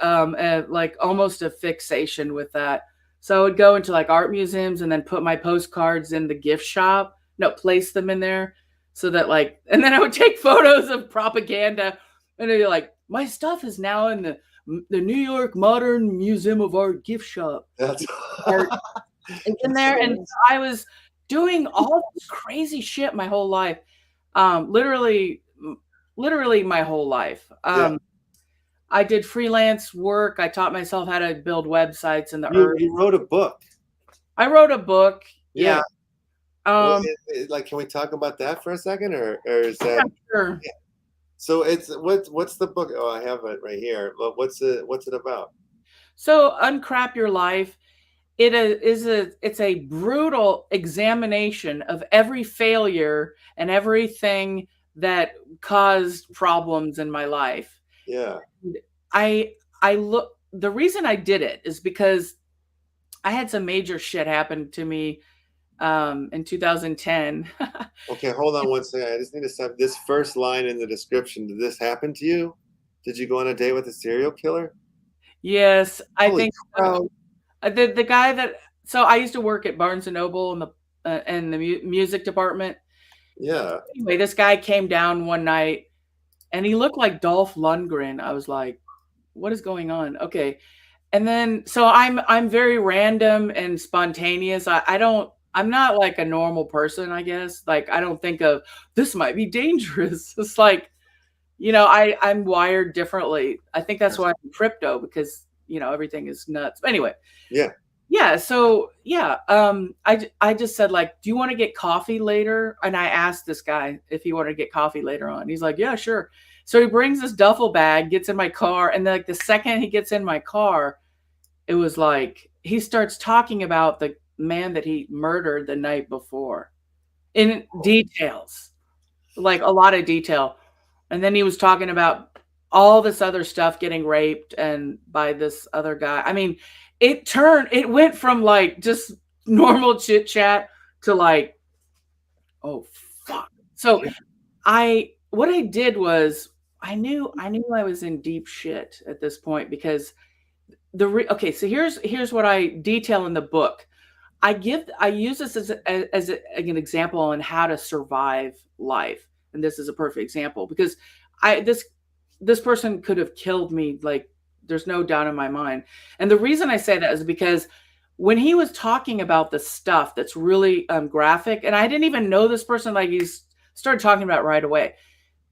almost a fixation with that. So I would go into like art museums and then put my postcards in the gift shop. No, place them in there so that like, and then I would take photos of propaganda and it'd be like, my stuff is now in the New York Modern Museum of Art gift shop. That's It's in there. And I was doing all this crazy shit my whole life. Literally my whole life. I did freelance work. I taught myself how to build websites in the early. You wrote a book. I wrote a book. Yeah. Like, can we talk about that for a second, or is that? Yeah, sure. Yeah. So it's what's the book? Oh, I have it right here. But what's it about? So Uncrap Your Life. It's a brutal examination of every failure and everything that caused problems in my life. Yeah. The reason I did it is because I had some major shit happen to me in 2010. Okay, hold on one second. I just need to stop. This first line in the description, did this happen to you? Did you go on a date with a serial killer? Yes, I Holy think crap. so. The guy that, so I used to work at Barnes and Noble in the music department. Yeah. Anyway, this guy came down one night and he looked like Dolph Lundgren. I was like, what is going on? Okay. And then, so I'm very random and spontaneous. I'm not like a normal person, I guess. Like, I don't think of this might be dangerous. It's like, you know, I'm wired differently. I think that's why I'm in crypto, because, you know, everything is nuts. But anyway. Yeah. So yeah. I just said, like, do you want to get coffee later? And I asked this guy if he wanted to get coffee later on. He's like, yeah, sure. So he brings this duffel bag, gets in my car. And then, like, the second he gets in my car, it was like, he starts talking about the man that he murdered the night before in details, like a lot of detail. And then he was talking about all this other stuff, getting raped and by this other guy. I mean, it went from like just normal chit chat to like, oh fuck. So what I did was I knew I was in deep shit at this point, because okay, so here's what I detail in the book. I use this as an example on how to survive life. And this is a perfect example, because this person could have killed me. Like, there's no doubt in my mind. And the reason I say that is because when he was talking about the stuff that's really graphic, and I didn't even know this person, like, he started talking about it right away.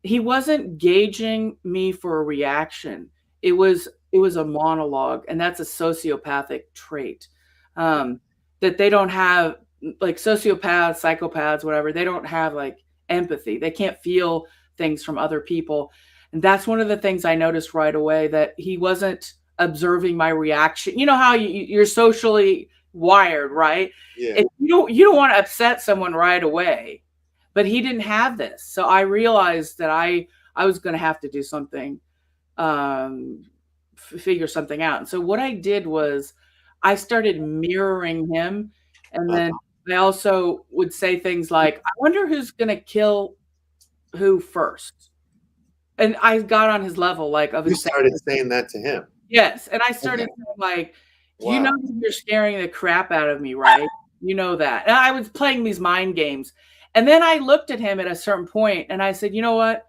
He wasn't gauging me for a reaction. It was a monologue, and that's a sociopathic trait. That they don't have, like, sociopaths, psychopaths, whatever, they don't have like empathy. They can't feel things from other people. And that's one of the things I noticed right away, that he wasn't observing my reaction. You know how you're socially wired, right? Yeah. And you don't want to upset someone right away, but he didn't have this. So I realized that I was going to have to do something, figure something out. And so what I did was I started mirroring him. And then I also would say things like, I wonder who's going to kill who first. And I got on his level, like, of You his started saying that to him. Yes. And I started saying, like, you know, you're scaring the crap out of me, right? You know that. And I was playing these mind games. And then I looked at him at a certain point and I said, you know what?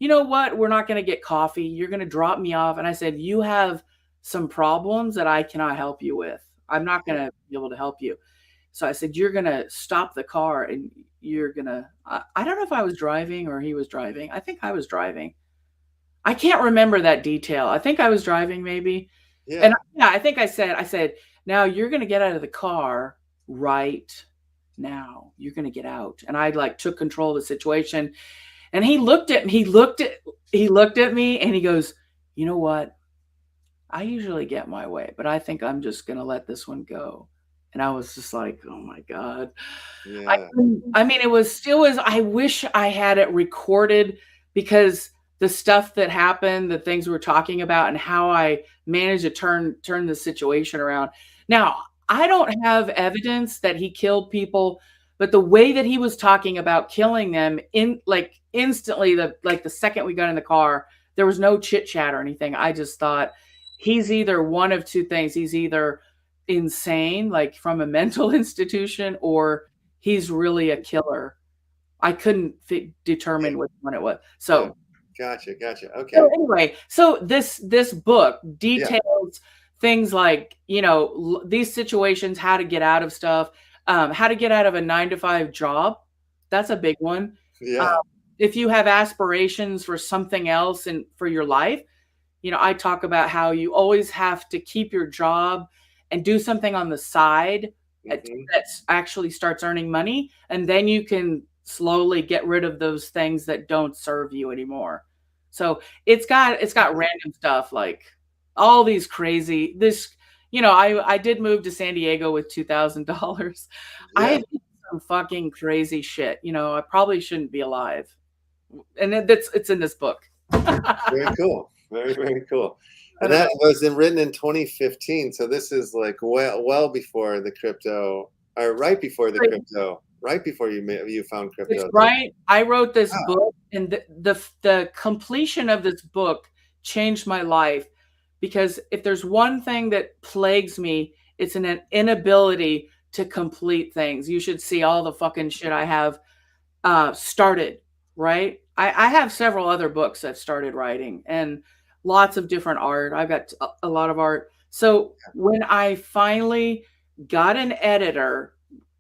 We're not going to get coffee. You're going to drop me off. And I said, you have some problems that I cannot help you with. I'm not going to be able to help you. So I said, you're going to stop the car and you're going to, I don't know if I was driving or he was driving. I think I was driving. I can't remember that detail. I think I was driving maybe. Yeah. And I think I said, now you're going to get out of the car right now. You're going to get out. And I like took control of the situation. And he looked at me, he looked at me and he goes, you know what? I usually get my way, but I think I'm just going to let this one go. And I was just like, oh my God. Yeah. I mean, it was, I wish I had it recorded, because the stuff that happened, the things we were talking about, and how I managed to turn the situation around. Now, I don't have evidence that he killed people, but the way that he was talking about killing them, in like instantly, the second we got in the car, there was no chit chat or anything. I just thought, he's either one of two things. He's either insane, like from a mental institution, or he's really a killer. I couldn't determine which one it was. So Gotcha. Okay. so anyway, so this book details things like, you know, these situations, how to get out of stuff, how to get out of a 9-to-5 job. That's a big one. Yeah. If you have aspirations for something else and for your life, you know, I talk about how you always have to keep your job and do something on the side that actually starts earning money, and then you can slowly get rid of those things that don't serve you anymore. So it's got random stuff, like all these crazy, this, you know, I did move to San Diego with $2,000. I did some fucking crazy shit. You know, I probably shouldn't be alive. And it's in this book. Very cool. Very cool. And that was written in 2015. So this is like well before the crypto, or right before the crypto, right before you found crypto. It's right. I wrote this book, and the completion of this book changed my life, because if there's one thing that plagues me, it's an inability to complete things. You should see all the fucking shit I have started, right? I have several other books I've started writing, and lots of different art. I've got a lot of art. So when I finally got an editor,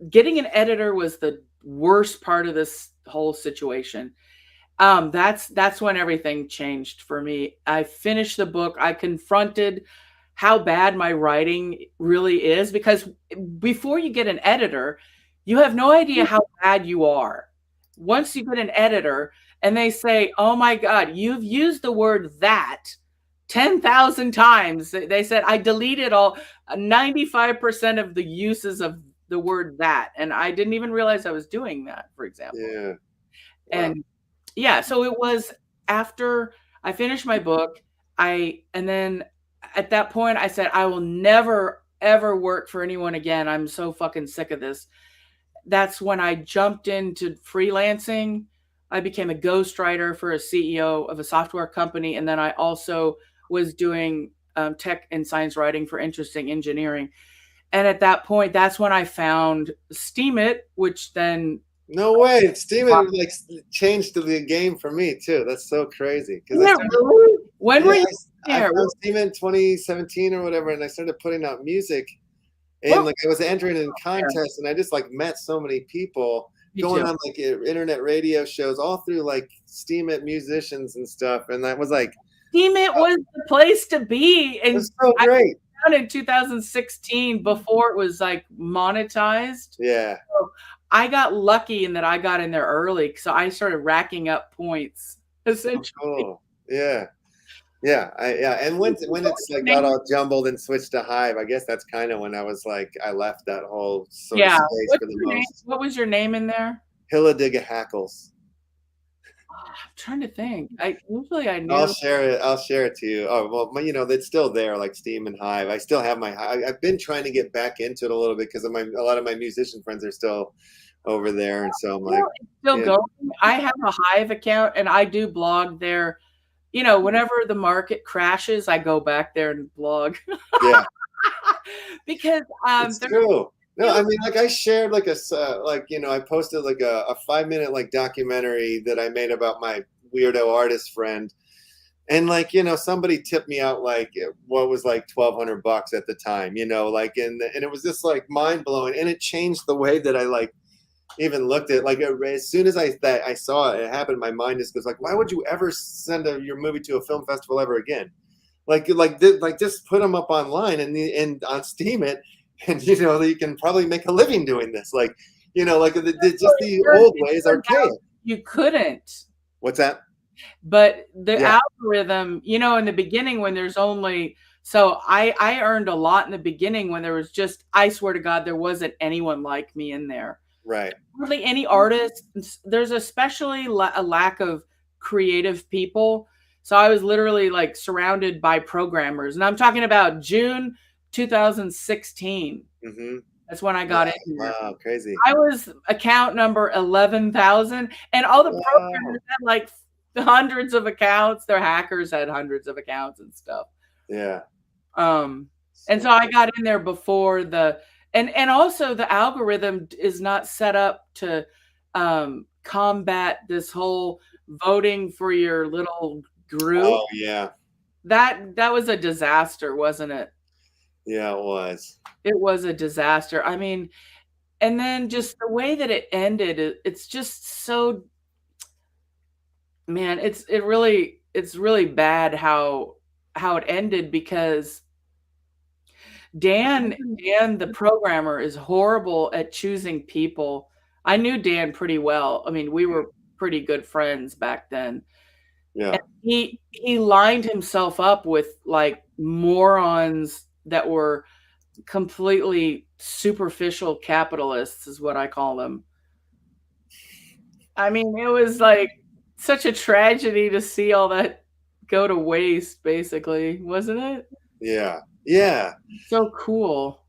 getting an editor was the worst part of this whole situation. That's when everything changed for me. I finished the book. I confronted how bad my writing really is, because before you get an editor, you have no idea how bad you are. Once you get an editor and they say, oh my God, you've used the word that 10,000 times. They said, I deleted all 95% of the uses of the word that. And I didn't even realize I was doing that, for example. Yeah. Wow. And so it was after I finished my book, and then at that point I said, I will never, ever work for anyone again. I'm so fucking sick of this. That's when I jumped into freelancing. I became a ghostwriter for a CEO of a software company. And then I also was doing tech and science writing for Interesting Engineering. And at that point, that's when I found Steemit, which then... No way. Steemit like changed the game for me too. That's so crazy. Really? When were you there? I found Steemit in 2017 or whatever, and I started putting out music. And like I was entering in contests, and I just like met so many people going on like internet radio shows all through like Steemit musicians and stuff. And that was like, Steemit was the place to be. And it was so great. I found it in 2016 before it was like monetized. Yeah. So I got lucky in that I got in there early. So I started racking up points essentially. Oh, cool. Yeah. Yeah, and when it's like got all jumbled and switched to Hive, I guess that's kind of when I was like, I left that whole sort of space for the most. What was your name in there? Hilladiga Hackles. I'm trying to think. I knew. I'll share it to you. Oh well, you know, it's still there, like Steam and Hive. I still have I've been trying to get back into it a little bit because a lot of my musician friends are still over there, and so I'm like, still going. I have a Hive account, and I do blog there. You know, whenever the market crashes, I go back there and blog. Yeah. Because it's true. No, I mean, like I shared like I posted like a 5-minute like documentary that I made about my weirdo artist friend, and like, you know, somebody tipped me out like what was like $1,200 at the time, you know, like and it was just like mind blowing, and it changed the way that I like even looked at like as soon as I saw it happen, my mind just goes like, why would you ever send your movie to a film festival ever again? Like just put them up online and on Steemit, and you know you can probably make a living doing this. Like, you know, like the old ways are archaic. You couldn't. What's that? But the algorithm, you know, in the beginning when there's only So I earned a lot in the beginning when there was just, I swear to God, there wasn't anyone like me in there. Right. Hardly any artists. There's especially a lack of creative people. So I was literally like surrounded by programmers. And I'm talking about June 2016. Mm-hmm. That's when I got in here. Wow, crazy. I was account number 11,000, and all the programmers had like hundreds of accounts. Their hackers had hundreds of accounts and stuff. Yeah. And so I got in there before and also the algorithm is not set up to combat this whole voting for your little group. Oh yeah. That was a disaster, wasn't it? Yeah, it was. It was a disaster. I mean, and then just the way that it ended, it's just so, man, it's really bad how it ended, because Dan, the programmer, is horrible at choosing people. I knew Dan pretty well. I mean, we were pretty good friends back then. Yeah. And he lined himself up with like morons that were completely superficial capitalists, is what I call them. I mean, it was like such a tragedy to see all that go to waste, basically, wasn't it? Yeah. Yeah. So cool.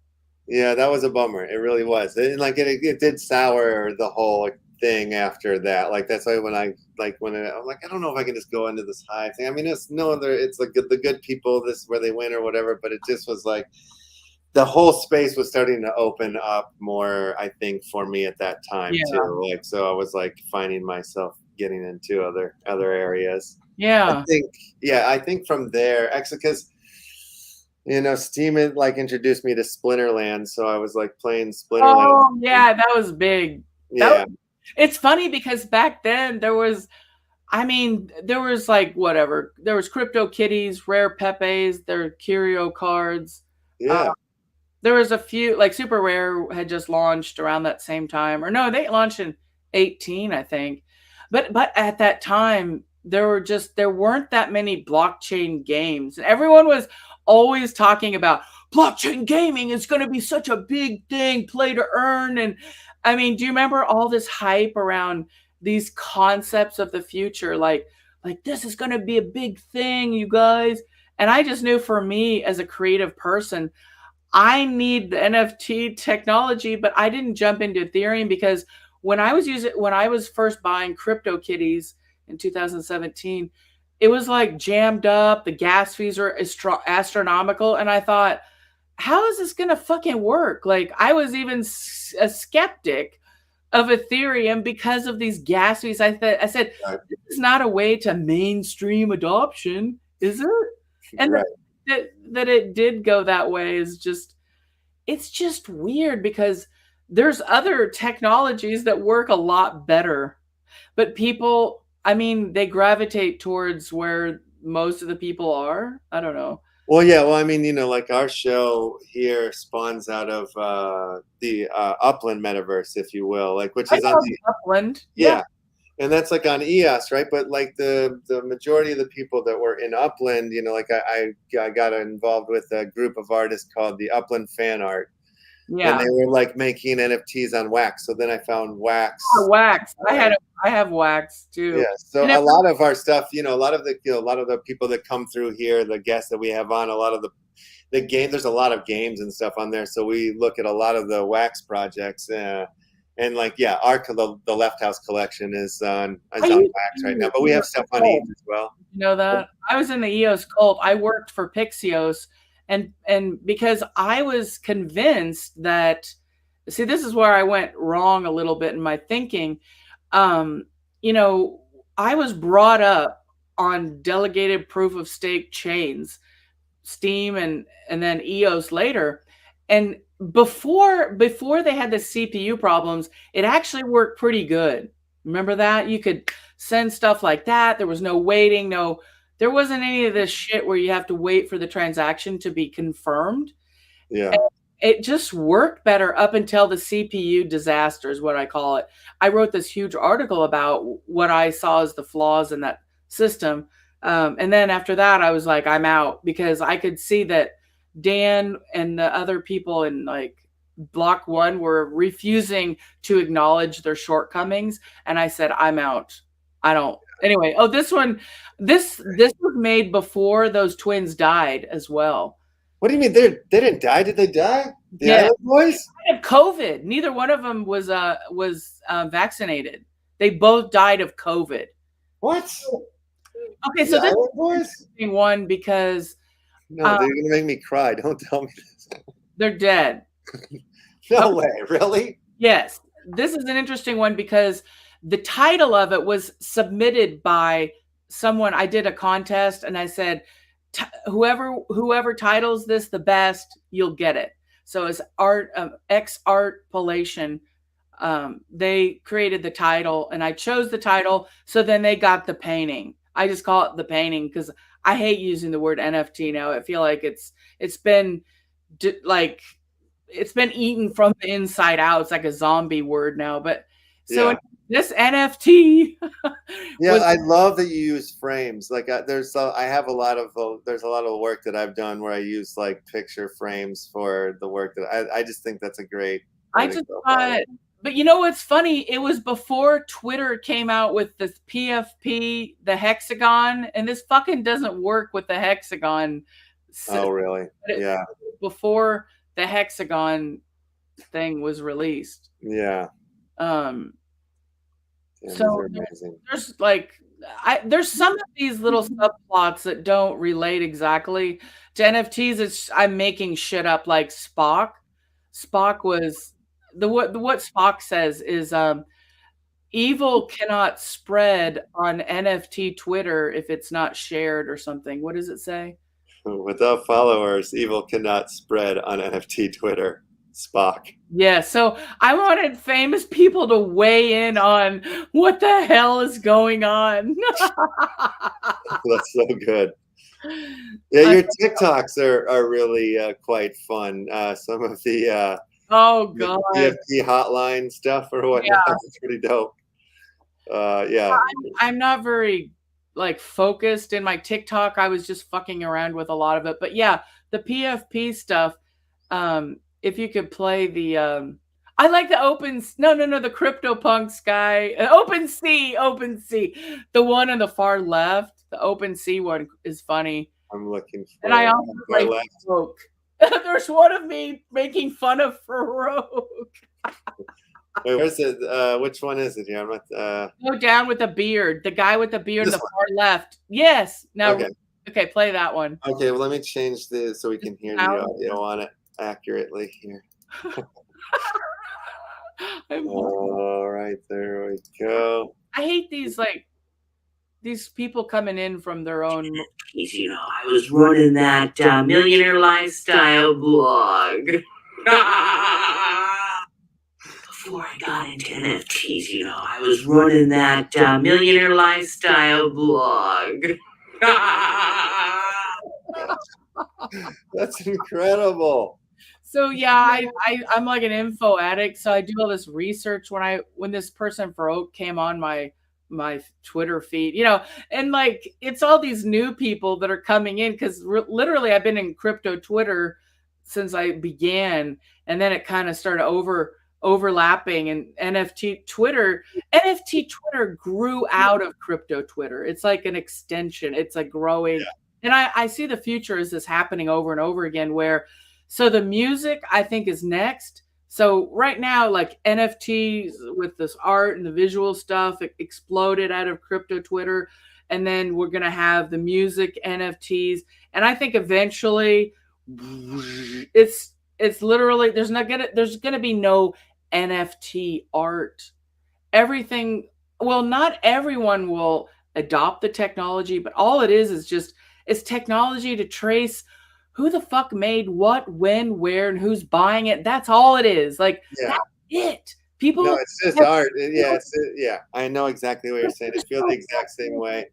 Yeah, that was a bummer. It really was. And like it did sour the whole thing after that. Like that's why when I'm like, I don't know if I can just go into this Hive thing. I mean, it's like the good people, this is where they win or whatever, but it just was like the whole space was starting to open up more, I think, for me at that time too. Like, so I was like finding myself getting into other areas. Yeah. I think from there, actually, because Steam had like introduced me to Splinterland, so I was like playing Splinterland. Oh yeah, that was big. Yeah. It's funny because back then there was like whatever. There was Crypto Kitties, Rare Pepes, there were Curio cards. Yeah. There was a few, like Super Rare had just launched around that same time. Or no, they launched in 18, I think. But at that time, there weren't that many blockchain games. And everyone was always talking about blockchain gaming is going to be such a big thing, play to earn. And I mean, do you remember all this hype around these concepts of the future? Like this is going to be a big thing, you guys. And I just knew, for me as a creative person, I need the NFT technology, but I didn't jump into Ethereum because when I was first buying Crypto Kitties in 2017, it was like jammed up. The gas fees are astronomical. And I thought, how is this going to fucking work? Like, I was even a skeptic of Ethereum because of these gas fees. I said, this is not a way to mainstream adoption, is it? And that it did go that way is just, it's just weird, because there's other technologies that work a lot better, but people, I mean, they gravitate towards where most of the people are. I don't know. Well, yeah. Well, I mean, like our show here spawns out of the Upland metaverse, if you will, like which is on the Upland. Yeah. And that's like on EOS, right? But like the majority of the people that were in Upland, like I got involved with a group of artists called the Upland Fan Art. Yeah. And they were like making NFTs on Wax. So then I found Wax. Oh, Wax. I have Wax too. Yeah. So a lot of our stuff, a lot of the people that come through here, the guests that we have on, a lot of the game, there's a lot of games and stuff on there. So we look at a lot of the Wax projects. And like, yeah, the LeftHousr collection is on Wax right now, but we have stuff on ETH as well. You know that? I was in the EOS cult. I worked for Pixios, and because I was convinced that, see, this is where I went wrong a little bit in my thinking. I was brought up on delegated proof of stake chains, Steam and then EOS later. And before they had the CPU problems, it actually worked pretty good. Remember that? You could send stuff like that. There was no waiting. There wasn't any of this shit where you have to wait for the transaction to be confirmed. Yeah. And it just worked better up until the CPU disaster, is what I call it. I wrote this huge article about what I saw as the flaws in that system. And then after that, I was like, I'm out, because I could see that Dan and the other people in like Block One were refusing to acknowledge their shortcomings. And I said, I'm out. I don't. Anyway, oh, this one, this was made before those twins died as well. What do you mean they didn't die? Did they die? The Island Boys? They had COVID. Neither one of them was vaccinated. They both died of COVID. What? Okay, so this Island Boys? is an interesting one because No, they're gonna make me cry. Don't tell me this. they're dead. No way, really? Yes, this is an interesting one because the title of it was submitted by someone. I did a contest and I said, whoever titles this the best, you'll get it. So it's X Art Polation. They created the title and I chose the title. So then they got the painting. I just call it the painting because I hate using the word NFT now. I feel like it's been eaten from the inside out. It's like a zombie word now. But so this NFT. Yeah, I love that you use frames. Like there's a lot of work that I've done where I use like picture frames for the work that I just think that's a great. I just thought. But you know what's funny? It was before Twitter came out with this PFP, the hexagon, and this fucking doesn't work with the hexagon. Oh, really? Yeah. Before the hexagon thing was released. Yeah. So there's like there's some of these little subplots that don't relate exactly to NFTs. I'm making shit up like Spock. Spock was what Spock says is evil cannot spread on NFT Twitter if it's not shared or something. What does it say? Without followers, evil cannot spread on NFT Twitter. Spock. Yeah, so I wanted famous people to weigh in on what the hell is going on. That's so good. Yeah, your TikToks are really quite fun. Some of the oh god, PFP hotline stuff or whatnot. Yeah. It's pretty dope. Yeah, I'm not very like focused in my TikTok. I was just fucking around with a lot of it, but yeah, the PFP stuff. If you could play the I like the the CryptoPunks guy. OpenSea. The one on the far left, the OpenSea one is funny. I'm looking for and I also like Farouk. There's one of me making fun of Farouk. Wait, where's it? Which one is it here? I'm not Go down with the beard. The guy with the beard on the far left. Yes. Now okay, play that one. Okay, well let me change this so we can hear the audio on it accurately here. All right, there we go. I hate these people coming in from their own. You know, I was running that millionaire lifestyle blog before I got into NFTs. You know, I was running that millionaire lifestyle blog. That's incredible. So yeah, I'm like an info addict. So I do all this research when this person Farouk came on my Twitter feed, you know, and like it's all these new people that are coming in because literally I've been in crypto Twitter since I began, and then it kind of started overlapping, and NFT Twitter grew out of crypto Twitter. It's like an extension. It's like growing, and I see the future as this happening over and over again where. So the music, I think, is next. So right now, like NFTs with this art and the visual stuff, it exploded out of crypto Twitter. And then we're going to have the music NFTs. And I think eventually it's literally, there's going to be no NFT art. Everything, well, not everyone will adopt the technology, but all it is just, it's technology to trace who the fuck made what, when, where, and who's buying it. That's all it is. Like, that's it. People. No, it's just art. Yeah, I know exactly what you're saying. I feel the exact same way.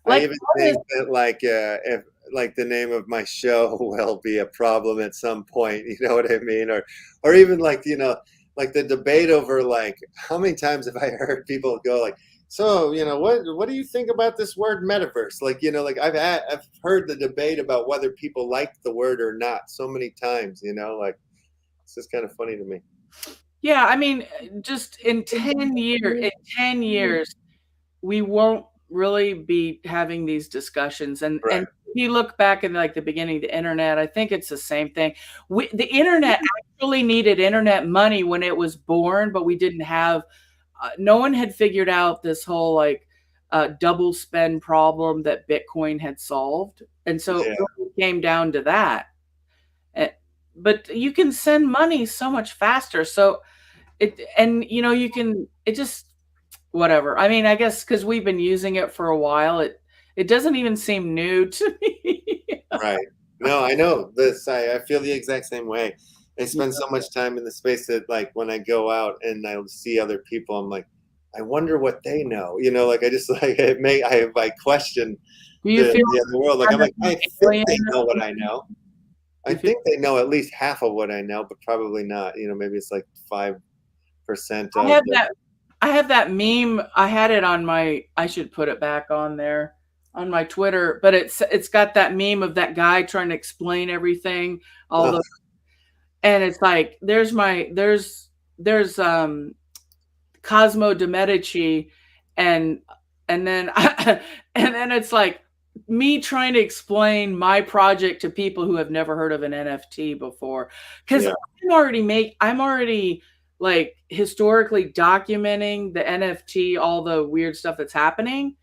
Like, I even think that, if like the name of my show will be a problem at some point. You know what I mean? Or even like, you know, like the debate over like how many times have I heard people go like, so what do you think about this word metaverse? Like, like I've heard the debate about whether people like the word or not so many times. Like it's just kind of funny to me. Yeah, I mean, just in 10 years, we won't really be having these discussions. And Right. and if you look back in like the beginning of the internet, I think it's the same thing. The internet actually needed internet money when it was born, but we didn't have. No one had figured out this whole like double spend problem that Bitcoin had solved, and so Yeah. it really came down to that. But you can send money so much faster. So you can just whatever. I mean, I guess because we've been using it for a while, it doesn't even seem new to me. Right. No, I know this. I feel the exact same way. I spend so much time in the space that like when I go out and I see other people, I'm like, I wonder what they know. Like I just like I question the other world. Like I'm like, I think they know what I know. I think they know at least half of what I know, but probably not. Maybe it's like 5%. I have that meme. I had it on I should put it back on there on my Twitter, but it's got that meme of that guy trying to explain everything, and it's like there's Cosmo de Medici, and then and then it's like me trying to explain my project to people who have never heard of an NFT before, because I'm already like historically documenting the NFT, all the weird stuff that's happening,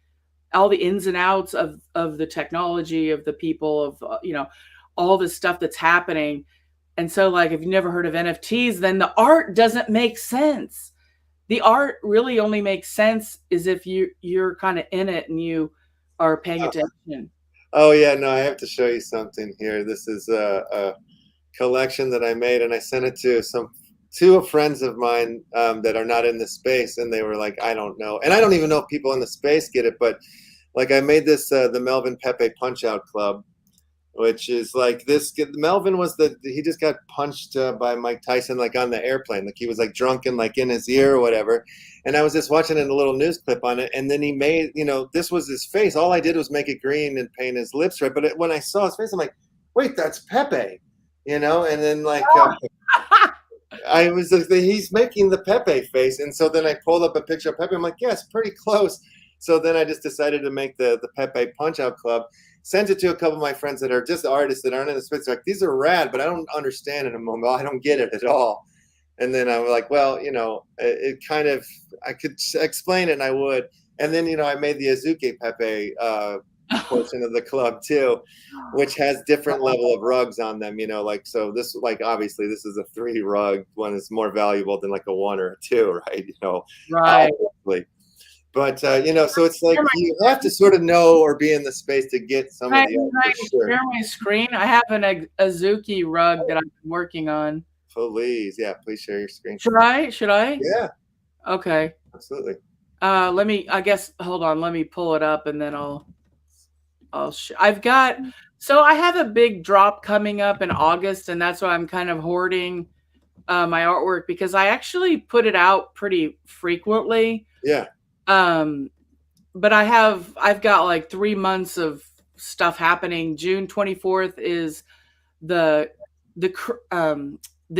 all the ins and outs of the technology, of the people, of all this stuff that's happening. And so like if you've never heard of NFTs, then the art doesn't make sense. The art really only makes sense is if you're kind of in it and you are paying attention. Oh yeah, no, I have to show you something here. This is a collection that I made, and I sent it to two friends of mine that are not in the space, and they were like, I don't know. And I don't even know if people in the space get it, but like I made this, the Melvin Pepe Punch-Out Club, which is like this. Melvin he just got punched by Mike Tyson, like on the airplane. Like he was like drunk and like in his ear or whatever. And I was just watching a little news clip on it. And then he made, this was his face. All I did was make it green and paint his lips red. But when I saw his face, I'm like, wait, that's Pepe, and then like, I was like, he's making the Pepe face. And so then I pulled up a picture of Pepe. I'm like, yeah, it's pretty close. So then I just decided to make the Pepe Punch-Out Club, sent it to a couple of my friends that are just artists that aren't in the space. They're like, these are rad, but I don't understand it. I don't get it at all. And then I was like, well, it kind of, I could explain it and I would. And then, I made the Azuki Pepe portion of the club too, which has different level of rugs on them, like, so this, like, obviously this is a 3 rug. One is more valuable than like a 1 or a 2, right? Right. Obviously. But, so it's like you have to sort of know or be in the space to get some of the art. Sure. Share my screen. I have an Azuki rug that I've been working on. Please, yeah, please share your screen. Should I? Yeah. Okay. Absolutely. Let me, I guess, hold on. Let me pull it up and then I have a big drop coming up in August, and that's why I'm kind of hoarding my artwork, because I actually put it out pretty frequently. Yeah. But I've got like 3 months of stuff happening. June 24th is the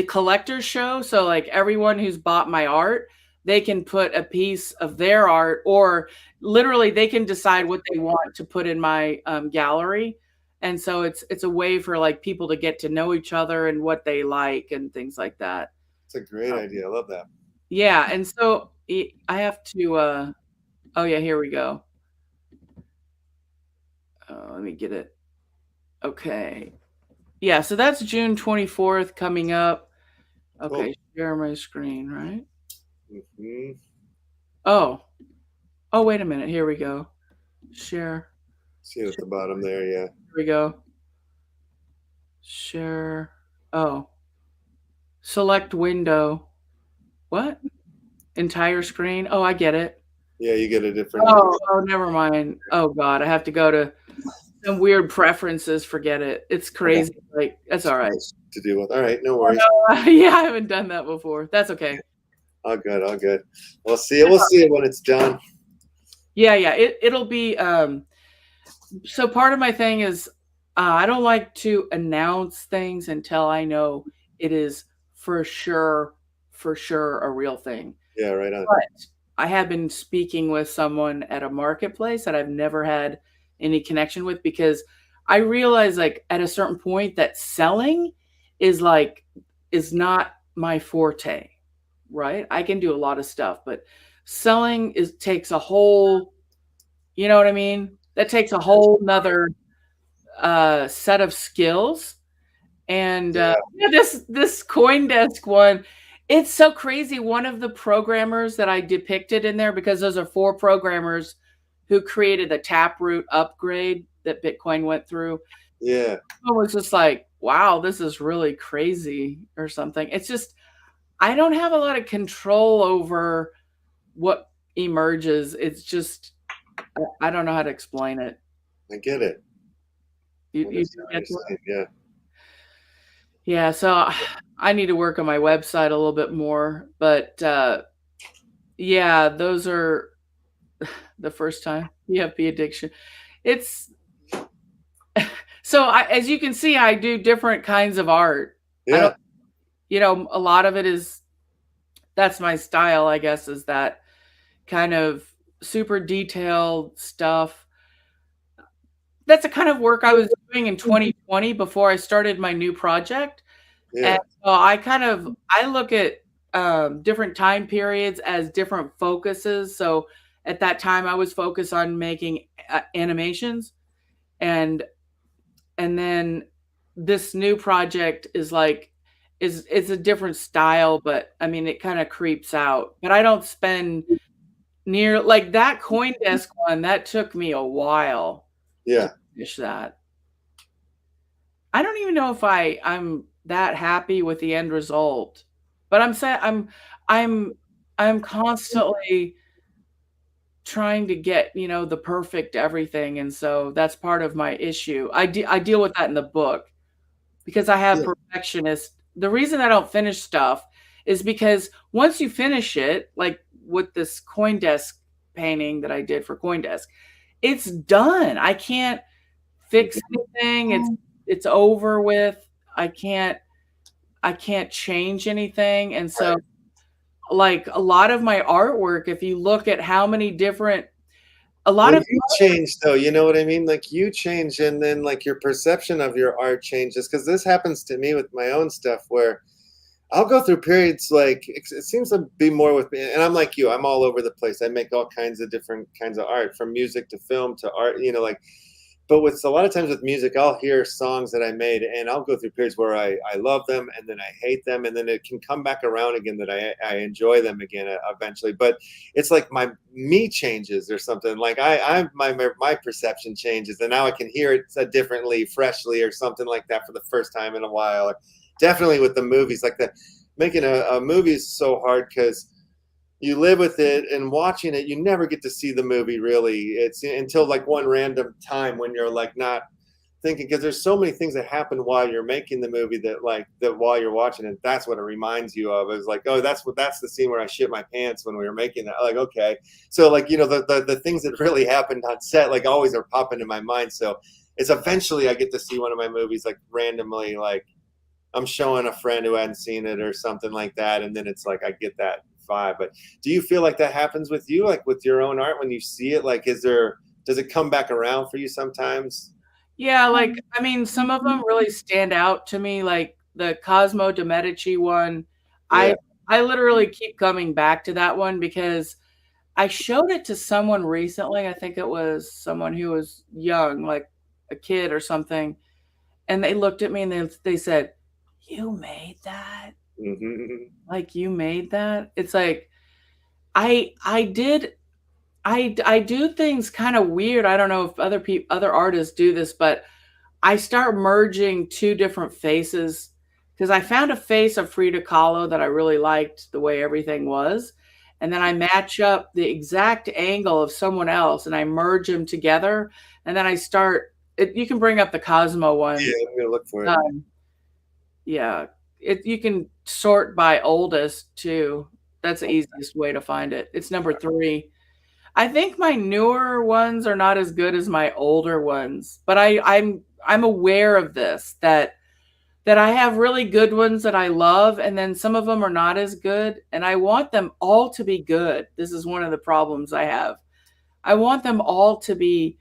collector's show. So like everyone who's bought my art, they can put a piece of their art, or literally they can decide what they want to put in my gallery. And so it's a way for like people to get to know each other and what they like and things like that. It's a great idea. I love that. Yeah. And so I have to, oh yeah, here we go. Let me get it. Okay. Yeah, so that's June 24th coming up. Okay, cool. Share my screen, right? Mm-hmm. Oh, wait a minute. Here we go. Share. See it at the bottom there, yeah. Here we go. Share. Oh. Select window. What? Entire screen? Oh, I get it. Yeah, you get a different. Oh, never mind. Oh God, I have to go to some weird preferences. Forget it. It's crazy. Like, that's all right. To deal with. All right, no worries. Yeah, I haven't done that before. That's okay. All good. We'll see it when it's done. Yeah, it'll be so part of my thing is I don't like to announce things until I know it is for sure a real thing. Yeah, right on. But I have been speaking with someone at a marketplace that I've never had any connection with, because I realize, like, at a certain point that selling is not my forte, right? I can do a lot of stuff, but selling takes a whole, you know what I mean? That takes a whole nother set of skills. And Yeah. this CoinDesk one, it's so crazy. One of the programmers that I depicted in there, because those are 4 programmers who created the Taproot upgrade that Bitcoin went through. Yeah. I was just like, wow, this is really crazy or something. It's just, I don't have a lot of control over what emerges. It's just, I don't know how to explain it. I get it. You Understand do what get you're to it? saying, yeah. Yeah, so I need to work on my website a little bit more, but yeah, those are the first time EFP addiction. It's so as you can see, I do different kinds of art. Yeah. You know, a lot of it is, that's my style, I guess, is that kind of super detailed stuff. That's the kind of work I was doing in 2020 before I started my new project. Yeah. And so I look at different time periods as different focuses. So at that time, I was focused on making animations, and then this new project is it's a different style, but I mean, it kind of creeps out. But I don't spend near, like, that CoinDesk one, that took me a while Yeah. to finish that. I don't even know if I'm that happy with the end result, but I'm constantly trying to get, you know, the perfect everything, and so that's part of my issue. I deal with that in the book, because I have perfectionist. The reason I don't finish stuff is because once you finish it, like with this CoinDesk painting that I did for CoinDesk, it's done. I can't fix anything. It's over with. I can't change anything. And so, like, a lot of my artwork, if you look at how many different, You change, though, you know what I mean? Like, you change, and then, like, your perception of your art changes, because this happens to me with my own stuff, where I'll go through periods, like, it seems to be more with me, and I'm like you, I'm all over the place. I make all kinds of different kinds of art, from music to film to art, you know, like, but with a lot of times with music, I'll hear songs that I made, and I'll go through periods where I love them, and then I hate them, and then it can come back around again that I enjoy them again eventually. But it's like me changes or something. Like my perception changes, and now I can hear it differently, freshly, or something like that for the first time in a while. Or definitely with the movies, like that. Making a movie is so hard, because you live with it, and watching it, you never get to see the movie really. It's until like one random time when you're like not thinking, because there's so many things that happen while you're making the movie that while you're watching it, that's what it reminds you of. It's like, oh, that's the scene where I shit my pants when we were making that. Like, okay, so like, you know, the things that really happened on set, like, always are popping in my mind. So it's eventually I get to see one of my movies, like, randomly, like I'm showing a friend who hadn't seen it or something like that, and then it's like I get that vibe. But do you feel like that happens with you, like with your own art, when you see it? Like, does it come back around for you sometimes? Yeah, like, I mean, some of them really stand out to me, like the Cosmo de Medici one. Yeah. I literally keep coming back to that one, because I showed it to someone recently. I think it was someone who was young, like a kid or something, and they looked at me and they said, "You made that?" Mm-hmm. Like, you made that? It's like, I do things kind of weird. I don't know if other artists do this, but I start merging 2 different faces, because I found a face of Frida Kahlo that I really liked the way everything was, and then I match up the exact angle of someone else, and I merge them together, and then I start. You can bring up the Cosmo one. Yeah, I'm gonna look for it. Yeah, you can sort by oldest too. That's the easiest way to find it. It's number 3. I think my newer ones are not as good as my older ones, but I'm aware of this, that I have really good ones that I love, and then some of them are not as good, and I want them all to be good. This is one of the problems I have. I want them all to be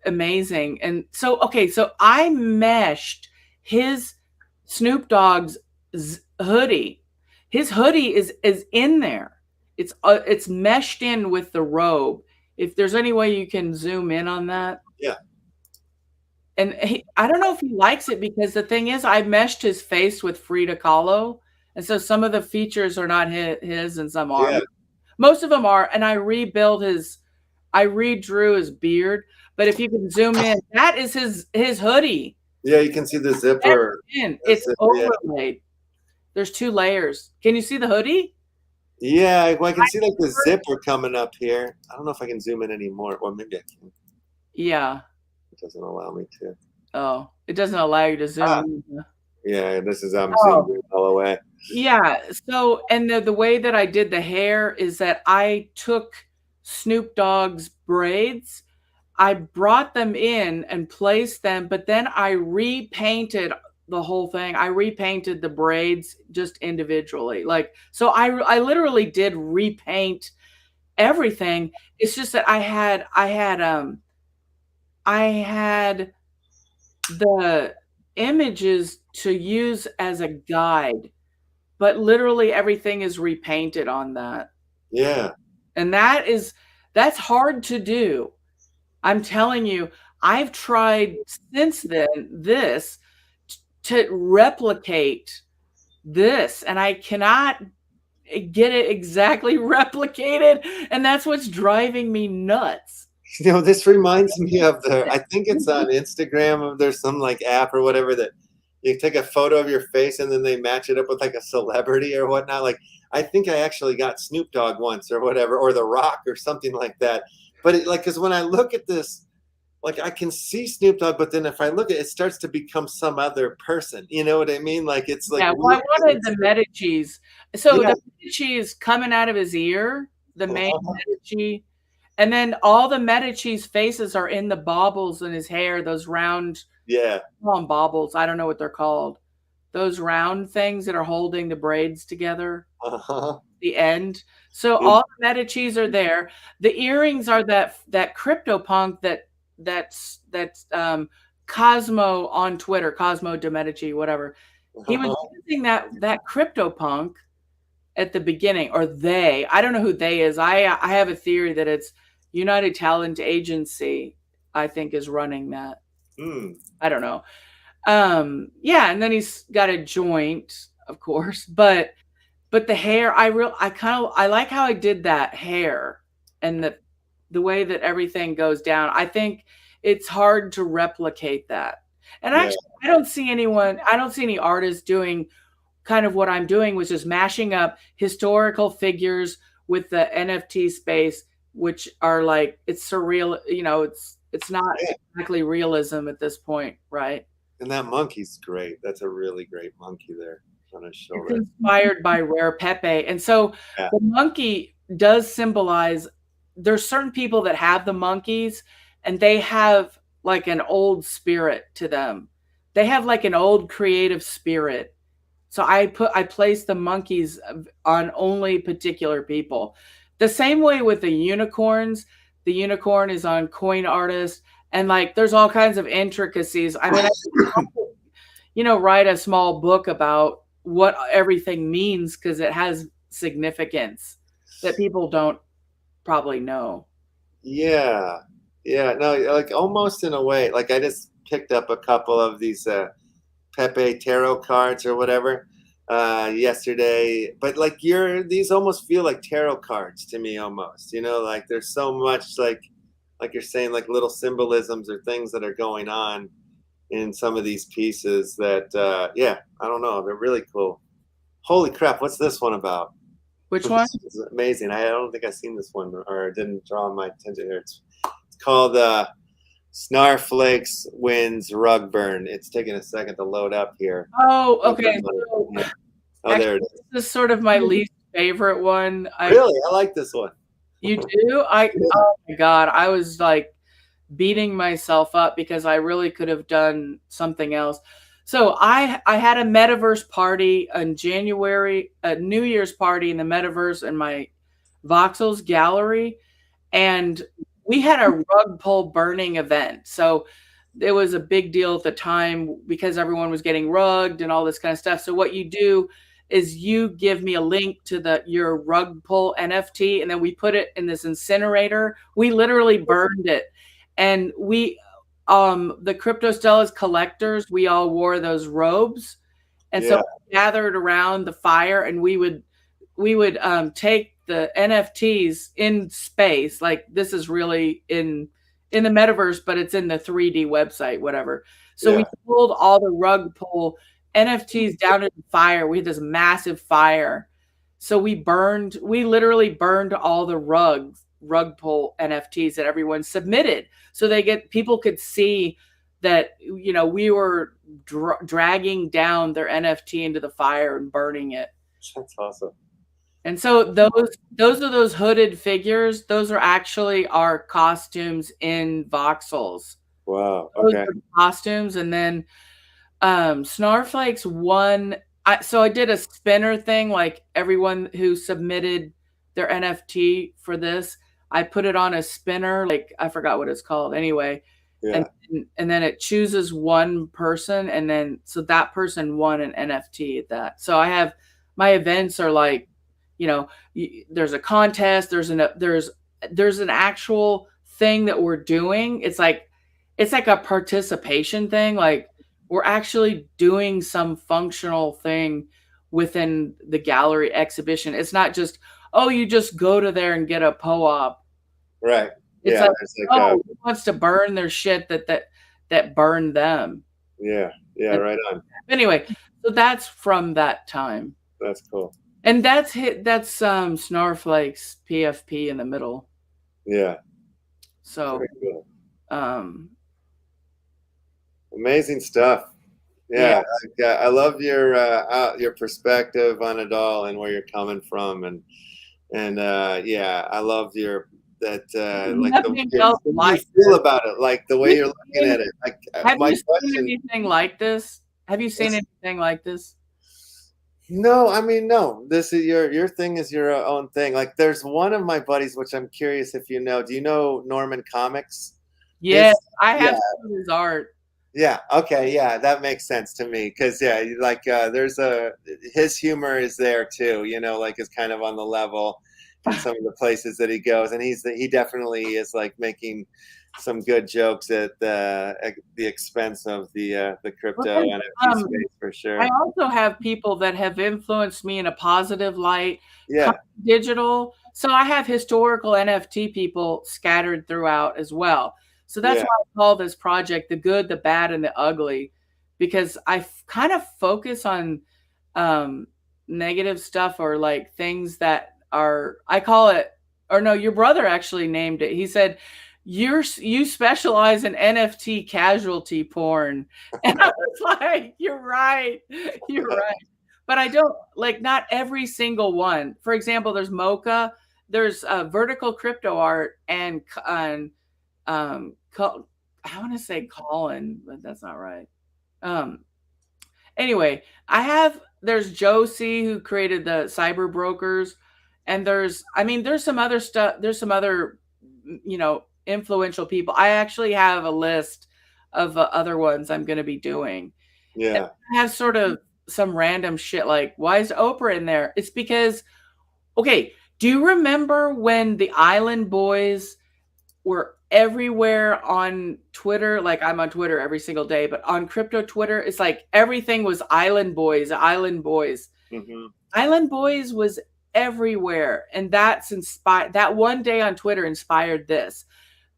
amazing. And so, okay, so I meshed his Snoop Dogg's hoodie. His hoodie is in there. It's meshed in with the robe. If there's any way you can zoom in on that. Yeah. And I don't know if he likes it, because the thing is, I meshed his face with Frida Kahlo, and so some of the features are not his and some are. Yeah. Most of them are, and I redrew his beard. But if you can zoom in, that is his hoodie. Yeah, you can see the zipper. It's overlaid. There's 2 layers. Can you see the hoodie? Yeah, well, I can see like the zipper coming up here. I don't know if I can zoom in anymore. Well, maybe I can. Yeah. It doesn't allow me to. Oh, it doesn't allow you to zoom. Yeah, this is zooming all the way. Yeah. So, and the way that I did the hair is that I took Snoop Dogg's braids, I brought them in and placed them, but then I repainted the whole thing. I repainted the braids just individually. Like, so I literally did repaint everything. It's just that I had the images to use as a guide, but literally everything is repainted on that. Yeah. And that's hard to do. I'm telling you, I've tried since then to replicate this, and I cannot get it exactly replicated, and that's what's driving me nuts. You know, this reminds me of I think it's on Instagram, there's some like app or whatever that you take a photo of your face and then they match it up with like a celebrity or whatnot. Like, I think I actually got Snoop Dogg once or whatever, or The Rock or something like that. But because when I look at this, like, I can see Snoop Dogg, but then if I look at it, it starts to become some other person. You know what I mean? Like, it's like, yeah. Well, I wanted the Medicis. So the Medici is coming out of his ear, the main Medici, and then all the Medici's faces are in the baubles in his hair. Those round, baubles. I don't know what they're called. Those round things that are holding the braids together. The end. So all the Medici's are there. The earrings are that CryptoPunk that's Cosmo on Twitter, Cosmo de Medici, whatever. He was using that CryptoPunk at the beginning, or they. I don't know who they is. I have a theory that it's United Talent Agency, I think, is running that. I don't know. Yeah, and then he's got a joint, of course, but the hair, I like how I did that hair and the way that everything goes down. I think it's hard to replicate that. And actually, I don't see any artists doing kind of what I'm doing, which is mashing up historical figures with the NFT space, which are like, it's surreal, you know, it's not exactly realism at this point, right? And that monkey's great. That's a really great monkey there on his shoulder. It's inspired by Rare Pepe. And so the monkey does symbolize, there's certain people that have the monkeys and they have like an old spirit to them. They have like an old creative spirit. So I place the monkeys on only particular people. The same way with the unicorns. The unicorn is on Coin Artist, and like there's all kinds of intricacies. I mean, I could, write a small book about what everything means, because it has significance that people don't probably know. Yeah. No, like almost in a way. Like I just picked up a couple of these Pepe tarot cards or whatever yesterday, but like these almost feel like tarot cards to me almost, like there's so much like you're saying, like little symbolisms or things that are going on in some of these pieces that I don't know, they're really cool. Holy crap, what's this one about? Which one? It's amazing. I don't think I've seen this one, or it didn't draw my attention here. It's called Snarflakes Wins Rug Burn. It's taking a second to load up here. Oh, okay. There it is. This is sort of my least favorite one. Really? I like this one. You do? Oh my God. I was like beating myself up because I really could have done something else. So I had a metaverse party in January, a New Year's party in the metaverse in my Voxels gallery, and we had a rug pull burning event. So it was a big deal at the time because everyone was getting rugged and all this kind of stuff. So what you do is you give me a link to your rug pull NFT, and then we put it in this incinerator. We literally burned it. And we, the Crypto Stella's collectors, we all wore those robes. And so we gathered around the fire, and we would take the NFTs in space. Like, this is really in the metaverse, but it's in the 3D website, whatever. So we pulled all the rug pull NFTs down in the fire. We had this massive fire. So we literally burned all the rug pull NFTs that everyone submitted. So people could see that, you know, we were dragging down their NFT into the fire and burning it. That's awesome. And so those are those hooded figures. Those are actually our costumes in Voxels. Wow. Okay. Those are costumes. And then Snarflakes won. So I did a spinner thing, like everyone who submitted their NFT for this, I put it on a spinner, like I forgot what it's called anyway. Yeah. And then it chooses one person, and then so that person won an NFT at that. So I have my events are like, you know, there's a contest, there's an actual thing that we're doing. It's like a participation thing. Like, we're actually doing some functional thing within the gallery exhibition. It's not just, oh, you just go to there and get a PO-op. Right. It's who wants to burn their shit that burned them. Yeah. Yeah. Right on. Anyway, so that's from that time. That's cool. And that's Snarflake's PFP in the middle. Yeah. So, amazing stuff. Yeah. I love your perspective on it all and where you're coming from, and I love like the way you feel about it, like the way you're looking at it. Like, have you seen anything like this? Have you seen anything like this? No, I mean, no. This is your thing is your own thing. Like, there's one of my buddies, which I'm curious if you know. Do you know Norman Comics? Yes, I have some of his art. Yeah. Okay. Yeah, that makes sense to me because like there's his humor is there too. You know, like is kind of on the level in some of the places that he goes, and he definitely is like making some good jokes at the expense of the crypto NFT space for sure. I also have people that have influenced me in a positive light. Yeah. Digital. So I have historical NFT people scattered throughout as well. So that's why I call this project The Good, the Bad, and the Ugly, because I kind of focus on negative stuff or like things that are, I call it, or no, your brother actually named it. He said, you specialize in NFT casualty porn. And I was like, you're right. You're right. But I don't, like, not every single one. For example, there's Mocha, there's vertical crypto art, and I want to say Colin, but that's not right. Anyway, there's Josie who created the cyber brokers, and there's some other stuff. There's some other, influential people. I actually have a list of other ones I'm going to be doing. Yeah. And I have sort of some random shit like, why is Oprah in there? It's because, okay, do you remember when the Island Boys were everywhere on Twitter? Like, I'm on Twitter every single day, but on crypto Twitter, it's like everything was Island Boys. Mm-hmm. Island Boys was everywhere, and that one day on Twitter inspired this,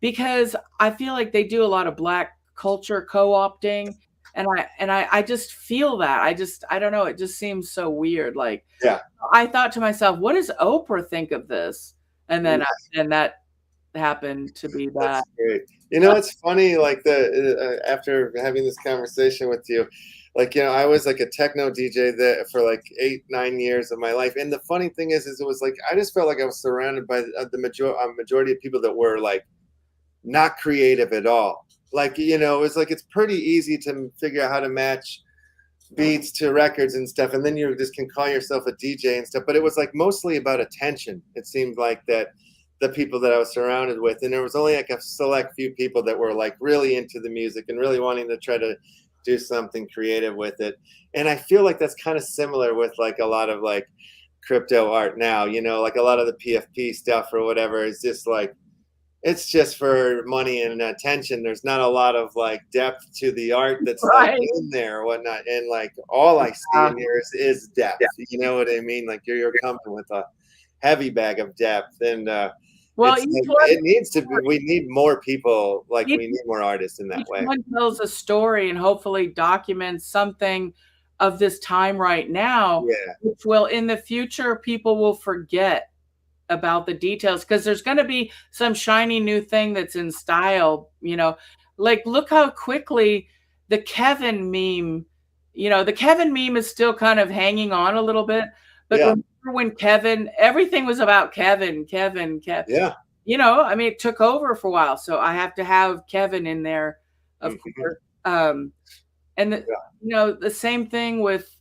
because I feel like they do a lot of Black culture co-opting, and I just feel that. I don't know, it just seems so weird. Like, I thought to myself, what does Oprah think of this? And then that happened to be that. That's great. You know, it's funny, like after having this conversation with you, like, you know, I was like a techno DJ that for like 8-9 years of my life. And the funny thing is it was like, I just felt like I was surrounded by the majority of people that were like not creative at all. Like, you know, it was like, it's pretty easy to figure out how to match beats to records and stuff. And then you just can call yourself a DJ and stuff. But it was like mostly about attention. It seemed like that the people that I was surrounded with. And there was only like a select few people that were like really into the music and really wanting to try to do something creative with it. And I feel like that's kind of similar with like a lot of like crypto art now, you know, like a lot of the PFP stuff or whatever is just like, it's just for money and attention. There's not a lot of like depth to the art that's like in there or whatnot. And like all I see in here is depth. You know what I mean? Like you're coming with a heavy bag of depth. And well, it needs to be, we need more people, like we need more artists in that way. One tells a story and hopefully documents something of this time right now, which will in the future people will forget about the details, because there's going to be some shiny new thing that's in style, you know, like look how quickly the Kevin meme, you know, the Kevin meme is still kind of hanging on a little bit, but remember when Kevin, everything was about Kevin. Yeah. You know, I mean, it took over for a while, so I have to have Kevin in there, of course. And you know, the same thing with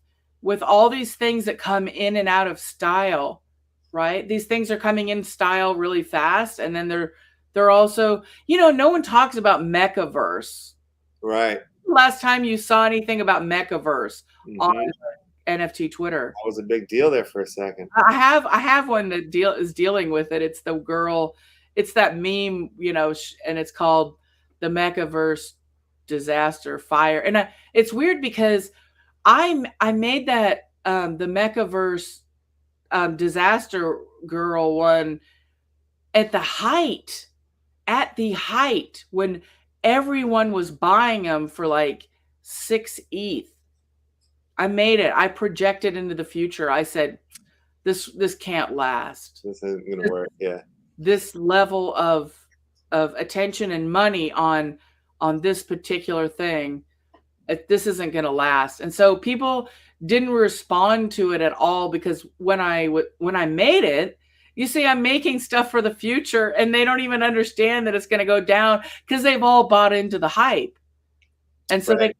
all these things that come in and out of style. Right? These things are coming in style really fast. And then they're also, you know, no one talks about Mechaverse. Right. Last time you saw anything about Mechaverse on NFT Twitter. That was a big deal there for a second. I have one that is dealing with it. It's the girl, it's that meme, you know, and it's called the Mechaverse Disaster Fire. And it's weird because I made that the Mechaverse Disaster Girl one at the height when everyone was buying them for like 6 ETH. I made it. I projected into the future. I said, this can't last. This isn't gonna work. Yeah. This level of attention and money on this particular thing, this isn't gonna last. And so people didn't respond to it at all, because when I made it, you see, I'm making stuff for the future and they don't even understand that it's going to go down because they've all bought into the hype. And so they can't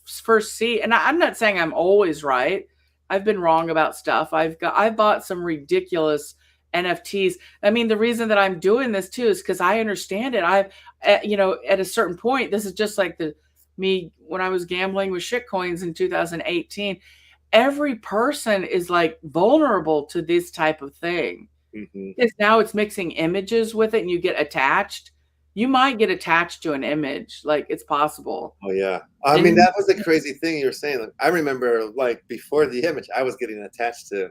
first see, and I'm not saying I'm always right. I've been wrong about stuff. I bought some ridiculous NFTs. I mean, the reason that I'm doing this too is because I understand it. You know, at a certain point, this is just like me when I was gambling with shitcoins in 2018. Every person is like vulnerable to this type of thing. Because now it's mixing images with it and you get attached. You might get attached to an image. Like, it's possible. Oh yeah. I mean, that was the crazy thing you were saying. Like, I remember like before the image, I was getting attached to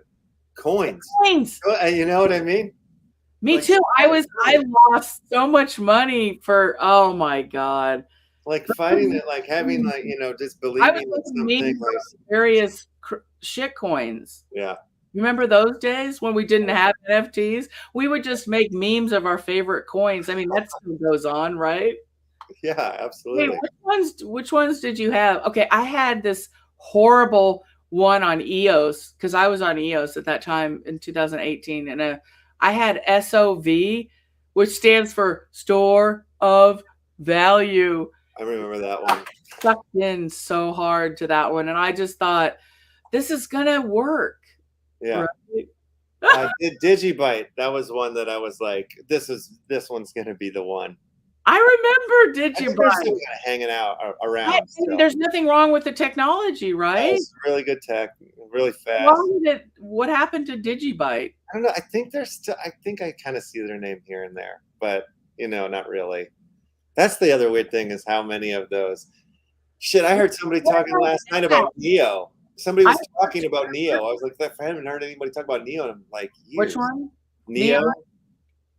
coins. You know what I mean? Me like, too. I lost so much money for, oh my God. Like fighting it, like having like, you know, just believing in something like various shit coins. Yeah. Remember those days when we didn't have NFTs? We would just make memes of our favorite coins. I mean, that still goes on, right? Yeah, absolutely. Hey, which ones did you have? Okay, I had this horrible one on EOS, because I was on EOS at that time in 2018, and I had SOV, which stands for Store of Value. I remember that one. Sucked in so hard to that one, and I just thought, this is gonna work. Yeah. Right? Digibyte. That was one that I was like, this one's gonna be the one. I remember Digibyte. They're still kind of hanging out around. There's nothing wrong with the technology, right? It's really good tech, really fast. What happened to Digibyte? I don't know. I think they're still. I think I kind of see their name here and there, but you know, not really. That's the other weird thing is how many of those. Shit, I heard somebody talking last night about Neo. Somebody was talking about Neo. I was like, I haven't heard anybody talk about Neo in like years. Which one? Neo?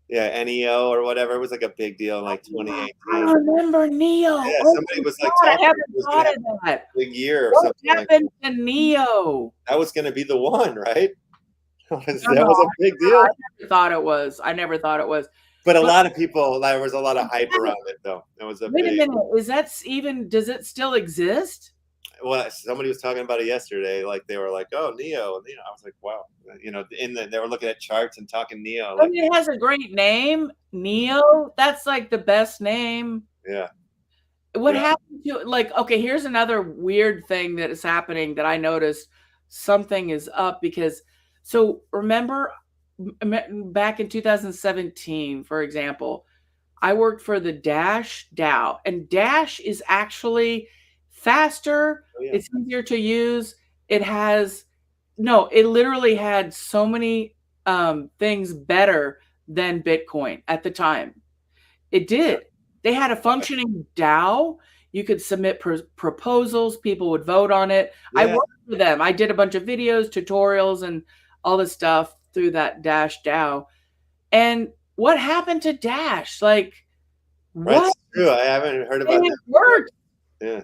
Yeah, NEO or whatever. It was like a big deal in like 2018. I remember Neo. Yeah, somebody was like talking. I haven't thought of that. Big year or something. What happened to Neo? That was going to be the one, right? That was a big deal. I never thought it was. But a lot of people, there was a lot of hype around it, though. It was a Wait a big. minute, is that even? Does it still exist? Well, somebody was talking about it yesterday. Like they were like, "Oh, Neo." I was like, "Wow." They were looking at charts and talking Neo. I mean, it has a great name, Neo. That's like the best name. Yeah. What happened to okay, here's another weird thing that is happening that I noticed. Something is up because so remember back in 2017, for example, I worked for the Dash DAO, and Dash is actually faster. Oh, yeah. It's easier to use. It literally had so many things better than Bitcoin at the time. It did. Yeah. They had a functioning DAO. You could submit proposals. People would vote on it. Yeah. I worked for them. I did a bunch of videos, tutorials, and all this stuff through that Dash DAO. And what happened to Dash? Like, what? That's true. I haven't heard about it. It worked. Yeah.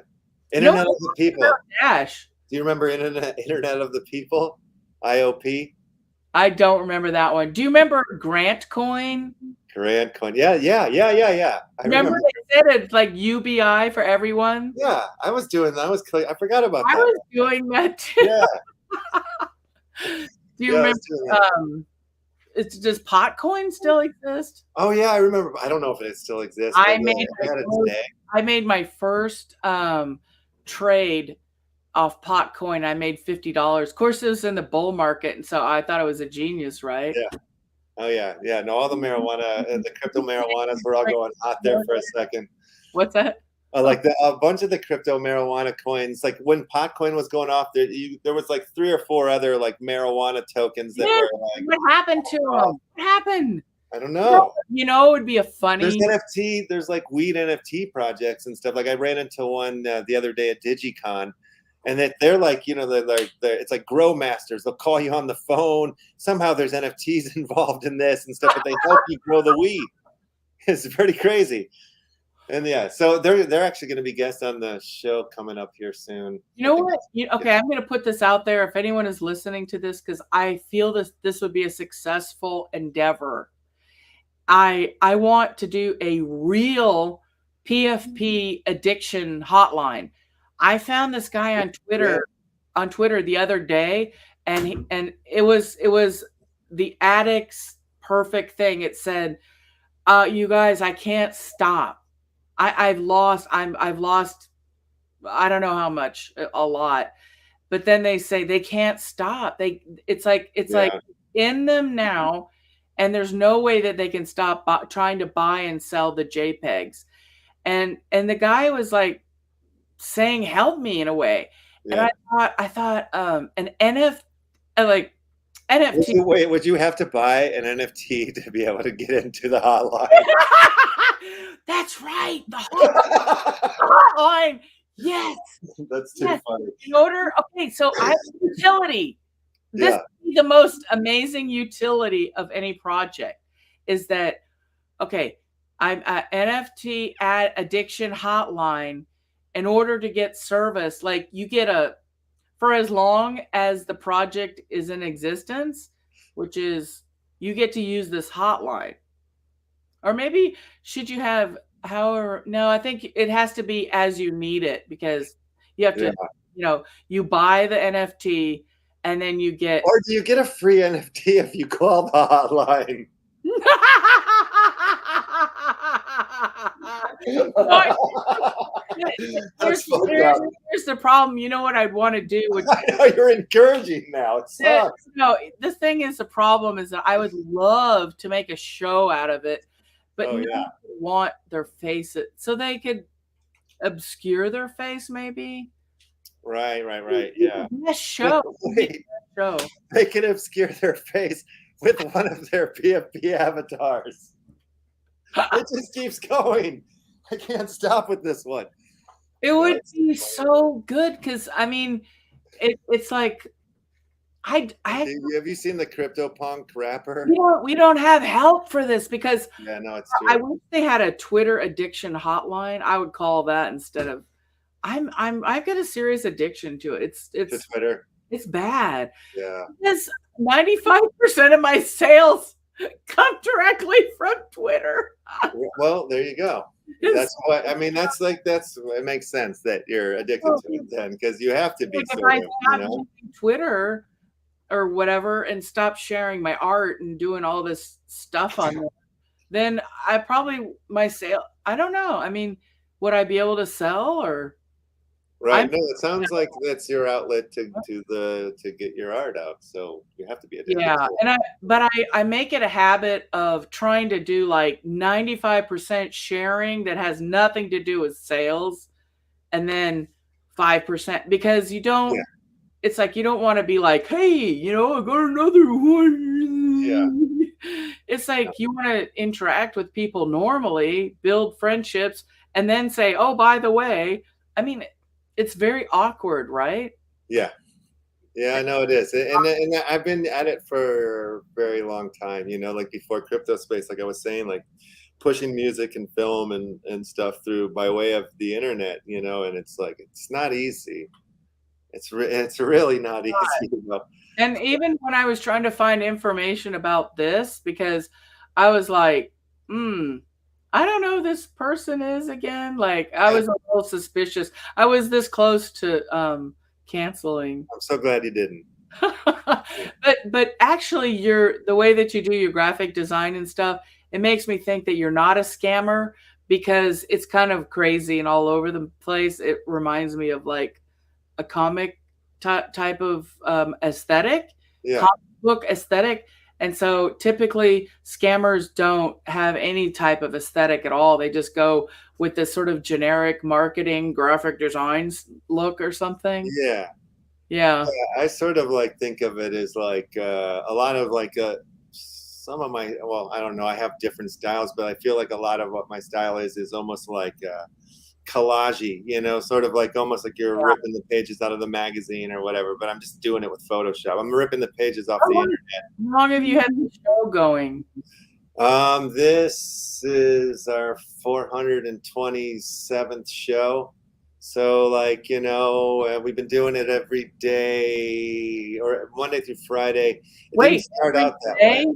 Internet of the People. Dash. Do you remember Internet of the People? IOP? I don't remember that one. Do you remember Grant Coin? Grant Coin. Yeah. I remember they said it's like UBI for everyone. Yeah, I forgot about that. I was doing that too. Yeah. Do you remember? Does Potcoin still exist? Oh yeah, I remember. I don't know if it still exists. I made my first trade off Potcoin. I made $50. Of course, it was in the bull market, and so I thought it was a genius, right? Yeah. Oh yeah. No, all the marijuana and the crypto marijuanas were all going hot there for a second. What's that? Like a bunch of the crypto marijuana coins, like when Potcoin was going off, there was like 3 or 4 other like marijuana tokens that were like. What happened to them? What happened? I don't know. It would be a funny. There's like weed NFT projects and stuff. Like I ran into one the other day at DigiCon, and they're like, it's like grow masters. They'll call you on the phone. Somehow there's NFTs involved in this and stuff, but they help you grow the weed. It's pretty crazy. And yeah, so they're actually going to be guests on the show coming up here soon. You know what? Okay, I'm going to put this out there. If anyone is listening to this, because I feel this would be a successful endeavor. I want to do a real PFP addiction hotline. I found this guy on Twitter the other day, and it was the addict's perfect thing. It said, "You guys, I can't stop. I've lost. I don't know how much, a lot." But then they say they can't stop. It's like in them now, and there's no way that they can stop trying to buy and sell the JPEGs. And the guy was like saying, "Help me," in a way. Yeah. And I thought an NFT. Would you have to buy an NFT to be able to get into the hotline? That's right. The hotline. Yes. That's too funny. So I have utility. This is the most amazing utility of any project is that, I'm at NFT addiction hotline. In order to get service, like you get for as long as the project is in existence, which is you get to use this hotline. Or maybe should you have no, I think it has to be as you need it, because you have to, you buy the NFT and then you get. Or do you get a free NFT if you call the hotline? Here's the problem. You know what I'd want to do? I know you're encouraging now. It sucks. No, the thing is, the problem is that I would love to make a show out of it, but want their face, so they could obscure their face, maybe. Right. Yeah. Show. They can obscure their face with one of their PFP avatars. It just keeps going. I can't stop with this one. It would be so good because it's like have you seen the CryptoPunk rapper? We don't have help for this because it's true. I wish they had a Twitter addiction hotline. I would call that instead of I've got a serious addiction to it. It's to Twitter. It's bad. Yeah. Because 95% of my sales come directly from Twitter. Well, there you go. That's what I mean. That's it makes sense that you're addicted to it then, because you have to be. If Sort I of, stop using Twitter or whatever and stop sharing my art and doing all this stuff on there, then I probably my sale. I don't know. I mean, would I be able to sell or? Right. No, it sounds like that's your outlet to get your art out. So you have to be addicted. Yeah, to it. but I make it a habit of trying to do like 95% sharing that has nothing to do with sales, and then 5% because you don't. Yeah. It's like you don't want to be like, hey, I got another one. Yeah. It's like you want to interact with people normally, build friendships, and then say, oh, by the way, I mean, it's very awkward, right? Yeah. Yeah, I know it is. And I've been at it for a very long time, like before crypto space, like I was saying, like pushing music and film and stuff through by way of the internet, and it's like, it's not easy. It's really not easy. And even when I was trying to find information about this, because I was like, I don't know who this person is again. Like I was a little suspicious. I was this close to canceling. I'm so glad you didn't. but actually the way that you do your graphic design and stuff, it makes me think that you're not a scammer because it's kind of crazy and all over the place. It reminds me of like a comic type of aesthetic, comic book aesthetic. And so typically scammers don't have any type of aesthetic at all. They just go with this sort of generic marketing graphic designs look or something. Yeah. I sort of like think of it as like a lot of like some of my, well, I don't know, I have different styles, but I feel like a lot of what my style is almost like collage-y, sort of like almost like you're ripping the pages out of the magazine or whatever, but I'm just doing it with Photoshop. I'm ripping the pages off the internet. How long have you had the show going? This is our 427th show. So like, we've been doing it every day or Monday through Friday. It didn't start out that way.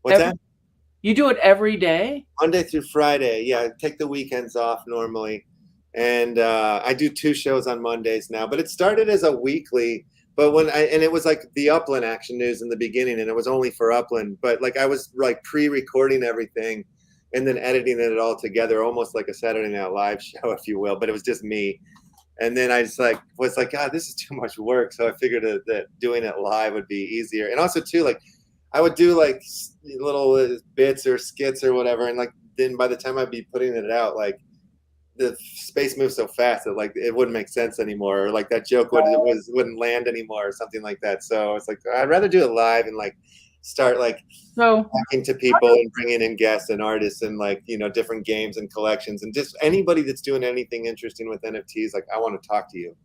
What's that? You do it every day? Monday through Friday. Yeah, I take the weekends off normally. And I do 2 shows on Mondays now, but it started as a weekly, but and it was like the Upland Action News in the beginning, and it was only for Upland, but like I was like pre-recording everything and then editing it all together, almost like a Saturday Night Live show, if you will, but it was just me. And then I just was like, God, this is too much work. So I figured that doing it live would be easier. And also too, like I would do like little bits or skits or whatever. And like, then by the time I'd be putting it out, like the space moves so fast that like it wouldn't make sense anymore. Or like that joke wouldn't land anymore or something like that. So it's like, I'd rather do it live and like start like talking to people and bringing in guests and artists and like, different games and collections and just anybody that's doing anything interesting with NFTs. Like, I want to talk to you.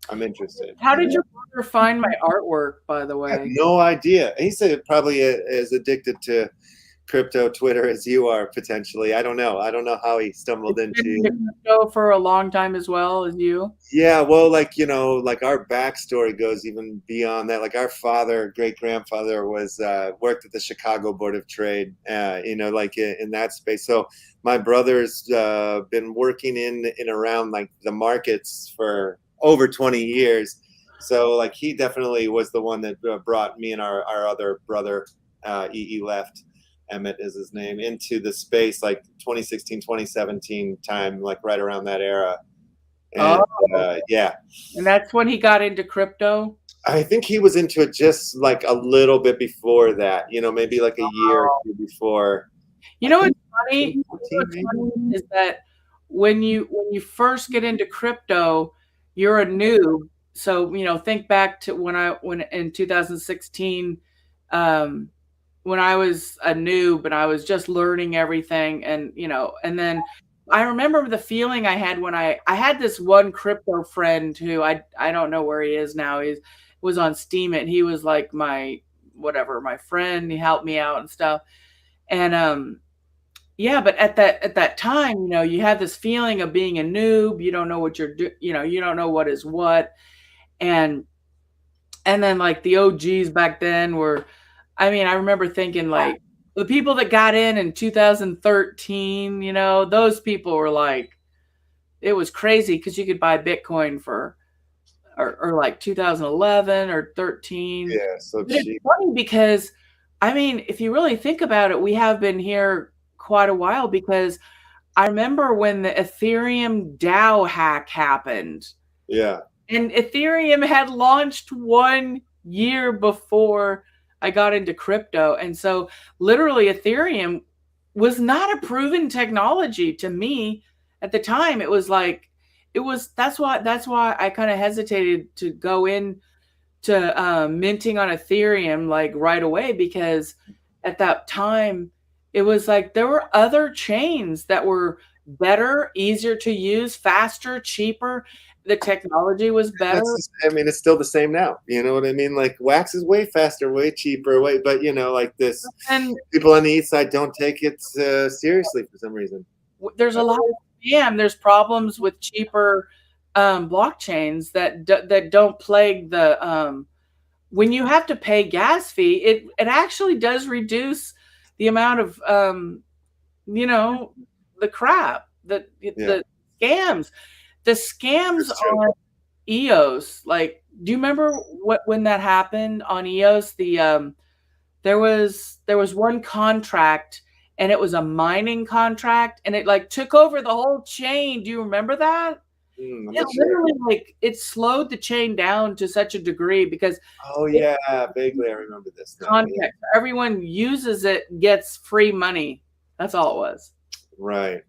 I'm interested. How did your brother find my artwork, by the way? I have no idea. He said probably as addicted to crypto Twitter as you are potentially. I don't know how he stumbled into crypto for a long time as well as you. Yeah, well, like like our backstory goes even beyond that. Like our great grandfather was worked at the Chicago Board of Trade, like in that space. So my brother's been working in around like the markets for over 20 years. So like he definitely was the one that brought me and our other brother Left. Emmett is his name, into the space like 2016, 2017 time, like right around that era. And yeah. And that's when he got into crypto? I think he was into it just like a little bit before that, maybe like a year or 2 before. What's funny? Is that when you first get into crypto, you're a noob. So, think back to when in 2016, when I was a noob and I was just learning everything and then I remember the feeling I had when I had this one crypto friend who I don't know where he is now. He was on Steam and he was like my friend. He helped me out and stuff. And but at that time, you have this feeling of being a noob. You don't know what you're doing, you don't know what is what. And then like the OGs back then were, I remember thinking like, the people that got in 2013, you know, those people were like, it was crazy because you could buy Bitcoin for, or like 2011 or 13. Yeah, so But it's cheap. funny because, I mean, if you really think about it, we have been here quite a while, because I remember when the Ethereum DAO hack happened. Yeah. And Ethereum had launched 1 year before I got into crypto. And so literally Ethereum was not a proven technology to me at the time. It was like, that's why I kind of hesitated to go in to minting on Ethereum like right away, because at that time it was like there were other chains that were better, easier to use, faster, cheaper. The technology was better. I mean, it's still the same now. You know what I mean? Like Wax is way faster, way cheaper, but you know, like this, And people on the east side don't take it seriously for some reason. there's a lot of scam. There's problems with cheaper blockchains that don't plague the when you have to pay gas fee, it actually does reduce the amount of you know, the crap, the scams. The scams on EOS, like, do you remember when that happened on EOS? The there was one contract, and it was a mining contract, and it like took over the whole chain. Do you remember that? It literally like it slowed the chain down to such a degree because yeah, vaguely I remember this. Context. Everyone uses it, gets free money. That's all it was. Right.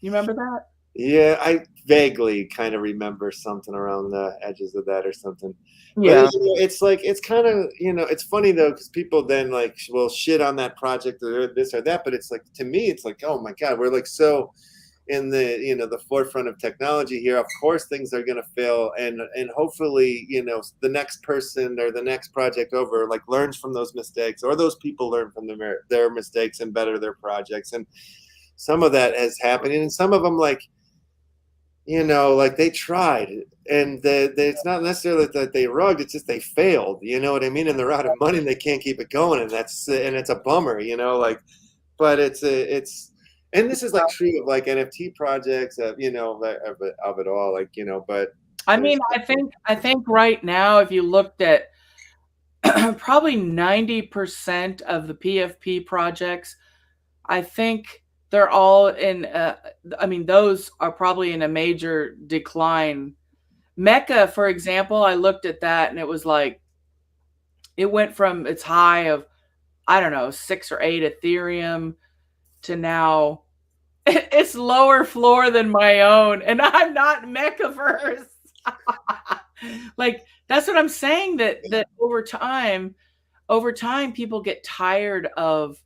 You remember that? Yeah, I vaguely kind of remember something around the edges of that or something. Yeah. But, you know, it's like, it's kind of, you know, it's funny though, because people then like will shit on that project or this or that, but it's like, to me, it's like, oh my God, we're like so in the, you know, the forefront of technology here. Of course things are going to fail, and hopefully, you know, the next person or the next project over like learns from those mistakes, or those people learn from their mistakes and better their projects. And some of that has happened, and some of them, like, you know, like they tried, and it's not necessarily that they rugged, it's just they failed, you know what I mean? And they're out of money and they can't keep it going, and it's a bummer, you know, like, but it's and this is like true of like NFT projects, you know, of it all, like, you know, but I mean, I think right now, if you looked at probably 90% of the PFP projects, I think they're all in, I mean, those are probably in a major decline. Mecca, for example, I looked at that and it was like, it went from its high of, I don't know, 6 or 8 Ethereum to now it's lower floor than my own. And I'm not Meccaverse. Like, that's what I'm saying, that over time, people get tired of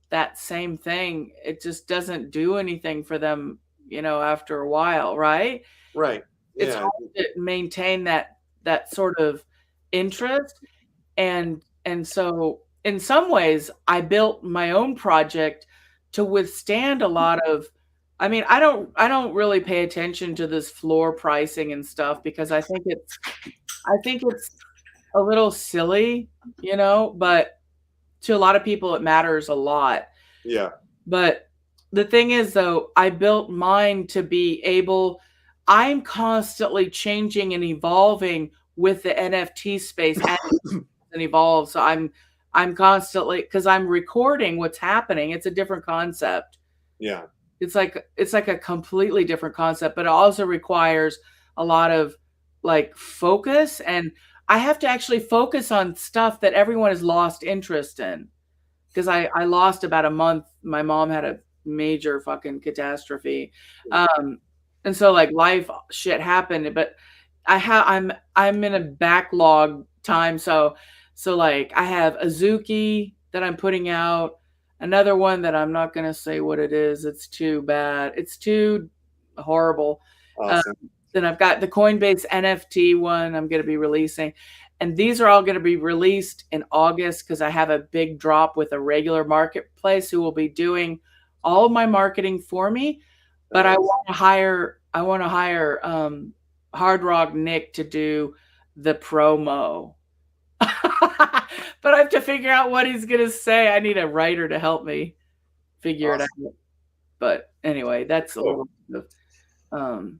that same thing. It just doesn't do anything for them, you know, after a while, right? Right. Yeah. It's hard to maintain that sort of interest. And so in some ways I built my own project to withstand a lot of, I mean, I don't really pay attention to this floor pricing and stuff, because I think it's a little silly, you know, but to a lot of people it matters a lot. Yeah. But the thing is, though, I built mine to be able, I'm constantly changing and evolving with the NFT space as it evolves. So I'm constantly, because I'm recording what's happening. It's a different concept. Yeah. It's like a completely different concept, but it also requires a lot of like focus, and I have to actually focus on stuff that everyone has lost interest in. Because I lost about a month. My mom had a major fucking catastrophe. And so like life shit happened, but I'm in a backlog time. So like I have Azuki that I'm putting out, another one that I'm not going to say what it is. It's too bad. It's too horrible. Awesome. Then I've got the Coinbase NFT one I'm going to be releasing. And these are all going to be released in August, because I have a big drop with a regular marketplace who will be doing all of my marketing for me. But I want to hire Hard Rock Nick to do the promo. But I have to figure out what he's gonna say. I need a writer to help me figure it out. But anyway, that's a little bit of,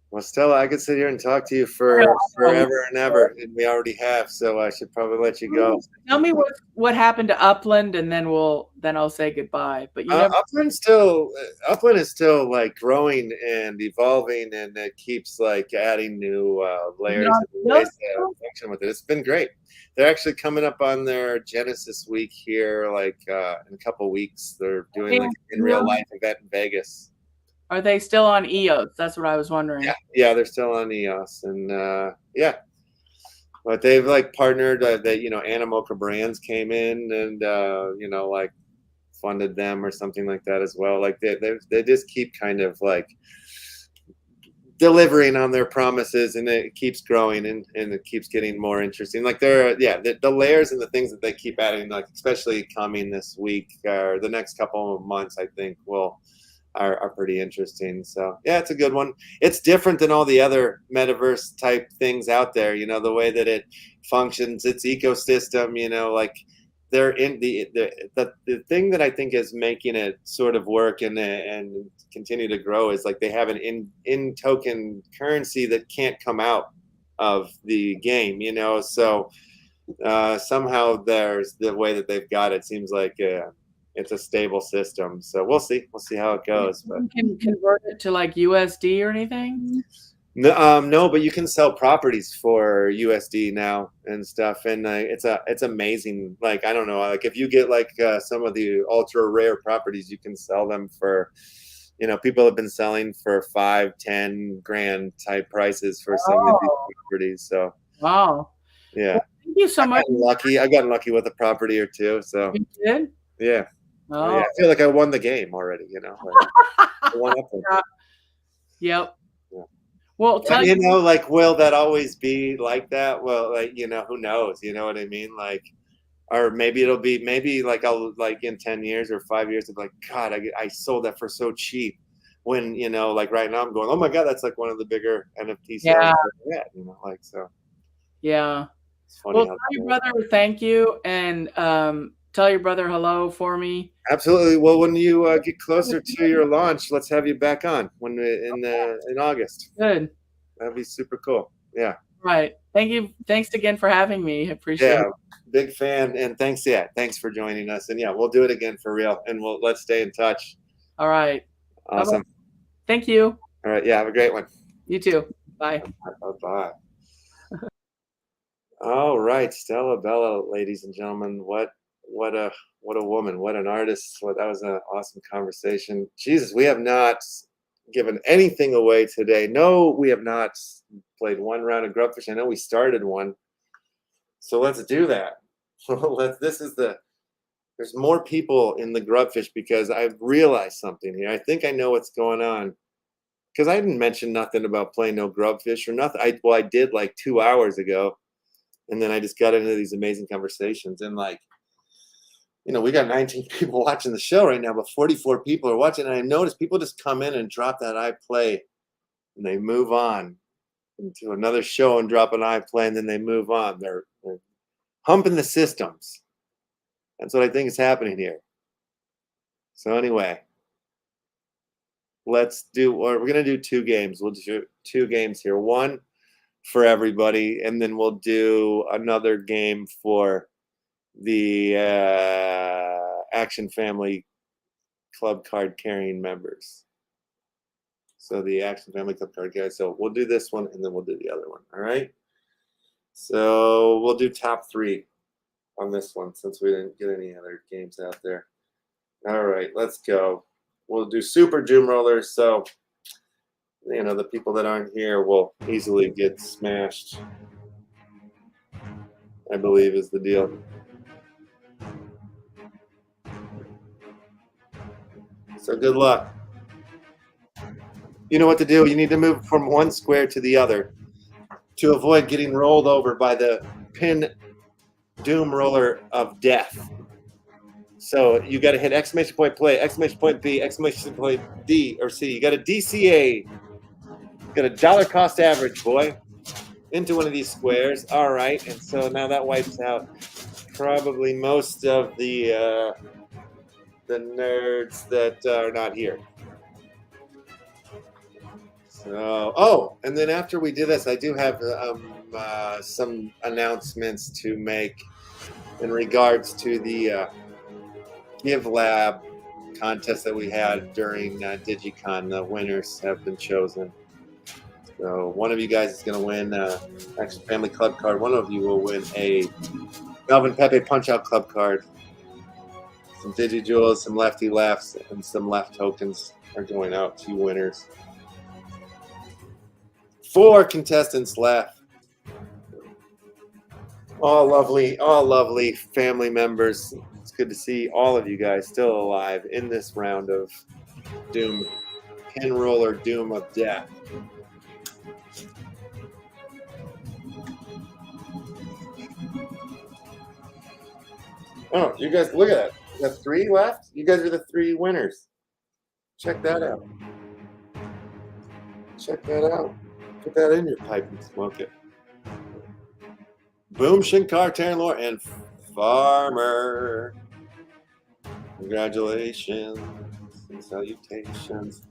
well, Stella, I could sit here and talk to you for forever and ever, and we already have, so I should probably let you go. Tell me what happened to Upland, and then I'll say goodbye. But you never. Upland is still like growing and evolving, and it keeps like adding new layers and ways to function with it. It's been great. They're actually coming up on their Genesis week here, like in a couple weeks. They're doing like an in real life event in Vegas. Are they still on EOS? That's what I was wondering. Yeah, they're still on EOS, and yeah. But they've like partnered that Animoca Brands came in and like funded them or something like that as well. Like they just keep kind of like delivering on their promises, and it keeps growing and it keeps getting more interesting. Like the layers and the things that they keep adding, like especially coming this week or the next couple of months, I think are pretty interesting. So yeah, it's a good one. It's different than all the other metaverse type things out there, the way that it functions, its ecosystem, like they're in the thing that I think is making it sort of work and continue to grow is like they have an in token currency that can't come out of the game, so somehow there's the way that they've got it seems like it's a stable system, so we'll see how it goes. But you can convert it to like USD or anything? No, but you can sell properties for USD now and stuff, and it's amazing. Like I don't know, like if you get like some of the ultra rare properties, you can sell them for, people have been selling for $5-10 grand type prices for some of these properties. So wow, yeah, well, thank you so much. I got lucky with a property or two. So you did? Yeah. Oh. Yeah, I feel like I won the game already, like, I won up there. Yep. Yeah. Well, like, will that always be like that? Well, like, who knows? You know what I mean? Like, or maybe it'll be, like I'll like in 10 years or 5 years of like, God, I sold that for so cheap. When, like right now I'm going, oh my God, that's like one of the bigger NFT sales. Yeah. Like, so. Yeah. It's funny. Well, tell your brother thank you, and tell your brother hello for me. Absolutely. Well, when you get closer to your launch, let's have you back on in August. Good. That'd be super cool. Yeah. Right. Thank you. Thanks again for having me. I appreciate it. Big fan, and thanks. Yeah, thanks for joining us. And yeah, we'll do it again for real, and let's stay in touch. All right. Awesome. Thank you. All right. Yeah. Have a great one. You too. Bye. Bye. All right, Stallabella, ladies and gentlemen. What a woman, what an artist. That was an awesome conversation. Jesus, we have not given anything away today. No, we have not played one round of Grubfish. I know we started one, so let's do that. There's more people in the Grubfish because I've realized something here. I think I know what's going on, because I didn't mention nothing about playing no Grubfish or nothing. I did like 2 hours ago, and then I just got into these amazing conversations, and like, we got 19 people watching the show right now, but 44 people are watching. And I noticed people just come in and drop that I play, and they move on into another show and drop an I play, and then they move on. They're humping the systems. That's what I think is happening here. So anyway, we're going to do 2 games. We'll do 2 games here. One for everybody, and then we'll do another game for the Action Family Club Card carrying members. So the Action Family Club Card guys. So we'll do this one, and then we'll do the other one. All right. So we'll do top 3 on this one since we didn't get any other games out there. All right, let's go. We'll do Super Doom Rollers. So the people that aren't here will easily get smashed, I believe is the deal. So good luck. You know what to do. You need to move from one square to the other to avoid getting rolled over by the pin doom roller of death. So you got to hit exclamation point play, exclamation point B, exclamation point D or C. You got a DCA. You got a dollar cost average, boy. into one of these squares. All right, and so now that wipes out probably most of the nerds that are not here. So, oh, and then after we do this, I do have some announcements to make in regards to the Give Lab contest that we had during DigiCon. The winners have been chosen. So one of you guys is going to win Action Family Club card. One of you will win a Melvin Pepe Punch-Out Club card. Some DigiJewels, some Lefty Lefts, and some Left tokens are going out to winners. 4 contestants left. All lovely family members. It's good to see all of you guys still alive in this round of Doom, Pin Roller Doom of Death. Oh, you guys, look at that. You got 3 left? You guys are the 3 winners. Check that out. Check that out. Put that in your pipe and smoke it. Boom, Shankar, Taryn Lore, and Farmer. Congratulations and salutations.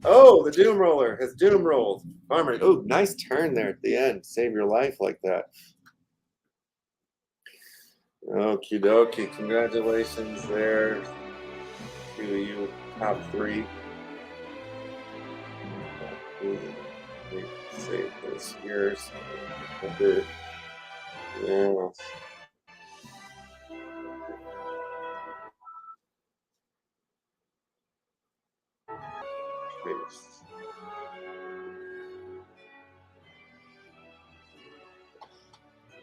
Oh, the Doom Roller has Doom rolled. Farmer, oh, nice turn there at the end. Save your life like that. Okie dokie. Congratulations there to you, top 3. Save this yours. Yeah.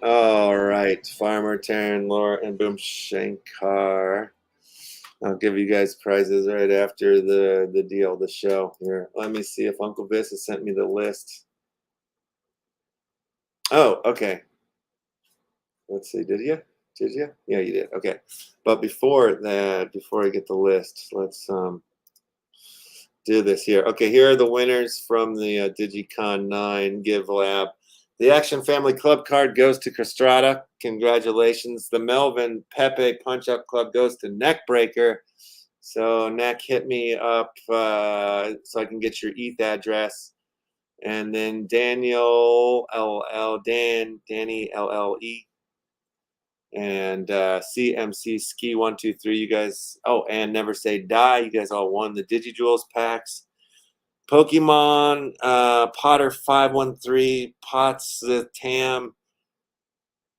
All right, Farmer, Taryn, Laura, and Boom Shankar. I'll give you guys prizes right after the show. Here, let me see if Uncle Vis has sent me the list. Oh, okay. Let's see, did you? Did you? Yeah, you did. Okay. But before that, before I get the list, let's do this here. Okay, here are the winners from the DigiCon 9 Give Lab. The Action Family Club card goes to Castrata. Congratulations. The Melvin Pepe Punch-Up Club goes to Neckbreaker. So, Neck, hit me up so I can get your ETH address. And then Daniel, Danny, LLE. And CMC Ski 123. You guys, oh, and Never Say Die. You guys all won the DigiJewels packs. Pokemon, Potter 513, Potts the Tam.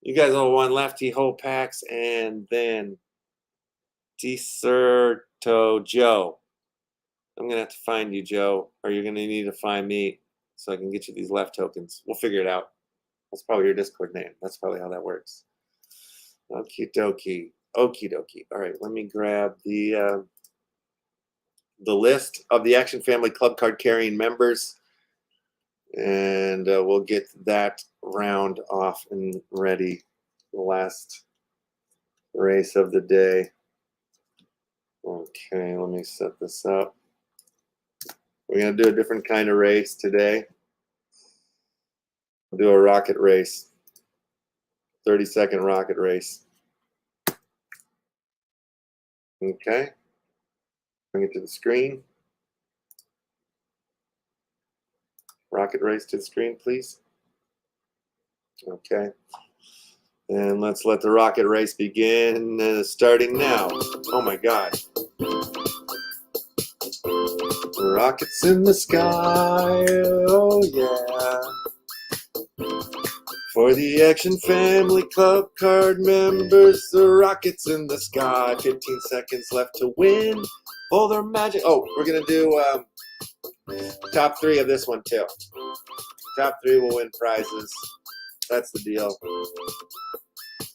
You guys all won Lefty whole packs, and then Deserto Joe. I'm gonna have to find you, Joe, or you're gonna need to find me so I can get you these left tokens. We'll figure it out. That's probably your Discord name. That's probably how that works. Okie dokie. Okie dokie. All right, let me grab the list of the Action Family Club card carrying members, and we'll get that round off and ready. The last race of the day. Okay, let me set this up. We're going to do a different kind of race today. We'll do a rocket race. 30-second rocket race. Okay. Bring it to the screen. Rocket race to the screen, please. Okay. And let's let the rocket race begin, starting now. Oh my God. Rockets in the sky, oh yeah. For the Action Family Club card members, the rockets in the sky. 15 seconds left to win. Pull their magic. Oh, we're going to do top 3 of this one too. Top 3 will win prizes. That's the deal.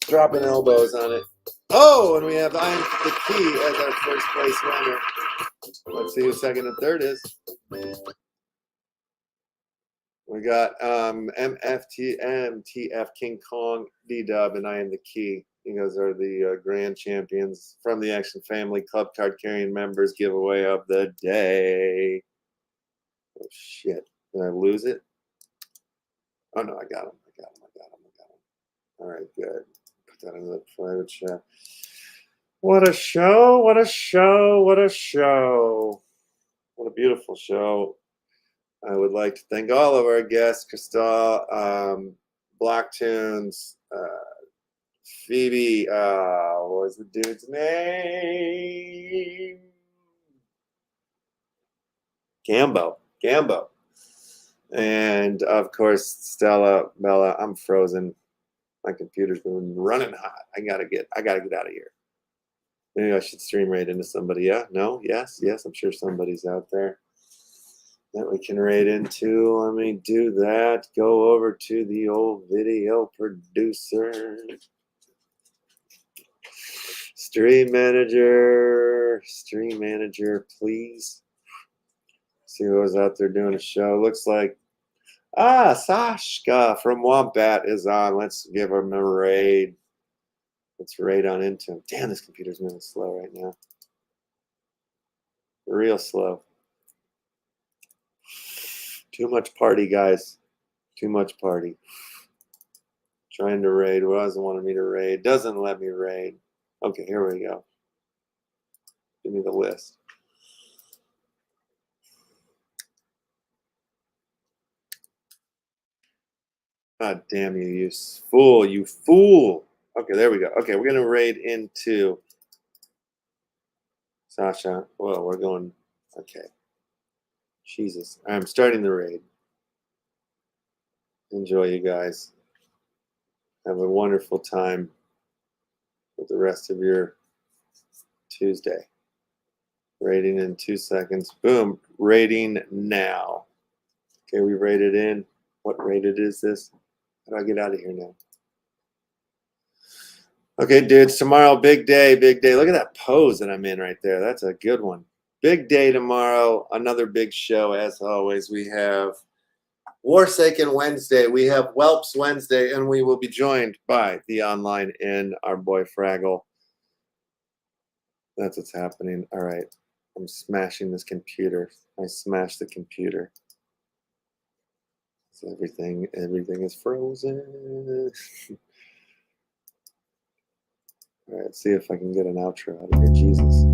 Dropping elbows on it. Oh, and we have I'm the Key as our first place winner. Let's see who second and third is. We got MFTF King Kong D-Dub and I Am the Key. You guys are the grand champions from the Action Family Club card carrying members giveaway of the day. Oh shit. lose it? Oh no, I got him. All right, good. Put that in the private chat. What a show! What a show! What a show! What a beautiful show. I would like to thank all of our guests, Crystal, Blocktunes, Phoebe, what was the dude's name? Gambo. And of course, Stallabella. I'm frozen. My computer's been running hot. I gotta get out of here. Maybe I should stream right into somebody. Yeah? No? Yes? I'm sure somebody's out there that we can raid into. Let me do that. Go over to the old video producer. Stream manager, please. See who was out there doing a show. Looks like, Sashka from Wombat is on. Let's give him a raid. Let's raid on into him. Damn, this computer's moving slow right now. Real slow. Too much party, guys. Too much party. Trying to raid. What doesn't want me to raid? Doesn't let me raid. Okay, here we go. Give me the list. God damn you, you fool, you fool. Okay, there we go. Okay, we're going to raid into Sasha. Well, we're going, okay. Jesus, I'm starting the raid. Enjoy, you guys. Have a wonderful time with the rest of your Tuesday. Rating in 2 seconds. Boom, rating now. Okay, we rated in. What rated is this? How do I get out of here now? Okay, dudes, tomorrow, big day, big day. Look at that pose that I'm in right there. That's a good one. Big day tomorrow. Another big show, as always. We have Warsaken Wednesday. We have Whelps Wednesday, and we will be joined by the online and our boy Fraggle. That's what's happening. All right. I'm smashing this computer. I smashed the computer. So everything is frozen. All right, see if I can get an outro out of here. Jesus.